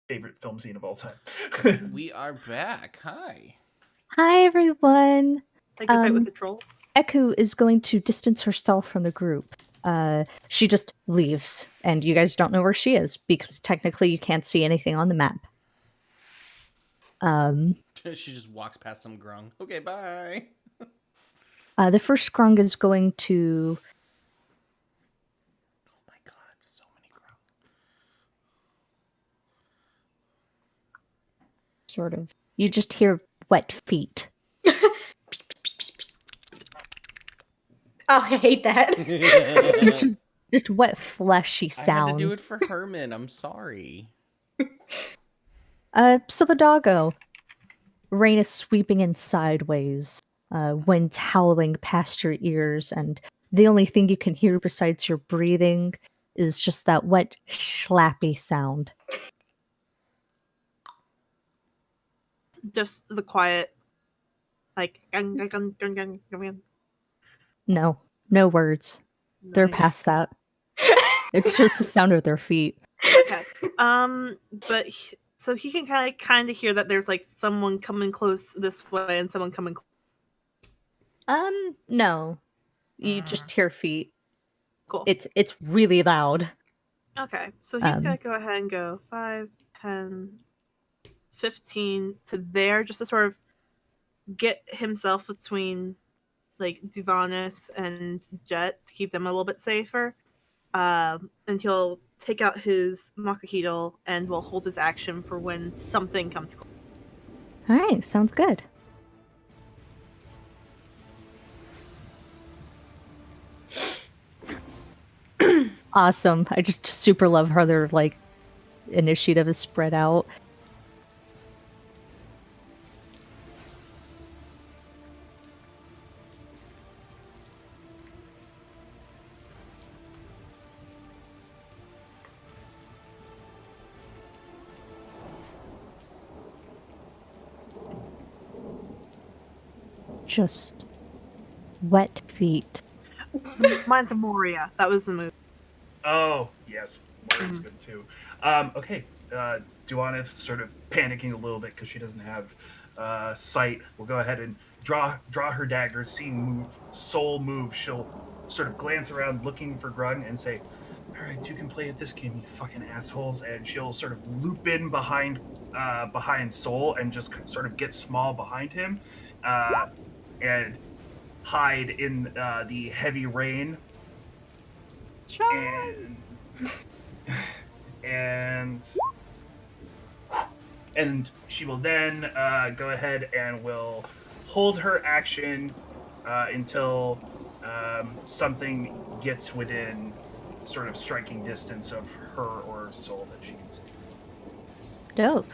favorite film scene of all time. We are back. Hi. Hi, everyone. Like a fight with the troll. Eku is going to distance herself from the group. She just leaves, and you guys don't know where she is because technically you can't see anything on the map. She just walks past some grung. Okay, bye. The first grung is going to Oh my god, so many grung. sort of. You just hear wet feet. Oh, I hate that. Just wet, fleshy I had to do sounds. it for Herman. I'm sorry. So the doggo. Rain is sweeping in sideways. Wind's howling past your ears, and the only thing you can hear besides your breathing is just that wet, slappy sound. Just the quiet, like gung, gung, gung, gung, gung, gung. No words. They're Nice. past that. It's just the sound of their feet. Okay. But so he can kind of hear that there's like someone coming close this way and someone coming. No. You just hear feet. Cool. It's really loud. Okay, so he's gonna go ahead and go 5, 10, 15 to there, just to sort of get himself between like Duvanith and Jet to keep them a little bit safer. And he'll take out his Makahito and will hold his action for when something comes close. All right, sounds good. Awesome. I just super love how their like initiative is spread out. Just wet feet. Mine's a Moria. That was the move. Oh, yes. Mori's good too. Okay. Duanith sort of panicking a little bit because she doesn't have sight. We'll go ahead and draw her dagger, seeing soul move. She'll sort of glance around looking for Grung and say, all right, you can play at this game, you fucking assholes. And she'll sort of loop in behind Soul and just sort of get small behind him and hide in the heavy rain. And she will then go ahead and will hold her action until something gets within sort of striking distance of her or Soul that she can see. Dope.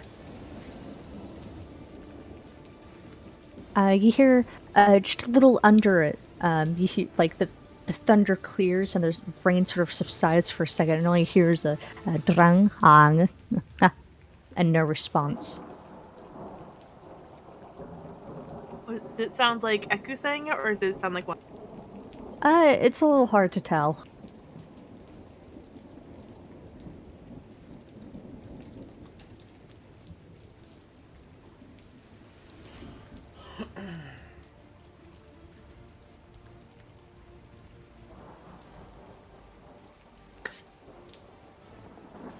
You hear just a little under it. You hear like the thunder clears and there's rain sort of subsides for a second, and all you hear is a drang hang, and no response. Did it sound like Eku saying it, or did it sound like what? It's a little hard to tell.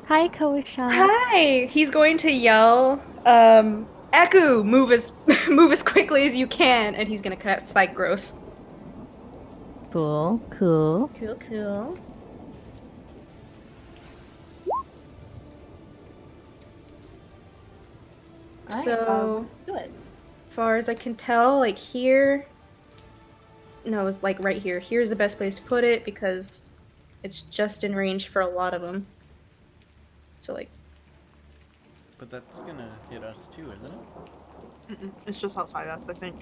Hi, Koisha. Hi. He's going to yell, Eku, move as move as quickly as you can, and he's gonna cut out spike growth. Cool. Cool. So, good. far as I can tell, like here. No, it's like right here. Here's the best place to put it because it's just in range for a lot of them. So like. But that's gonna hit us too, isn't it? It's just outside us, I think.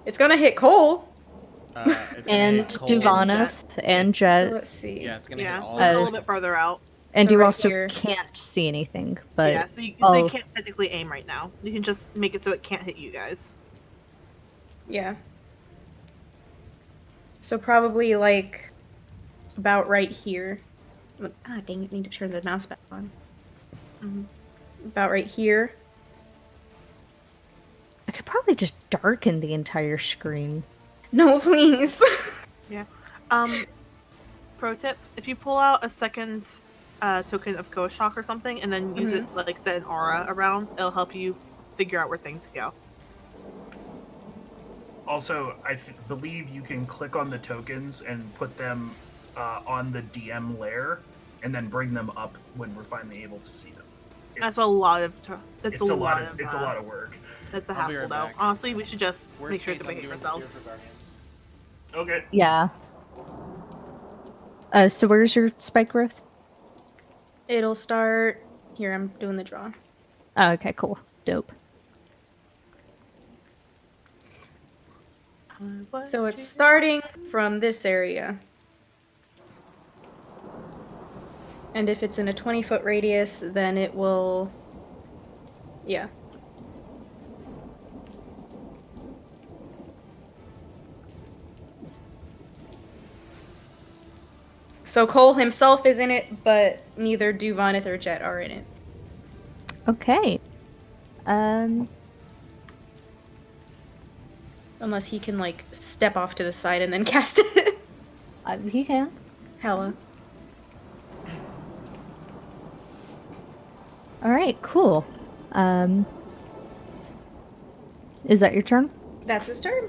It's gonna hit Cole. It's gonna And hit Cole. Duvanith and So Jet. let's see. Yeah, it's gonna Yeah, hit all a of little them. bit further out. And So you right also here. can't see anything, but Yeah, so you can't technically aim right now. You can just make it so it can't hit you guys. Yeah. So probably like about right here. Ah, dang it! Need to turn the mouse back on. Mhm. About right here. I could probably just darken the entire screen. No, please. Yeah. Pro tip: if you pull out a second token of Ghost Shock or something, and then use it to like set an aura around, it'll help you figure out where things go. Also, I believe you can click on the tokens and put them on the DM layer, and then bring them up when we're finally able to see them. That's a lot of. It's a lot of work. It's a I'll be hassle, right though. back. Honestly, we should just Worst make sure case, to I'm behave doing ourselves. Spear for Guardians. Okay. Yeah. So where's your spike growth? It'll start here. I'm doing the draw. Oh, okay, cool. Dope. So it's starting from this area. And if it's in a 20-foot radius, then it will... Yeah. So Cole himself is in it, but neither Duvanith or Jet are in it. Okay. Unless he can, like, step off to the side and then cast it. He can. Hella. All right, cool. Is that your turn? That's his turn.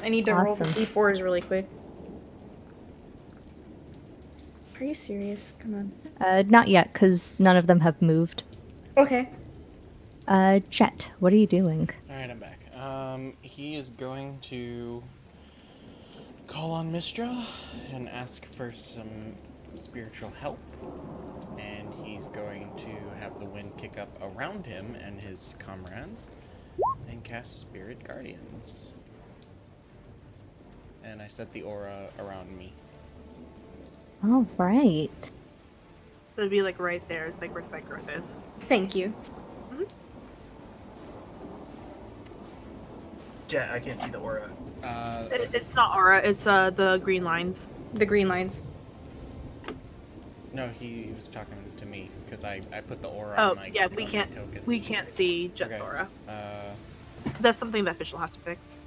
I need to roll the Awesome. d4s really quick. Are you serious? Come on. Not yet, because none of them have moved. Okay. Jet, what are you doing? All right, I'm back. He is going to call on Mistra and ask for some spiritual help. And he's going to have the wind kick up around him and his comrades and cast Spirit Guardians. And I set the aura around me. All right. So it'd be like right there. It's like where spike growth is. Thank you. Jet, I can't see the aura. It's not aura. It's the green lines. The green lines. No, he was talking to me because I put the aura Oh on my yeah, on my token. we can't see Jet's Okay. aura. Uh, That's something that Fish will have to fix.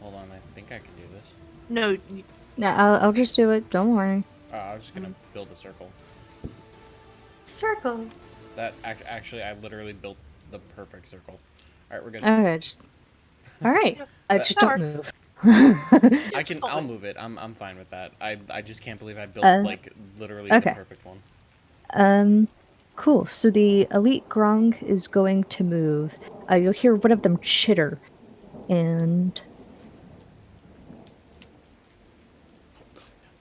hold on, I think I can do this. No, No, I'll just do it. Don't worry. I was just gonna build a circle. Circle. That actually, I literally built the perfect circle. All right, we're good. Okay, just. All right. Just that don't works. move. I'll move it. I'm fine with that. I just can't believe I built like literally okay. the perfect one. Cool. So the elite grung is going to move. You'll hear one of them chitter, and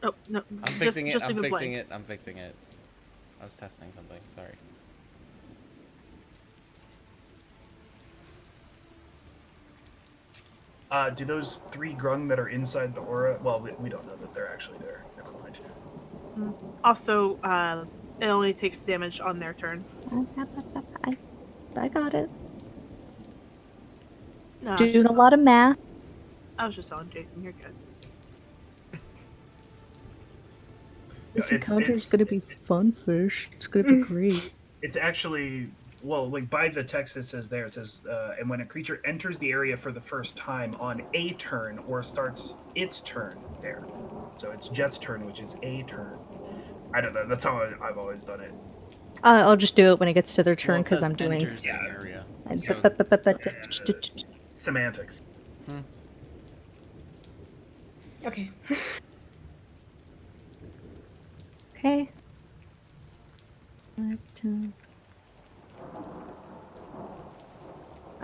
oh no, I'm fixing it. just I'm leave it fixing blank. it. I'm fixing it. I was testing something. Sorry. Do those 3 grung that are inside the aura? Well, we don't know that they're actually there. Never mind. Also, it only takes damage on their turns. I got it. No, I was Doing just a lot of math. telling Jason, you're good. This Yeah, encounter is going to be fun, Fish. It's going to be great. It's actually, well, like by the text it says there, it says, and when a creature enters the area for the first time on a turn or starts its turn there. So it's Jet's turn, which is a turn. I don't know. That's how I've always done it. I'll just do it when it gets to their turn Well, it because says I'm doing. enters the area. So, Semantics. Okay. Okay.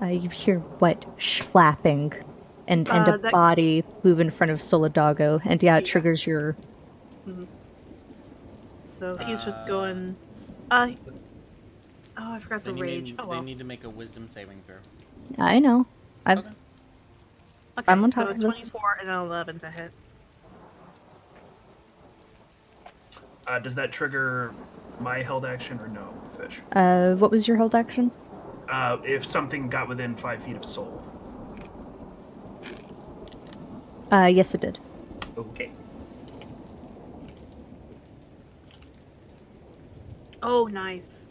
You hear what slapping and a That- body move in front of Solidago, and yeah, it Yeah. triggers your. So he's just going. Oh, I forgot the then rage. Oh well. they need to make a wisdom saving throw. I know. Okay. Okay, I'm on so top of this. 24 and an 11 to hit. Does that trigger my held action or no, Fish? What was your hold action? If something got within 5 feet of soul. Yes, it did. Okay. Oh, nice.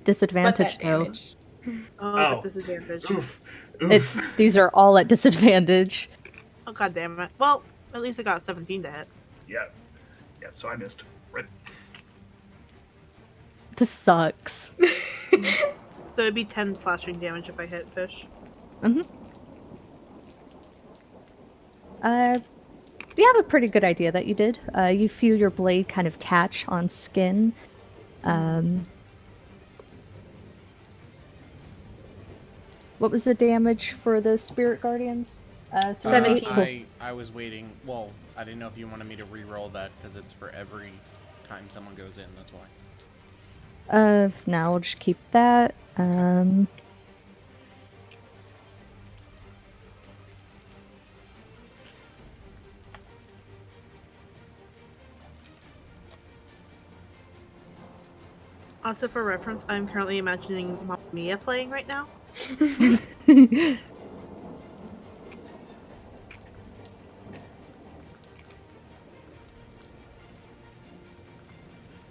disadvantage, that though. damage. Oh, Oh. but disadvantage. Oof. Oof. These are all at disadvantage. Oh, god damn it. Well, at least I got 17 to hit. Yeah. Yeah, so I missed. Right. This sucks. So it'd be 10 slashing damage if I hit fish. You have a pretty good idea that you did. You feel your blade kind of catch on skin. What was the damage for those spirit guardians? 17. I was waiting. Well, I didn't know if you wanted me to re-roll that because it's for every time someone goes in. That's why. Now we'll just keep that. Also, for reference, I'm currently imagining Mamma Mia playing right now.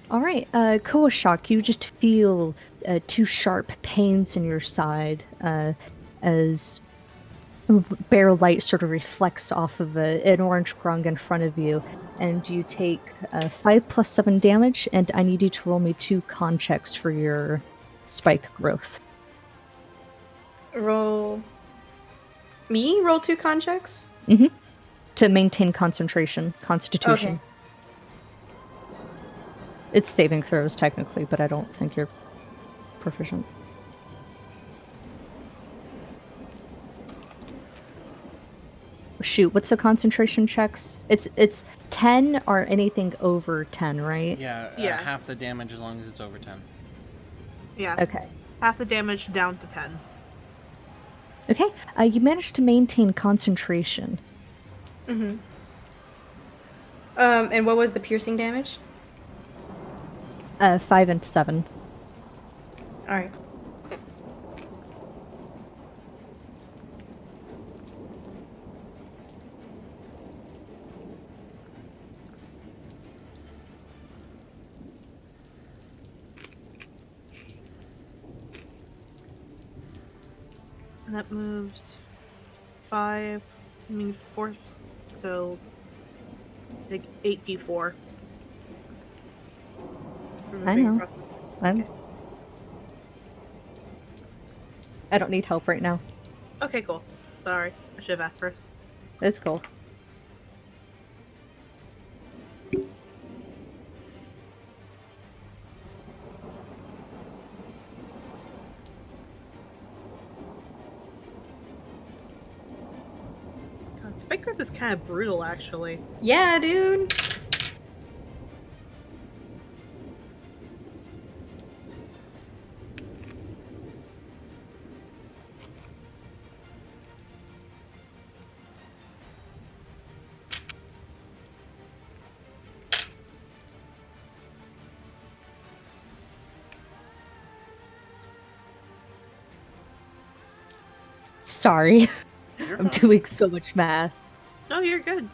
All right, Kowashak, you just feel two sharp pains in your side as bare light sort of reflects off of an orange grung in front of you, and you take 5 plus 7 damage, and I need you to roll me 2 con checks for your spike growth. Roll 2 con checks? To maintain concentration, constitution. Okay. It's saving throws, technically, but I don't think you're proficient. Shoot, what's the concentration checks? It's 10 or anything over 10, right? Yeah, Yeah. half the damage as long as it's over 10. Yeah. Okay. Half the damage down to 10. Okay, you managed to maintain concentration. And what was the piercing damage? 5 and 7. Alright. And that moves 5, 4, so like 8d4. I know. I don't need help right now. Okay, cool. Sorry, I should have asked first. It's cool. God, spike growth is kind of brutal, actually. Yeah, dude. Sorry. You're I'm fine. doing so much math. No, you're good.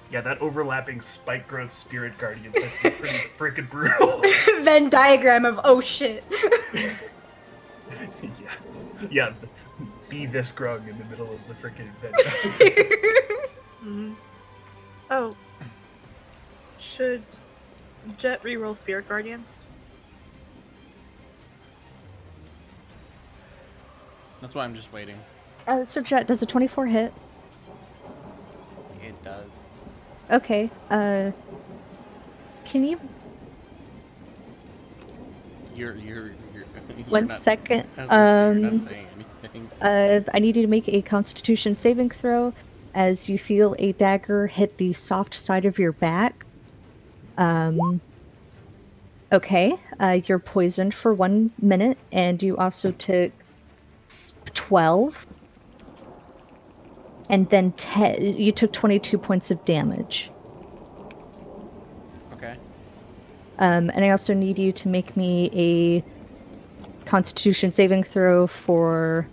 Yeah, that overlapping spike growth spirit guardian has been pretty freaking brutal. Venn diagram of oh shit. Yeah. Be this grung in the middle of the freaking bed. Oh. Should Jet reroll Spirit Guardians? That's why I'm just waiting. So Jet, does a 24 hit? It does. Okay, can you... You're 1 not, second. I was gonna say, you're not saying anything. I need you to make a Constitution saving throw as you feel a dagger hit the soft side of your back. Okay, you're poisoned for 1 minute, and you also took 12, and then 10. You took 22 points of damage. Okay. And I also need you to make me a Constitution saving throw for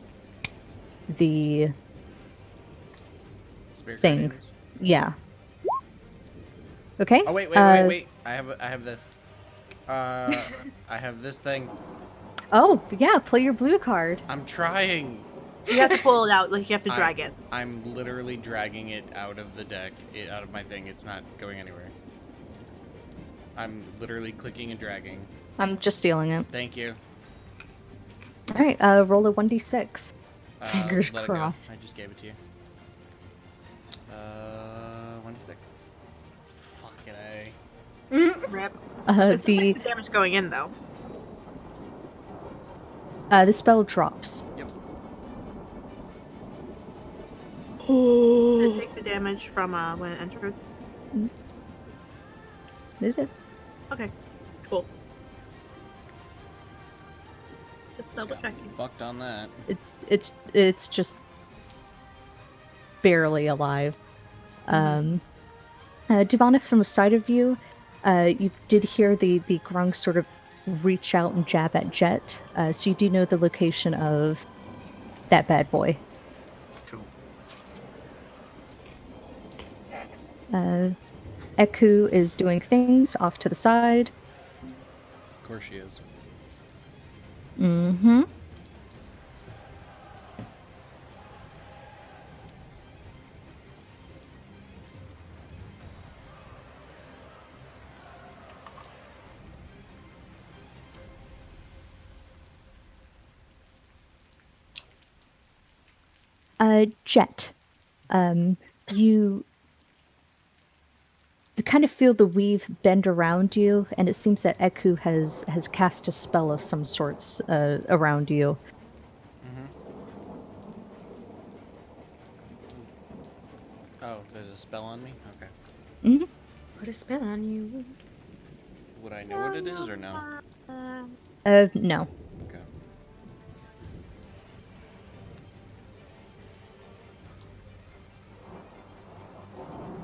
the Spirit thing. Guardians. Yeah. Okay. Oh wait. I have this. I have this thing. Oh, yeah, play your blue card. I'm trying. You have to pull it out, like you have to drag it. I'm literally dragging it out of the deck, out of my thing. It's not going anywhere. I'm literally clicking and dragging. I'm just stealing it. Thank you. Alright, roll a 1d6. Fingers Let it go. crossed. I just gave it to you. 1d6. Fucking A. Rip. The This affects the damage going in, though. the spell drops. Yep. Did it take the damage from when it entered? Is it? Okay, cool. Just double checking. Fucked on that. It's just barely alive. Divana, from the side of you, you did hear the grung sort of reach out and jab at Jet, so you do know the location of that bad boy. Cool. Eku is doing things off to the side. Of course she is. Mm-hmm. Jet, you kind of feel the weave bend around you, and it seems that Eku has cast a spell of some sorts around you. Oh, there's a spell on me? Okay. Mm-hmm. Put a spell on you. Would I know what it is or no? No.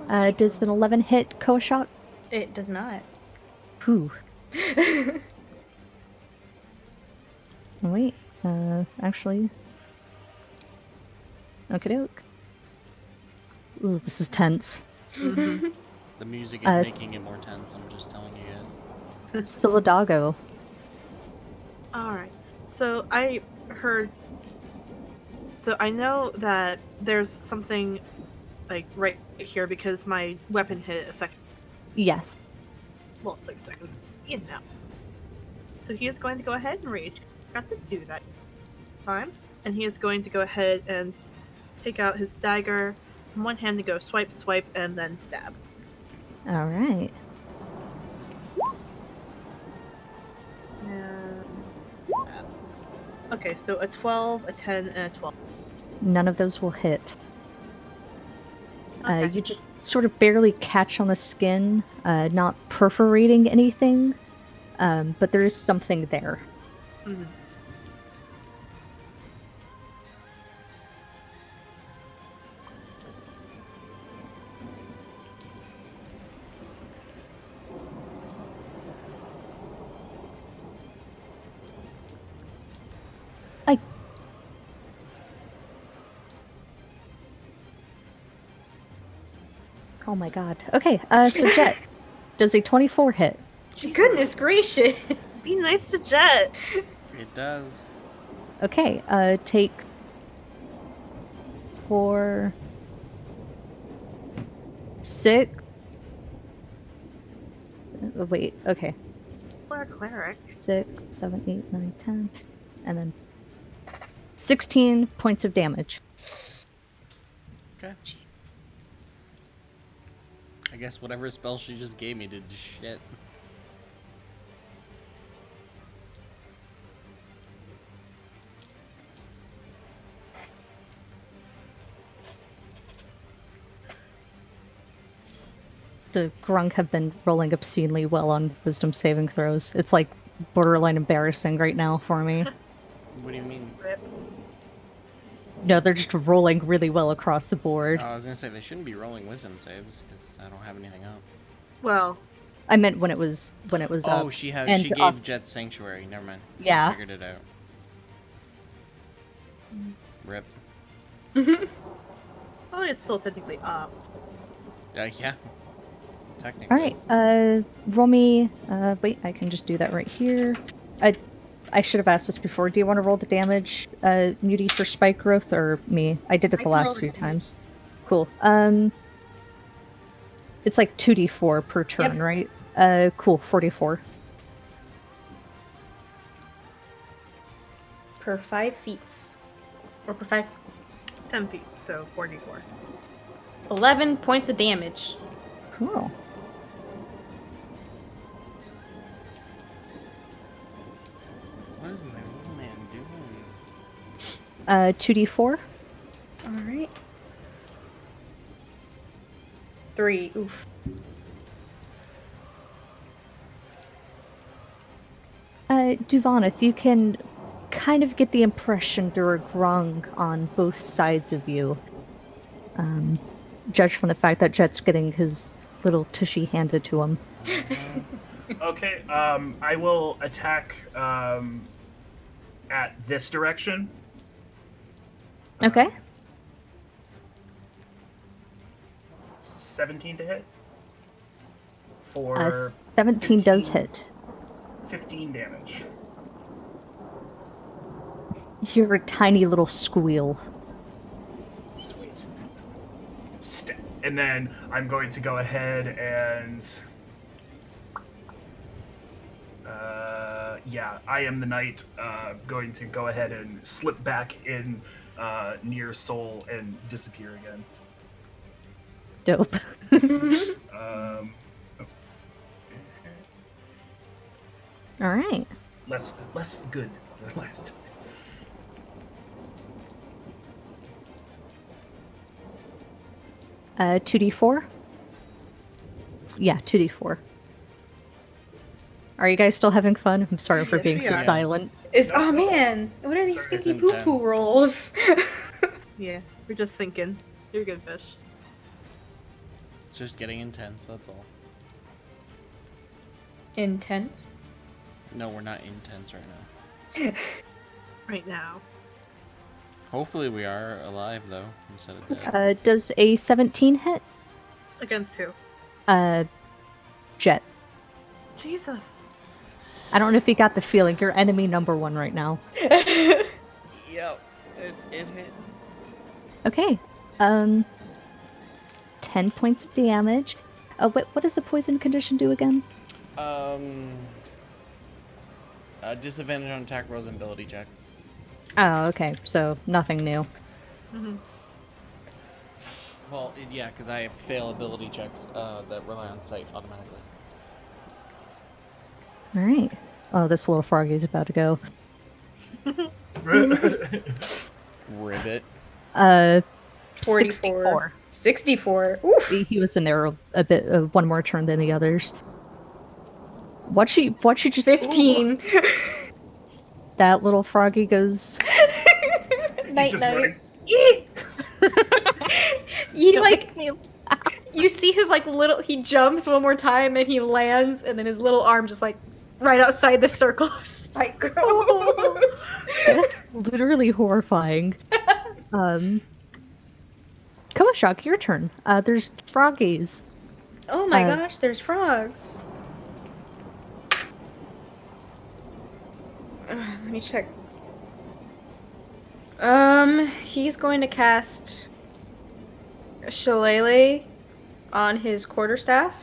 Okay. Does an 11 hit Koashok? It does not. Whew. Wait, actually... Okie doke. Ooh, this is tense. Mm-hmm. The music is making it more tense, I'm just telling you guys. Solidago. Alright. So I heard. So I know that there's something like right here because my weapon hit a second. Yes. Well, 6 seconds. You know. So he is going to go ahead and rage. Got to do that time. And he is going to go ahead and take out his dagger from one hand to go swipe, swipe, and then stab. Alright. And stab. Okay, so a 12, a 10, and a 12. None of those will hit. Okay. You just sort of barely catch on the skin, not perforating anything, but there is something there. Mhm. I... Oh my god. Okay, so Jet, does a 24 hit? Goodness gracious. Be nice to Jet. It does. Okay, take 4, 6. Wait, okay. Or a cleric. 6, 7, 8, 9, 10, and then 16 points of damage. Okay. I guess whatever spell she just gave me did shit. The grunk have been rolling obscenely well on wisdom saving throws. It's like borderline embarrassing right now for me. What do you mean? Rip. No, they're just rolling really well across the board. I was gonna say they shouldn't be rolling wisdom saves because I don't have anything up. Well, I meant when it was up. Oh, she has. and She gave us- Jet Sanctuary. Never mind. Yeah. I figured it out. Rip. well, it's still technically up. Yeah. technically. All right. Roll me. Wait, I can just do that right here. I should have asked this before. Do you want to roll the damage, Muty, for spike growth, or me? I did it I the can roll last the few damage. times. Cool. It's like 2d4 per turn, Yep. right? Cool. 44. Per 5 feet. Or per 5. 10 feet, so 44. 11 points of damage. Cool. What is my little man doing? 2d4. Alright. 3. Oof. Duvanith, you can kind of get the impression there are grung on both sides of you. Judge from the fact that Jet's getting his little tushy handed to him. Okay, I will attack at this direction. Okay. 17 to hit. For 17 does 15 hit. 15 damage. You hear a tiny little squeal. Sweet. And then I'm going to go ahead and... yeah, I am the knight. Going to go ahead and slip back in near Soul and disappear again. Dope. Um, All right. less good than last time. Uh, 2d4? Yeah, 2d4. Are you guys still having fun? I'm sorry for Yes, being we so are. silent. Oh man, what are these Sorry, stinky it's poo poo intense. rolls? Yeah, we're just sinking. You're good, fish. It's just getting intense, that's all. Intense. No, we're not intense right now. Right now. Hopefully we are alive, though, instead of dead. Does a 17 hit? Against who? Jet. Jesus. I don't know if you got the feeling. You're enemy number 1 right now. Yep, it hits. Okay. 10 points of damage. What does the poison condition do again? Disadvantage on attack rolls and ability checks. Oh, okay. So nothing new. Well, yeah, because I fail ability checks that rely on sight automatically. All right. Oh, this little froggy's about to go. Ribbit. 64. 64. Oof. He was in there a bit, one more turn than the others. What she just 15. That little froggy goes. Night just night. running. You like you see his like little he jumps one more time and he lands and then his little arm just like right outside the circle of spike growth. That's literally horrifying. Koshak, your turn. There's froggies. Oh my gosh, there's frogs. Let me check. He's going to cast Shillelagh on his quarterstaff,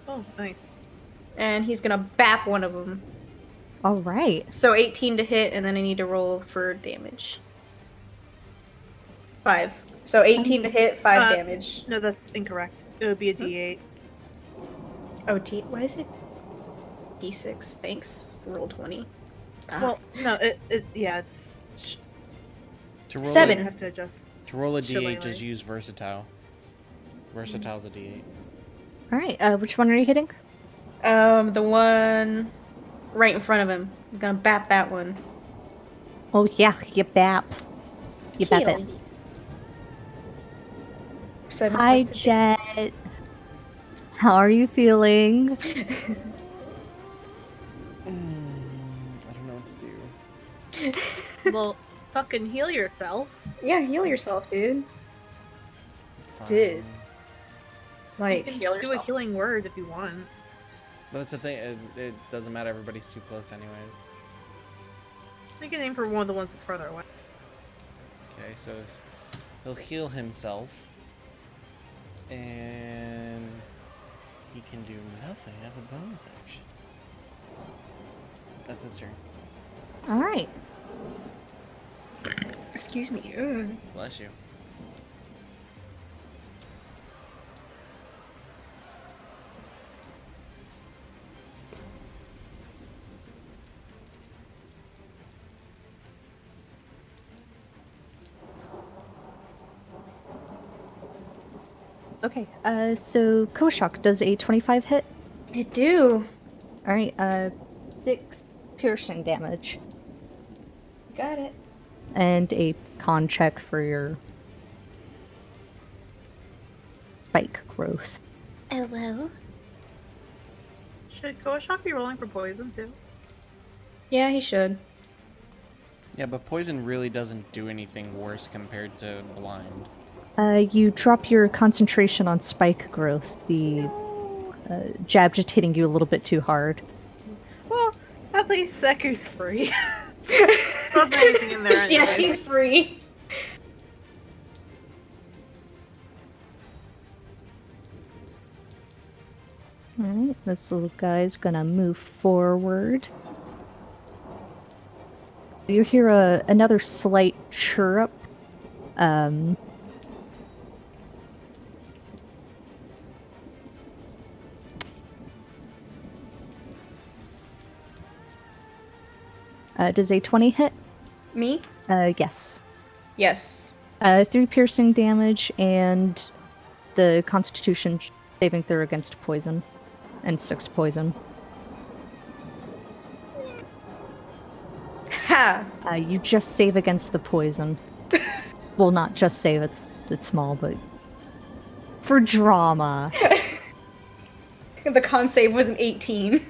Oh, nice. and he's gonna bap one of them. All right. So 18 to hit, and then I need to roll for damage. 5. So 18 to hit, 5 damage. No, that's incorrect. It would be a D8. Oh, why is it D6? Thanks. Roll 20. Well, no, yeah, it's. To roll 7. I have to adjust. To roll a D8, Shillelagh. just use Versatile. Versatile's a D8. All right. Which one are you hitting? The one right in front of him. I'm gonna bap that one. Oh yeah, you bap. You bap it. 7 Hi, points of damage. Jet. How are you feeling? I don't know what to do. Well, fucking heal yourself. Yeah, heal yourself, dude. Fine. Did. You Like, can heal do a yourself. healing word if you want. But that's the thing. It doesn't matter. Everybody's too close, anyways. You can aim for one of the ones that's further away. Okay, so he'll heal himself, and he can do nothing as a bonus action. That's his turn. All right. excuse me. Ugh. Bless you. Okay. So Koshak does a 25 hit. I do. All right. 6 piercing damage Got it. and a con check for your spike growth. Oh, well. Should Koashak be rolling for poison too? Yeah, he should. Yeah, but poison really doesn't do anything worse compared to blind. You drop your concentration on spike growth. The jab just hitting you a little bit too hard. Well, at least Seku's free. Wasn't anything in there Yeah, anyways. she's free. Alright, this little guy's gonna move forward. You hear another slight chirrup. Does a 20 hit? Me? Yes. Yes. 3 piercing damage and the Constitution saving throw against poison, and 6 poison. Ha! You just save against the poison. Well, not just save, it's small, but for drama. The con save was an 18.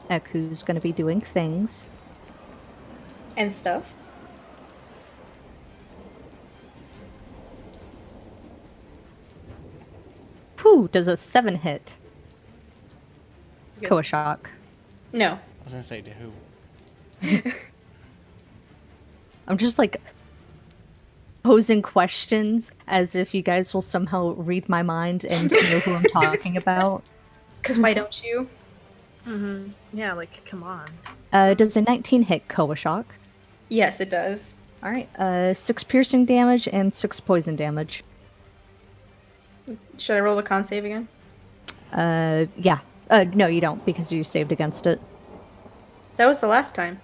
Eku's gonna be doing things. And stuff. Whew, does a 7 hit. Yes. Koashak. No. I was gonna say to who? I'm just like posing questions as if you guys will somehow read my mind and know who I'm talking about. Because why don't you? Mm-hmm. Yeah, like, come on. Does a 19 hit Koashak? Yes, it does. Alright, 6 piercing damage and 6 poison damage. Should I roll the con save again? Yeah. No, you don't, because you saved against it. That was the last time.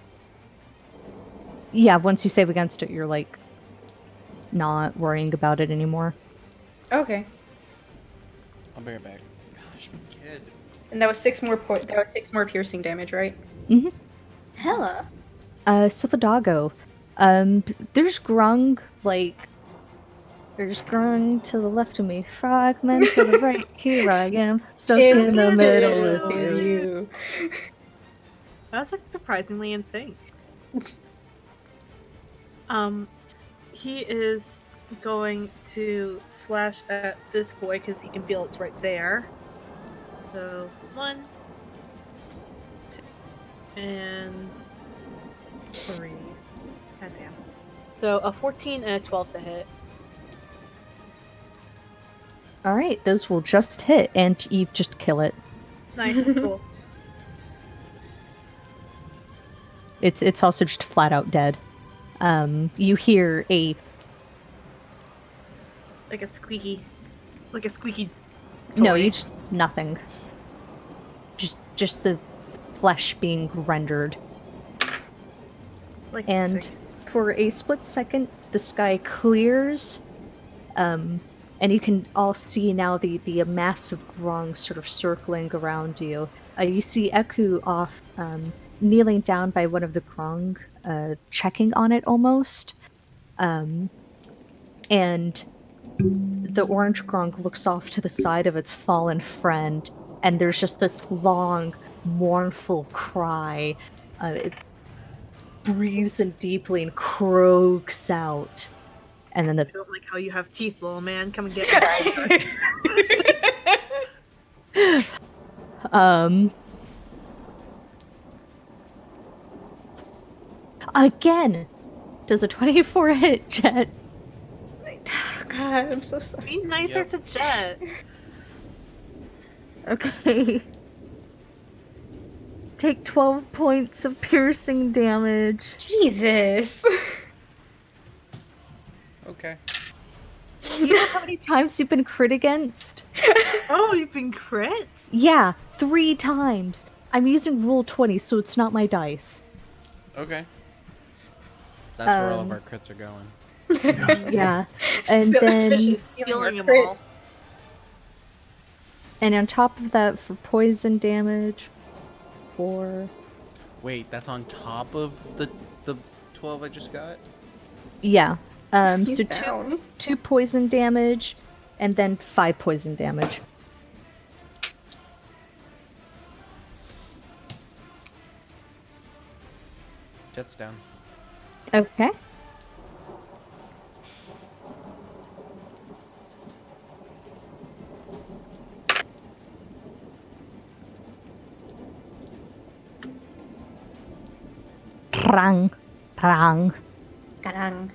Yeah, once you save against it, you're like not worrying about it anymore. Okay. I'll be right back. Gosh, my kid. And that was 6 more that was 6 more piercing damage, right? Mm-hmm. Hella. So the doggo. There's Grung, like, there's Grung to the left of me, Frogman to the right, here I am, stuck in the middle of you. That's like surprisingly in sync. He is going to slash at this boy because he can feel it's right there. So 1, 2, and 3. Goddamn. So a 14 and a 12 to hit. Alright, those will just hit, and you just kill it. Nice, cool. It's also just flat out dead. You hear a Like a squeaky toy. no, you just nothing. Just the flesh being rendered. Like And sick. for a split second, the sky clears, and you can all see now the massive grung sort of circling around you. You see Eku off, kneeling down by one of the grung, checking on it almost. And The orange grung looks off to the side of its fallen friend, and there's just this long, mournful cry. It breathes in deeply and croaks out. And then I don't like how you have teeth, little man. Come and get me. Again, does a 24 hit, Jet? God, I'm so sorry. Be nicer Yep. to Jet. Okay. Take 12 points of piercing damage. Jesus. Okay. Do you know how many times you've been crit against? Oh, you've been crits? Yeah, 3 times. I'm using roll 20, so it's not my dice. Okay. That's where all of our crits are going. Yeah. And Silly then fish is Stealing our them all. crits. and on top of that for poison damage 4. Wait, that's on top of the 12 I just got? Yeah. He's So down. 2 poison damage and then 5 poison damage. Jet's down. Okay. Prang. Prang. Karang.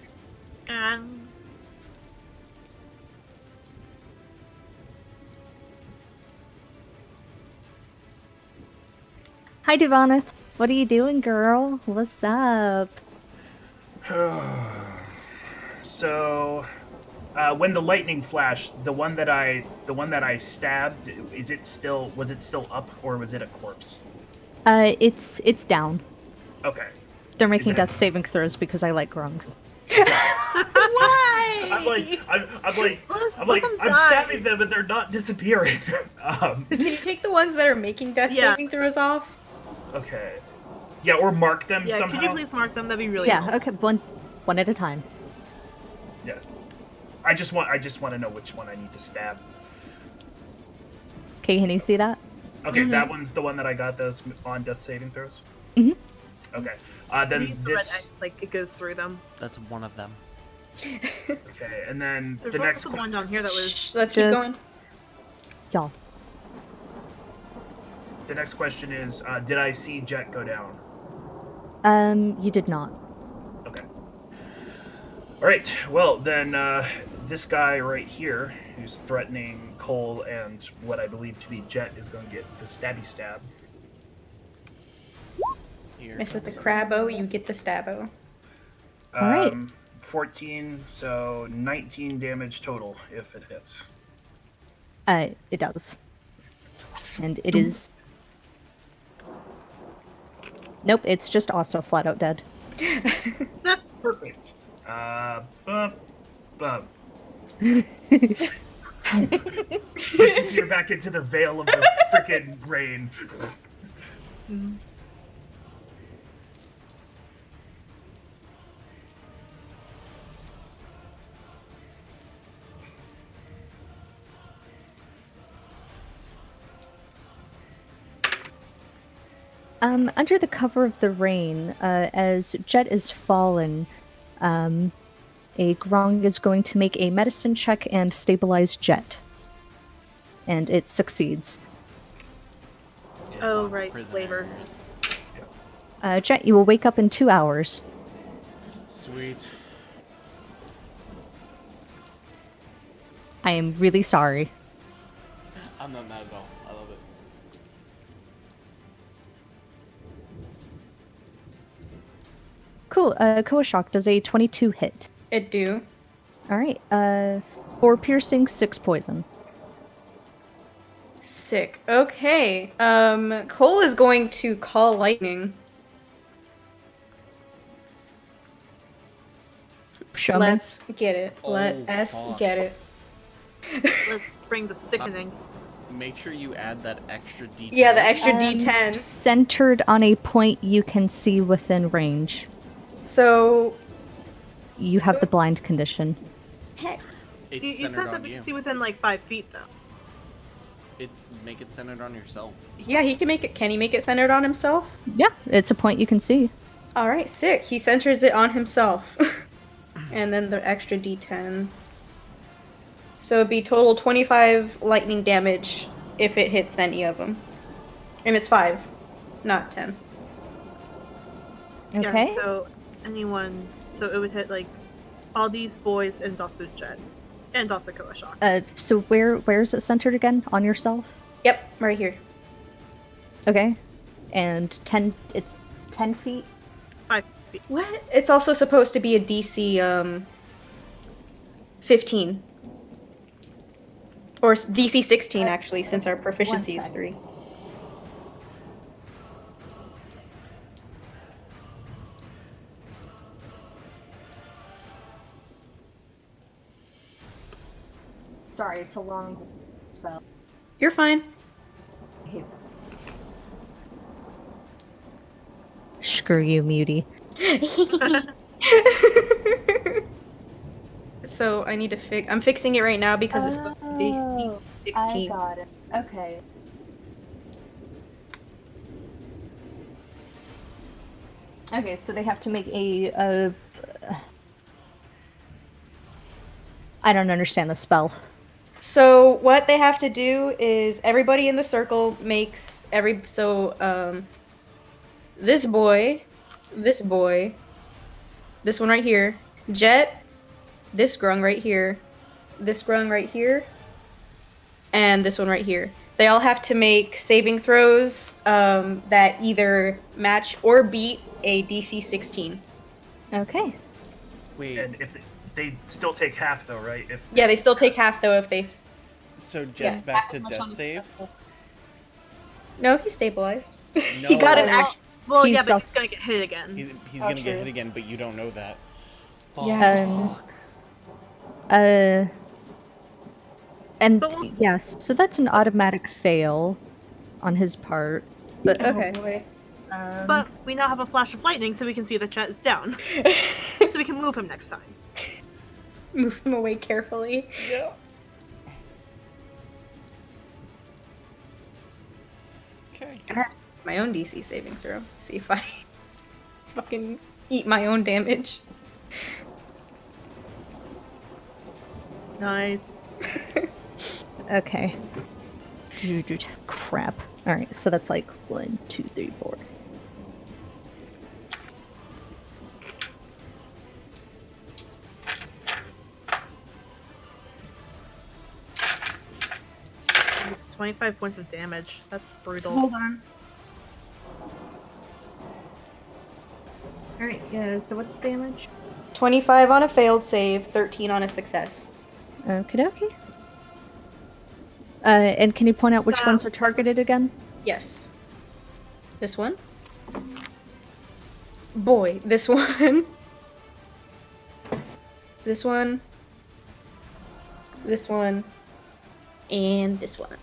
Hi, Devoneth. What are you doing, girl? What's up? So, when the lightning flashed, the one that I stabbed, was it still up, or was it a corpse? It's down. Okay. They're making it- death saving throws because I like grung. Why? I'm stabbing them and they're not disappearing. Can you take the ones that are making death Yeah. saving throws off? Okay. Yeah, or mark them Yeah, somehow. could you please mark them? That'd be really Yeah, helpful. okay, one at a time. Yeah. I just want to know which one I need to stab. Okay, can you see that? Okay, that one's the one that I got those on death saving throws. Mhm. Okay. You Then use the red this. X, like it goes through them. That's one of them. Okay, and then There's the next also one down here that was. Let's keep Just- going. Y'all. The next question is, did I see Jet go down? You did not. Okay. All right. Well, then this guy right here, who's threatening Cole and what I believe to be Jet, is going to get the stabby stab. Here. Mess with the crabbo, you get the stabbo. All right. 14, so 19 damage total if it hits. It does. And it is... Nope, it's just also flat out dead. Perfect. Disappear back into the veil of the freaking brain. Under the cover of the rain, as Jet is fallen, a Grong is going to make a medicine check and stabilize Jet. And it succeeds. Oh, right, slavers. Jet, you will wake up in 2 hours. Sweet. I am really sorry. I'm not mad at all. I love it. Cool, Koashok does a 22 hit. It do. Alright, 4 piercing, 6 poison. Sick. Okay. Cole is going to call lightning. Show me. Let's get it. Let Oh, us fuck. get it. Let's bring the sickening. Make sure you add that extra detail. Yeah, the extra D10. Centered on a point you can see within range. So, You have the blind condition. heck. It's You centered said that on we you. can see within like 5 feet, though. Make it centered on yourself. Yeah, he can make it. Can he make it centered on himself? Yeah, it's a point you can see. All right, sick. He centers it on himself. And then the extra d10. So it'd be total 25 lightning damage if it hits any of them. And it's 5, not 10. Okay. Yeah, so anyone. So it would hit like all these boys and also Jet. And also Kawashak. So where is it centered again? On yourself? Yep, right here. Okay. And 10. It's 10 feet. 5 feet. What? It's also supposed to be a DC 15. Or DC 16 actually, since our proficiency is sec. 3. Sorry, it's a long spell. You're fine. Screw you, Mutie. So I need to fix. I'm fixing it right now because it's supposed to be DC 16. I got it. Okay. Okay, so they have to make a I don't understand the spell. So what they have to do is everybody in the circle makes this boy, this one right here, Jet, this grung right here, this grung right here, and this one right here. They all have to make saving throws that either match or beat a DC 16. Okay. Wait, And if they still take half though, right? Yeah, they still take half though if they. so Jet's Yeah. back to death saves? No, he's stabilized. No. He got an action. Well, He's yeah, but he's just- gonna get hit again. He's Oh, gonna get true. hit again, but you don't know that. Yeah. And But we'll- yes, so that's an automatic fail on his part. But okay. boy. But we now have a flash of lightning, so we can see that Jet is down. So we can move him next time. Move him away carefully. Yeah. Okay. My own DC saving throw. See if I fucking eat my own damage. Nice. Okay. Crap. Alright, so that's like 1, 2, 3, 4. It's 25 points of damage. That's brutal. So hold on. Alright, yeah, so what's the damage? 25 on a failed save, 13 on a success. Okie dokie. And can you point out which ones are targeted again? Yes. This one. Boy, this one. This one. This one. And this one.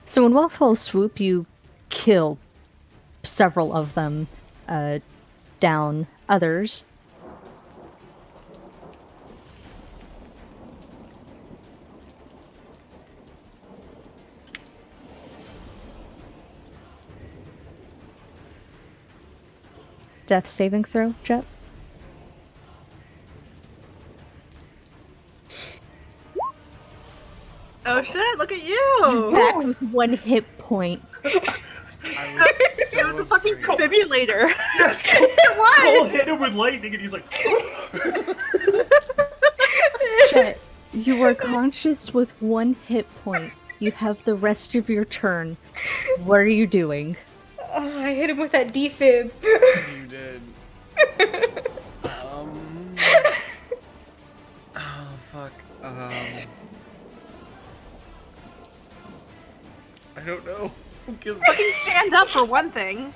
So in one fell swoop, you kill several of them, down others. Death saving throw, Jet? Oh shit, look at you! Back with 1 hit point. It was a fucking defibrillator. Yes, Cole hit him with lightning, and he's like, Jet, you are conscious with 1 hit point. You have the rest of your turn. What are you doing? Oh, I hit him with that defib. You did. Oh fuck. I don't know. Fucking stand up for one thing.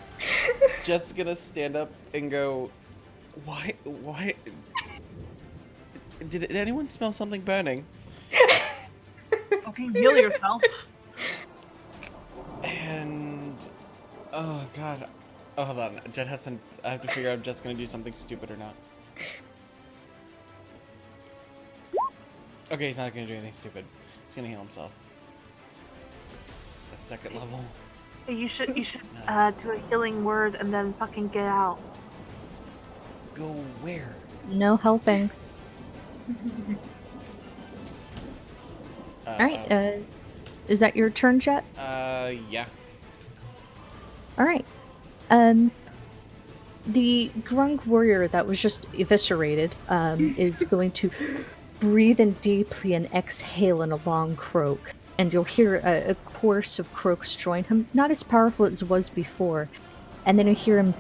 Jet's gonna stand up and go, why, did anyone smell something burning? Fucking heal yourself. And, oh god, oh, hold on, Jet has some, I have to figure out if Jet's gonna do something stupid or not. Okay, he's not gonna do anything stupid. He's gonna heal himself. At second level. You should do a healing word and then fucking get out. Go where? No helping. Alright, is that your turn, Jet? Yeah. Alright. The Grung warrior that was just eviscerated is going to breathe in deeply and exhale in a long croak. And you'll hear a chorus of croaks join him, not as powerful as it was before. And then you'll hear him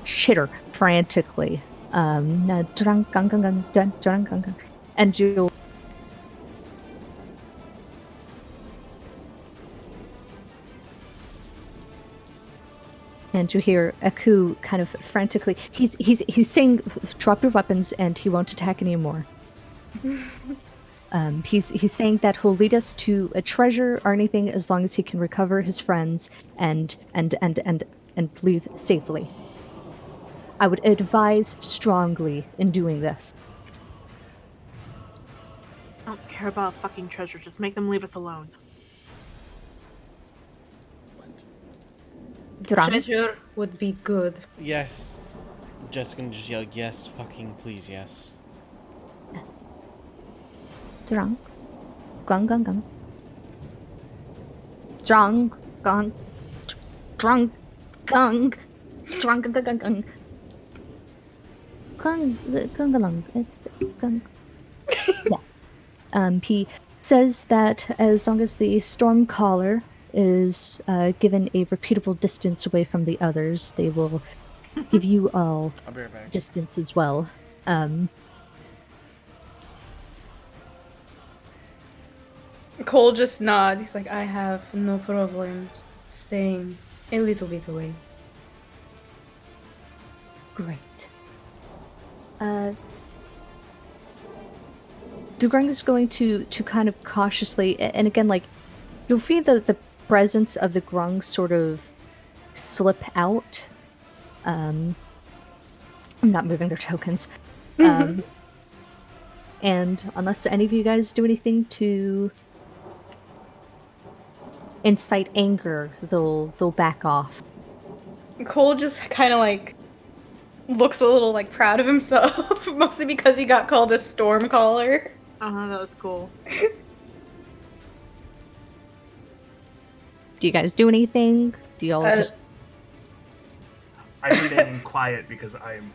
chitter frantically. And you'll hear Aku kind of frantically. He's saying, "Drop your weapons," and he won't attack anymore. He's saying that he'll lead us to a treasure or anything as long as he can recover his friends and leave safely. I would advise strongly in doing this. I don't care about fucking treasure. Just make them leave us alone. Drang? Treasure would be good. Yes. Jet's gonna just yell, yes, fucking please, yes. Drang? Gang gang gang. Drang gang. Drang gang. Drang gang gang gang. Gang gang gang. It's the gang. Yes. He says that as long as the storm caller is given a repeatable distance away from the others, they will give you all I'll be right back. distance as well. Cole just nods. He's like, I have no problems staying a little bit away. Great. Dugrung is going to kind of cautiously, and again, like, you'll feel the presence of the grung sort of slip out. I'm not moving their tokens. And unless any of you guys do anything to incite anger, they'll back off. Cole just kind of like looks a little like proud of himself, mostly because he got called a storm caller. That was cool. Do you guys do anything? Do y'all just... I remain quiet because I'm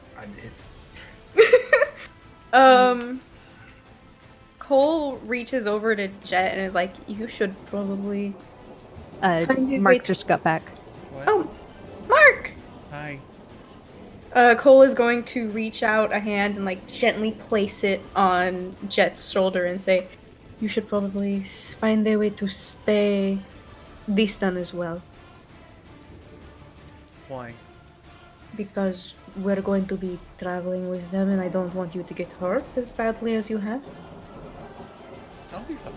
Cole reaches over to Jet and is like, you should probably... Mark just got back. What? Oh, Mark! Hi. Cole is going to reach out a hand and like gently place it on Jet's shoulder and say, you should probably find a way to stay distant as well. Why? Because we're going to be traveling with them and I don't want you to get hurt as badly as you have. I'll be fine.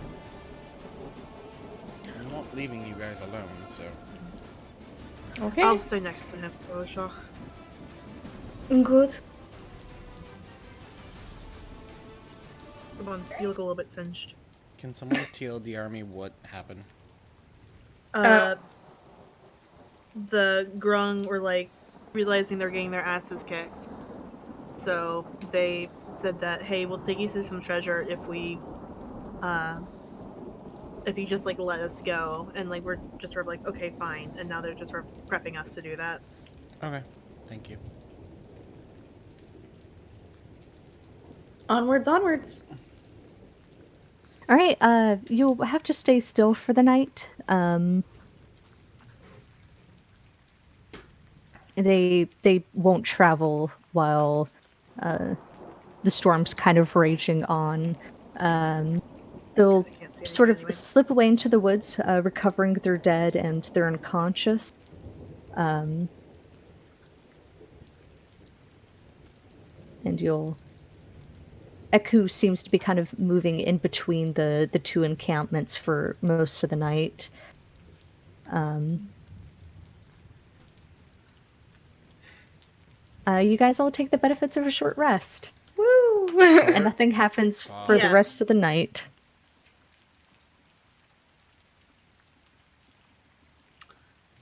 I'm not leaving you guys alone, so. Okay. I'll stay next to him, Rorschach. Good. Come on, you look a little bit singed. Can someone TLDR me what happened? The grung were like realizing they're getting their asses kicked. So they said that, hey, we'll take you to some treasure if you just like let us go. And like we're just sort of like, okay, fine. And now they're just sort of prepping us to do that. Okay, thank you. Onwards, onwards. All right, you'll have to stay still for the night. They won't travel while the storm's kind of raging on. they'll I can't see sort of anything anyway. slip away into the woods, recovering their dead, and they're unconscious. And Eku seems to be kind of moving in between the two encampments for most of the night. You guys all take the benefits of a short rest, Woo! and nothing happens for the Yeah. rest of the night.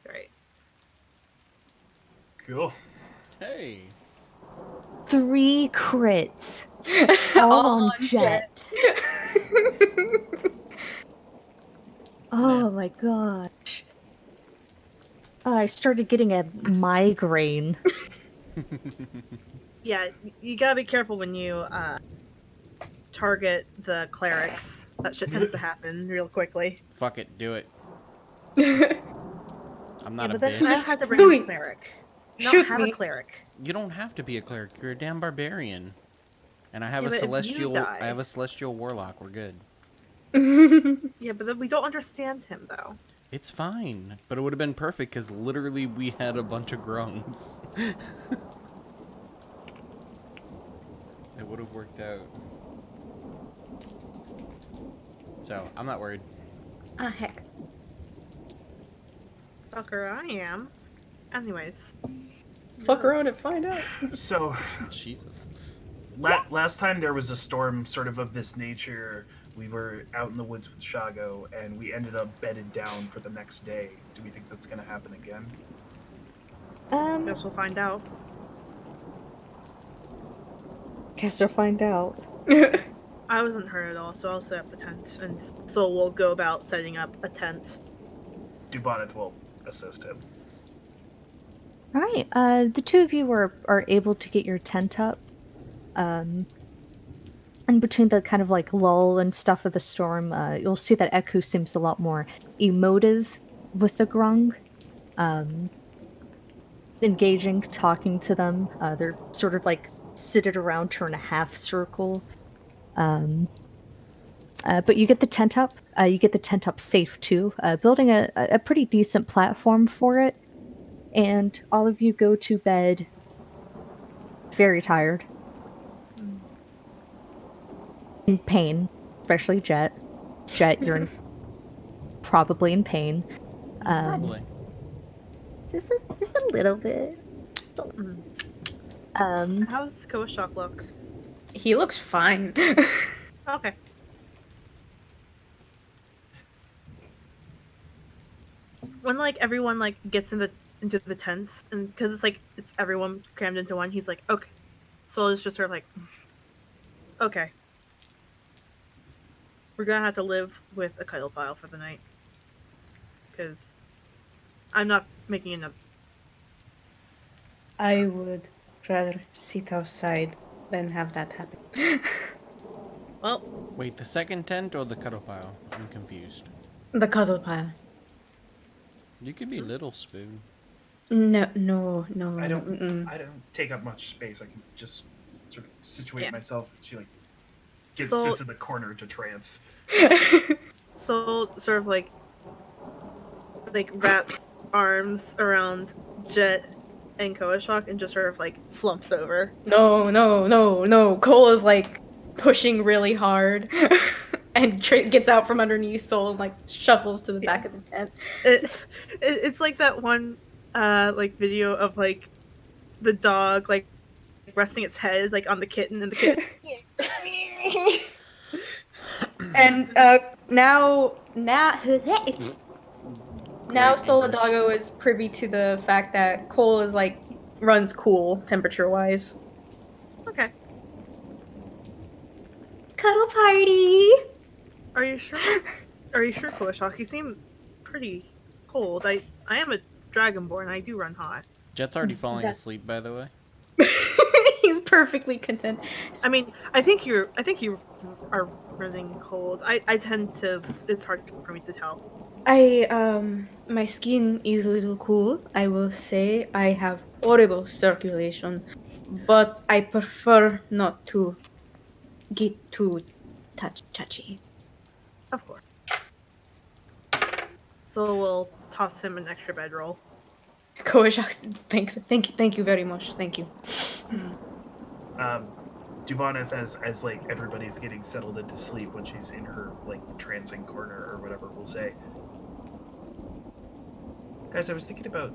Right. Cool. Hey. 3 crits, all on Jet. Oh my gosh. I started getting a migraine. Yeah, you gotta be careful when you target the clerics. That shit tends to happen real quickly. Fuck it, do it. I'm not Yeah, a but then bitch. I had to bring Louis, a cleric. shoot Have me. a cleric. You don't have to be a cleric. You're a damn barbarian. And I have Yeah, a but if you celestial. die- I have a celestial warlock. We're good. Yeah, but then we don't understand him though. It's fine, but it would have been perfect because literally we had a bunch of grunts. It would have worked out. So I'm not worried. Ah, heck. Fucker, I am. Anyways. Fuck around and find out. So Jesus. last time there was a storm sort of this nature. We were out in the woods with Shago, and we ended up bedded down for the next day. Do we think that's going to happen again? Guess we'll find out. Guess we'll find out. I wasn't hurt at all, so I'll set up the tent, and so we'll go about setting up a tent. Dubonnet will assist him. All right. The two of you are able to get your tent up. In between the kind of like lull and stuff of the storm, you'll see that Eku seems a lot more emotive with the grung. Engaging, talking to them. They're sort of like seated around her in a half circle. But you get the tent up. You get the tent up safe too, building a pretty decent platform for it. And all of you go to bed very tired. In pain, especially Jet. Jet, you're probably in pain. Probably. Just a little bit. How's Koshok look? He looks fine. Okay. When like everyone like gets into the tents, and because it's everyone crammed into one, he's like, okay. So it's just sort of like, okay. We're gonna have to live with a cuddle pile for the night. Because I'm not making another. I would rather sit outside than have that happen. Well, Wait, the second tent or the cuddle pile? I'm confused. The cuddle pile. You could be Little Spoon. No. I don't. Mm-mm. I don't take up much space. I can just sort of situate Yeah. myself. She like So- sits in the corner to trance. so sort of like wraps arms around Jet and Koashok and just sort of like flumps over. No. Cole is like pushing really hard and gets out from underneath Soul and like shuffles to the back of the tent. It's like that one like video of like the dog like resting its head like on the kitten, and the kitten And now Great Solidago is privy to the fact that Cole is like runs cool temperature wise. Okay. Cuddle party. Are you sure? Are you sure, Koashok? You seem pretty cold. I am a dragonborn. I do run hot. Jet's already falling That- asleep, by the way. He's perfectly content. I mean, I think you are running cold. I tend to. It's hard for me to tell. My skin is a little cool. I will say I have horrible circulation, but I prefer not to get too touchy. Of course. So we'll toss him an extra bedroll. Kojax, thanks. Thank you very much. Thank you. Duvaneth, as like everybody's getting settled into sleep when she's in her like trancing corner or whatever, will say, guys, I was thinking about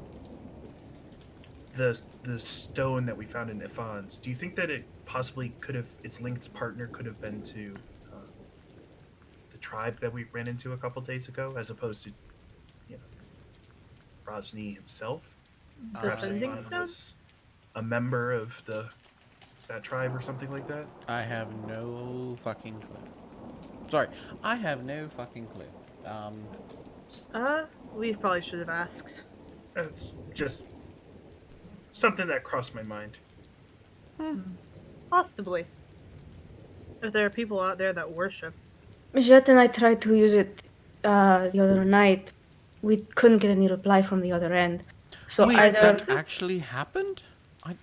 the stone that we found in Ifan's. Do you think that it possibly could have its linked partner could have been to the tribe that we ran into a couple days ago, as opposed to, you know, Rosny himself? The Perhaps sending Ifan stone? was a member of that tribe or something like that. I have no fucking clue. Sorry, I have no fucking clue. We probably should have asked. That's just something that crossed my mind. Possibly. If there are people out there that worship. Jet and I tried to use it the other night. We couldn't get any reply from the other end. So Wait, either that actually happened?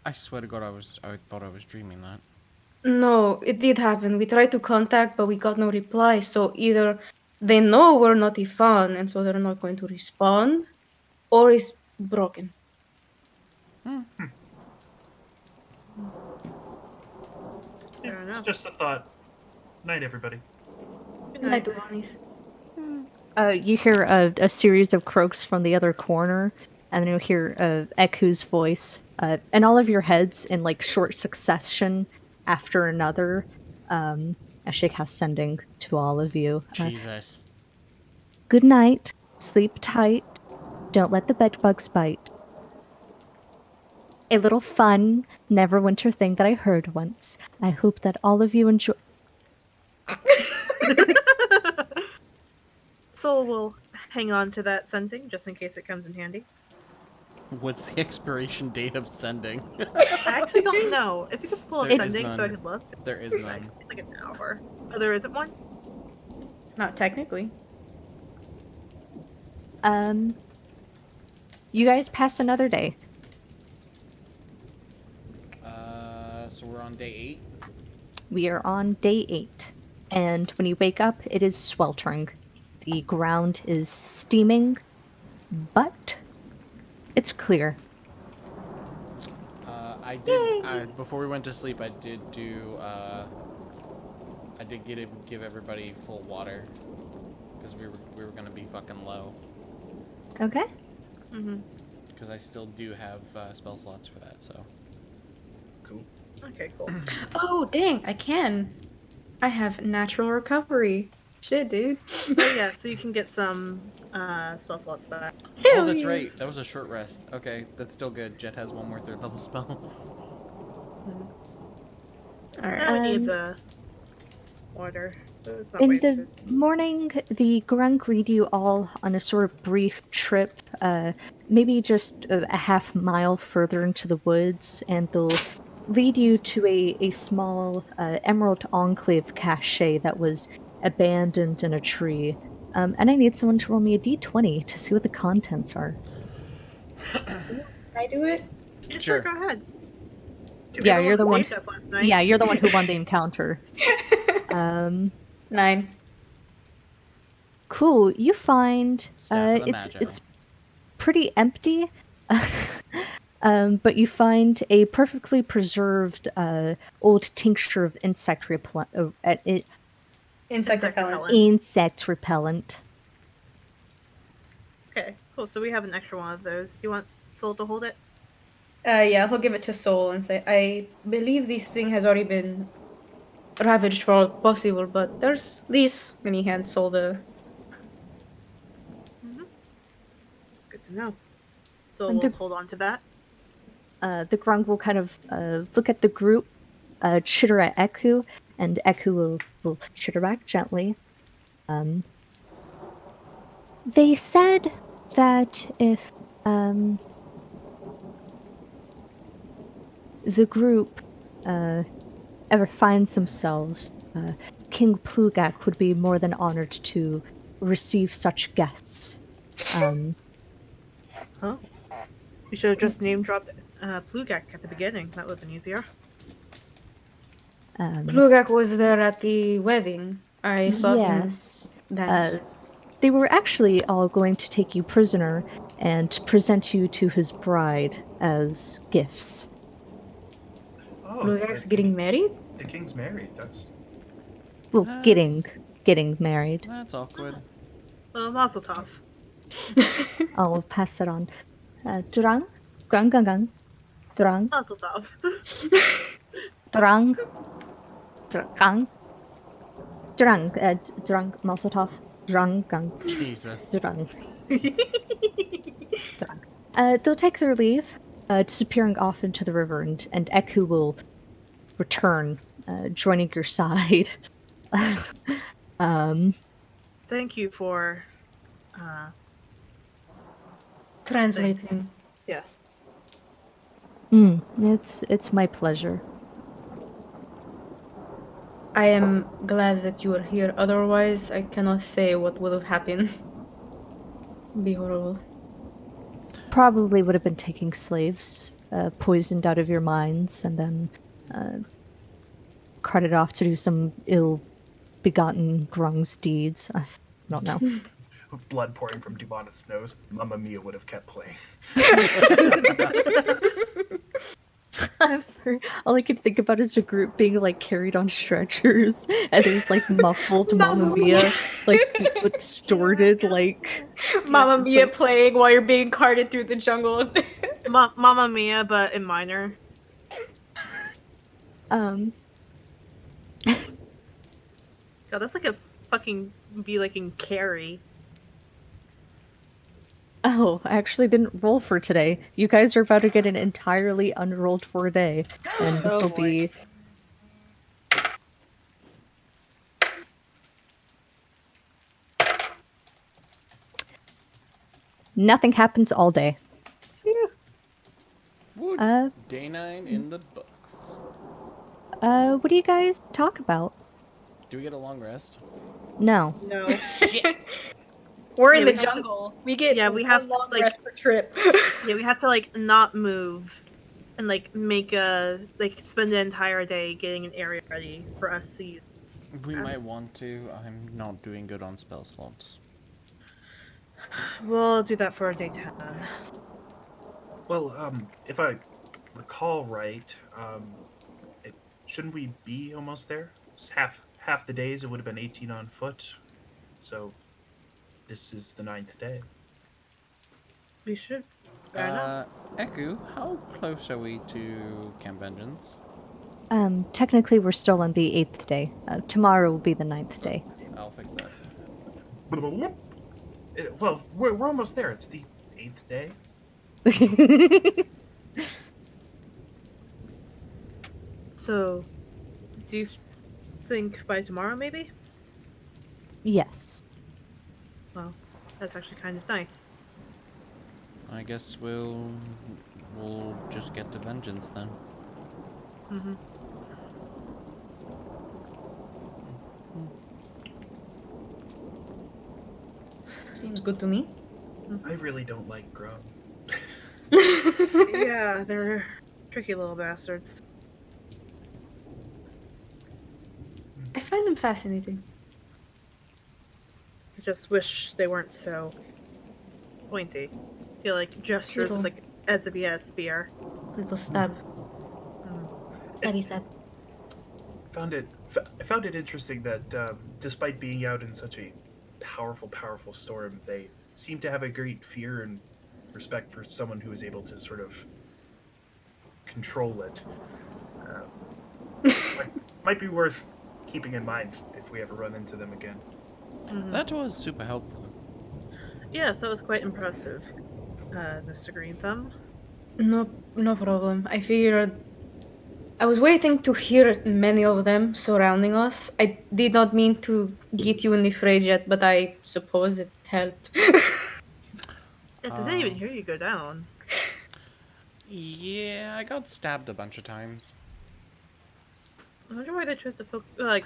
I swear to God, I thought I was dreaming that. no, it did happen. We tried to contact, but we got no reply. So either they know we're not Ifan, and so they're not going to respond, or it's broken. Fair It's enough. just a thought. Night, everybody. Good And I night. do, Vanith. You hear a series of croaks from the other corner, and then you hear Eku's voice, and all of your heads in like short succession after another. Ashik sending to all of you. Jesus. Good night. Sleep tight. Don't let the bedbugs bite. A little fun, Neverwinter thing that I heard once. I hope that all of you enjoy. So we'll hang on to that sending just in case it comes in handy. What's the expiration date of sending? I actually don't know. If you could pull up There is sending so I none. could look. There is I none. could see like an hour. Oh, there isn't one? Not technically. You guys pass another day. So we're on day 8. We are on day 8, and when you wake up, it is sweltering. The ground is steaming, but it's clear. I did. Before we went to sleep, I did do. I did give everybody full water because we were gonna be fucking low. Okay. Mm-hmm. Because I still do have spell slots for that. So. Cool. Okay, cool. Oh, dang, I can. I have natural recovery. Shit, dude. Oh yeah, so you can get some spell slots back. Oh, that's right. That was a short rest. Okay, that's still good. Jet has one more 3rd level spell. Alright. Now we need the water, so it's not In wasted. the morning, the Grunk lead you all on a sort of brief trip, maybe just a half mile further into the woods, and they'll lead you to a small Emerald Enclave cache that was abandoned in a tree. And I need someone to roll me a d20 to see what the contents are. Can I do it? Yeah, Sure. go ahead. Yeah, you're the one. Saved us last night. Yeah, you're the one who won the encounter. 9. Cool. You find Staff of the Magi. it's pretty empty, but you find a perfectly preserved old tincture of insect repellent. Insect repellent. Insect repellent. Okay, cool. So we have an extra one of those. You want Soul to hold it? Yeah, he'll give it to Soul and say, I believe this thing has already been ravaged for all possible, but there's this. And he hands Soul the. Good to know. So And we'll the- hold on to that. The Grung will kind of look at the group, chitter at Eku, and Eku will chitter back gently. They said that if the group ever finds themselves, King Plugak would be more than honored to receive such guests. Oh. We should have just name dropped Plugak at the beginning. That would have been easier. Plugak was there at the wedding. I saw him. Yes. Thanks. They were actually all going to take you prisoner and present you to his bride as gifts. Oh, Blue Eyes getting married? the king's married. That's Well, That's- getting married. That's awkward. Mazel tov. I'll pass it on. Drang, gang, gang, gang. Drang, Mazel tov. drang, gang. Drang, drang, Mazeltov. Drang, gang, Jesus. drang. Drang. They'll take their leave, disappearing off into the river, and Eku will return, joining your side. Thank you for Translating. yes. It's my pleasure. I am glad that you are here. Otherwise, I cannot say what would have happened. Be horrible. Probably would have been taking slaves, poisoned out of your minds, and then carted off to do some ill-begotten Grung's deeds. I don't know. blood pouring from Dubonna's nose. Mamma Mia would have kept playing. I'm sorry. All I can think about is a group being like carried on stretchers, and there's like muffled Mamma Mia, like distorted, like Mamma it's Mia like- playing while you're being carted through the jungle. Mamma Mia, but in minor. um. God, that's like a fucking be like in Carrie. Oh, I actually didn't roll for today. You guys are about to get an entirely unrolled for day, and this Oh, will boy. be. Nothing happens all day. Wood. Uh, Day 9 in the books. what do you guys talk about? Do we get a long rest? No. No. Shit. We're in Yeah, the we have to- jungle. We get we have to, long like- rest per trip. Yeah, we have to like not move and like make a like spend the entire day getting an area ready for us to use. We Yes. might want to. I'm not doing good on spell slots. We'll do that for day 10. Well, if I recall right, shouldn't we be almost there? It's half the days it would have been 18 on foot, so this is the 9th day. We should. Fair enough. Eku, how close are we to Camp Vengeance? Technically we're still on the 8th day. Tomorrow will be the 9th day. I'll fix that. Well, we're almost there. It's the 8th day. So, do you think by tomorrow maybe? Yes. Well, that's actually kind of nice. I guess we'll just get to Vengeance then. Mm-hmm. Seems good to me. I really don't like Grub. Yeah, they're tricky little bastards. I find them fascinating. I just wish they weren't so pointy. I feel like gestures Little. like as if he had a spear. Little stab. Stabby stab. I found it interesting that despite being out in such a powerful storm, they seem to have a great fear and respect for someone who is able to sort of control it. Might be worth keeping in mind if we ever run into them again. Mhm. That was super helpful. Yeah, so it was quite impressive, Mr. Green Thumb. No problem. I figured I was waiting to hear many of them surrounding us. I did not mean to get you in the fray yet, but I suppose it helped. Yes, I didn't even hear you go down. Yeah, I got stabbed a bunch of times. I wonder why they chose to focus. I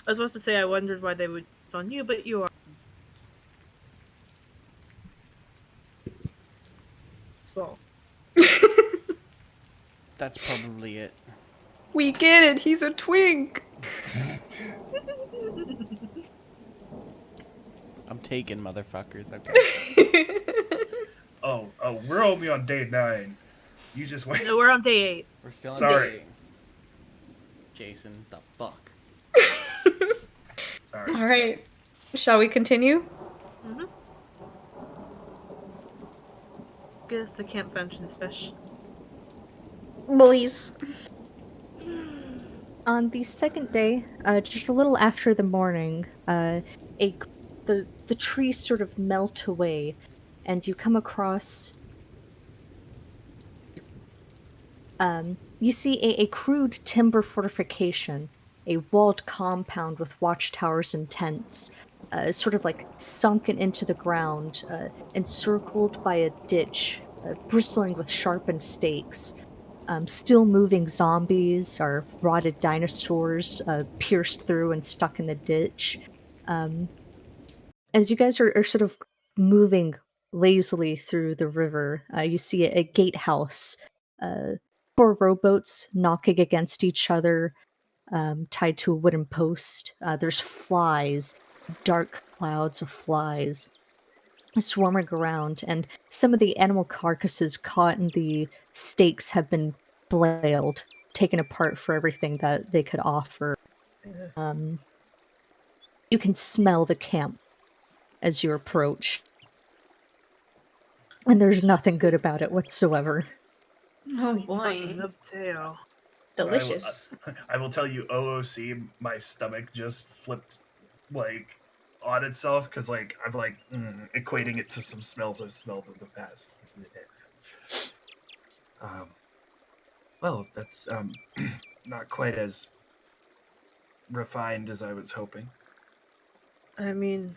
was supposed to say I wondered why they would focus on you, but you are. Small. That's probably it. We get it. He's a twink. taken, motherfuckers. Okay. Oh, we're only on day 9. You just wait. No, we're on day 8. We're still on Sorry. day 8. Jason, the fuck. Sorry. All right. Shall we continue? Mm-hmm. Get us to camp vengeance, Fish. Please. On the second day, just a little after the morning, the trees sort of melt away, and you come across. You see a crude timber fortification, a walled compound with watchtowers and tents, sort of like sunken into the ground, encircled by a ditch, bristling with sharpened stakes. Still moving zombies or rotted dinosaurs pierced through and stuck in the ditch. As you guys are sort of moving lazily through the river, you see a gatehouse, four rowboats knocking against each other, tied to a wooden post. There's flies, dark clouds of flies swarming around, and some of the animal carcasses caught in the stakes have been flailed, taken apart for everything that they could offer. You can smell the camp as you approach, and there's nothing good about it whatsoever. Oh Sweet boy. fucking nub tail. Delicious. I will tell you, OOC, my stomach just flipped like on itself because like I'm like equating it to some smells I've smelled in the past. Well, that's not quite as refined as I was hoping. I mean,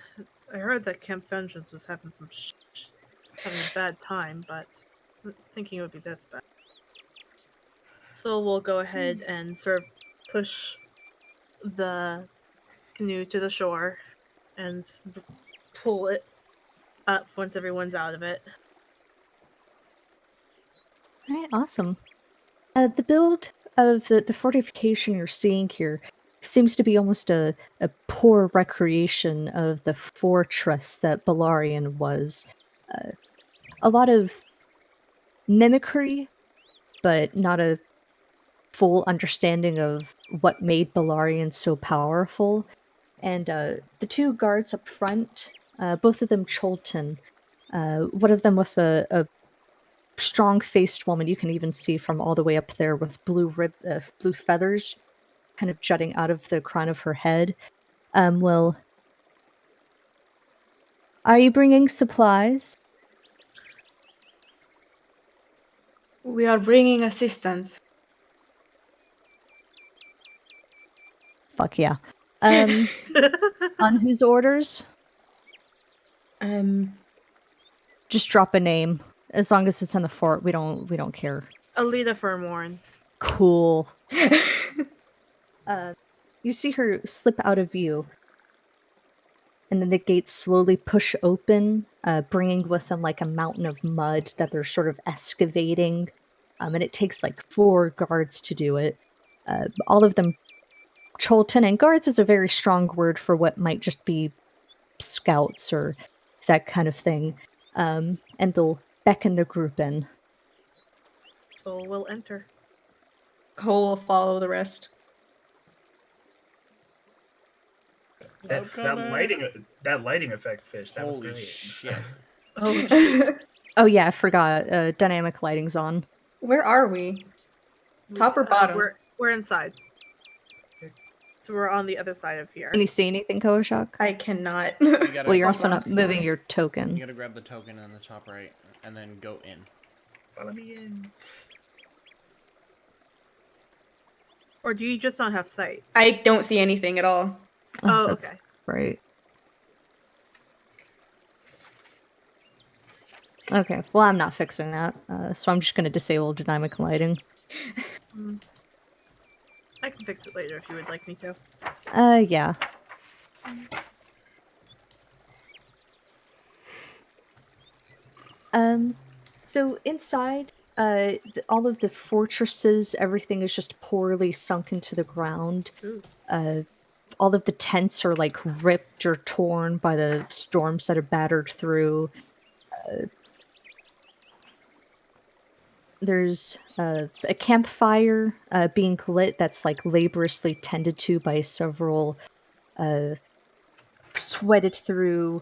I heard that Camp Vengeance was having having a bad time, but I wasn't thinking it would be this bad. So we'll go ahead and sort of push the canoe to the shore and pull it up once everyone's out of it. All right, awesome. The build of the fortification you're seeing here seems to be almost a poor recreation of the fortress that Balarian was. A lot of mimicry, but not a full understanding of what made Balarian so powerful. And the two guards up front, both of them Cholton, one of them with a strong-faced woman you can even see from all the way up there with blue feathers kind of jutting out of the crown of her head. Well, are you bringing supplies? We are bringing assistance. Fuck yeah. On whose orders? Just drop a name. As long as it's in the fort, we don't care. Alita Firmorn. Cool. You see her slip out of view, and then the gates slowly push open, bringing with them like a mountain of mud that they're sort of excavating. And it takes like 4 guards to do it. All of them Cholton, and guards is a very strong word for what might just be scouts or that kind of thing. And they'll beckon the group in. So we'll enter. Cole will follow the rest. That lighting effect, Fish. That was Holy great. shit. Oh, jeez. Oh yeah, I forgot. Dynamic lighting's on. Where are we? Top or bottom? We're inside. So we're on the other side of here. Can you see anything, Koshak? I cannot. Well, you're also Hold on. not moving your You token. gotta grab the token on the top right, and then go in. Let me in. Or do you just not have sight? I don't see anything at all. Oh, that's okay. Right. Okay, well, I'm not fixing that, so I'm just going to disable dynamic lighting. I can fix it later if you would like me to. Yeah. So inside, all of the fortresses, everything is just poorly sunk into the ground. Ooh. all of the tents are like ripped or torn by the storms that have battered through. There's a campfire being lit that's like laboriously tended to by several sweated through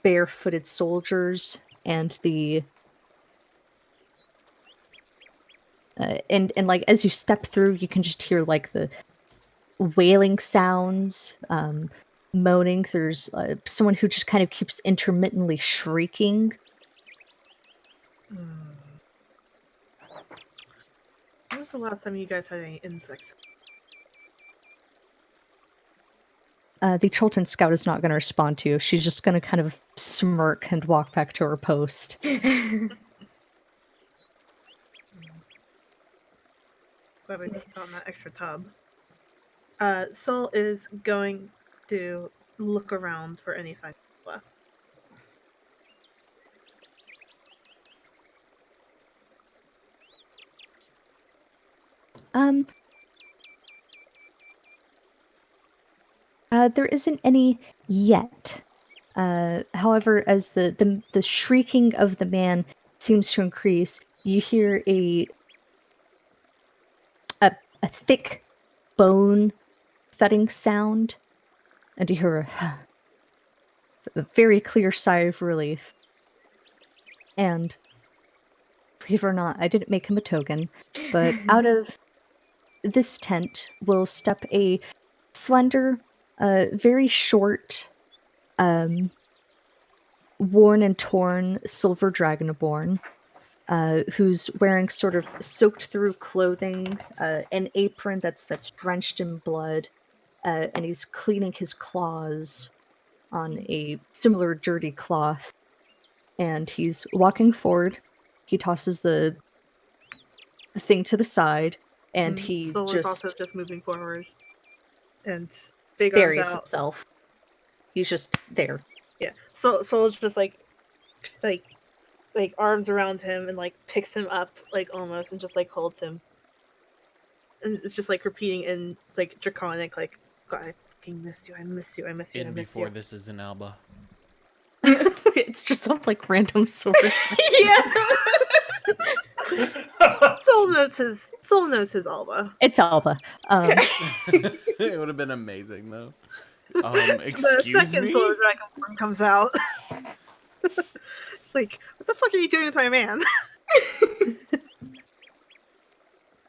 barefooted soldiers, and the and like as you step through, you can just hear like the wailing sounds, moaning. There's someone who just kind of keeps intermittently shrieking. When was the last time you guys had any insects? The Chilton scout is not going to respond to you. She's just going to kind of smirk and walk back to her post. Glad I just found that extra tub. Soul is going to look around for any sign of left. There isn't any yet. However, as the shrieking of the man seems to increase, you hear a thick bone thudding sound, and you hear a very clear sigh of relief. And believe it or not, I didn't make him a token, but out of this tent will step a slender, very short, worn and torn silver dragonborn, who's wearing sort of soaked through clothing, an apron that's drenched in blood, and he's cleaning his claws on a similar dirty cloth. And he's walking forward. He tosses the thing to the side, and he Soul is also just moving forward, and big arms buries out. himself. He's just there. Yeah. So Soul's just like arms around him and like picks him up like almost and just like holds him. And it's just like repeating in like draconic like, God, I fucking miss you, I miss you, I miss you, I In miss before you. this is an Alba. It's just some like random sword. Yeah. Soul knows his Alba. It's Alba. It would have been amazing though. The Excuse second me? Soul Dragonborn comes out. It's like, what the fuck are you doing with my man?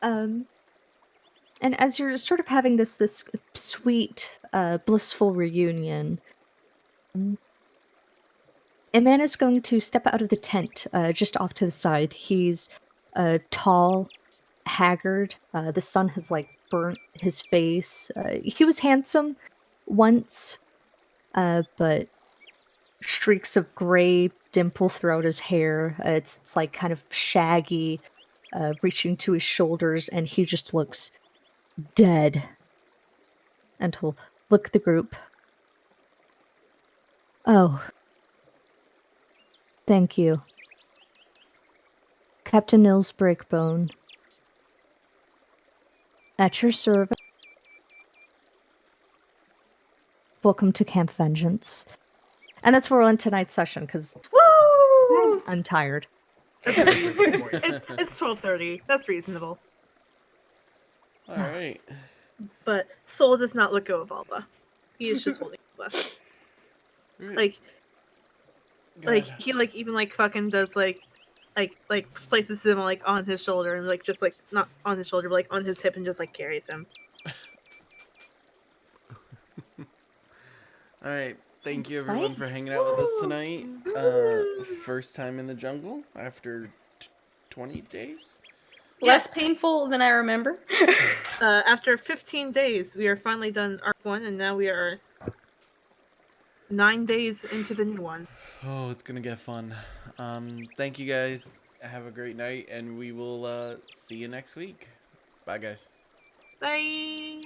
And as you're sort of having this sweet, blissful reunion, a man is going to step out of the tent, just off to the side. He's tall, haggard. The sun has like burnt his face. He was handsome once, but streaks of gray dimple throughout his hair. It's like kind of shaggy, reaching to his shoulders, and he just looks dead. And he'll look at the group. Oh. Thank you. Captain Nils Breakbone. At your service. Welcome to Camp Vengeance. And that's where we'll end tonight's session, because Woo! I'm tired. It's 12:30. That's reasonable. Alright. But Soul does not let go of Alba. He is just holding Alba. Like he like even like fucking does like places him like on his shoulder and like just like not on his shoulder but like on his hip and just like carries him. Alright. Thank you everyone for hanging out with us tonight. First time in the jungle after 20 days? Less painful than I remember. After 15 days, we are finally done Arc 1, and now we are 9 days into the new one. Oh, it's gonna get fun. Thank you guys. Have a great night, and we will see you next week. Bye, guys. Bye!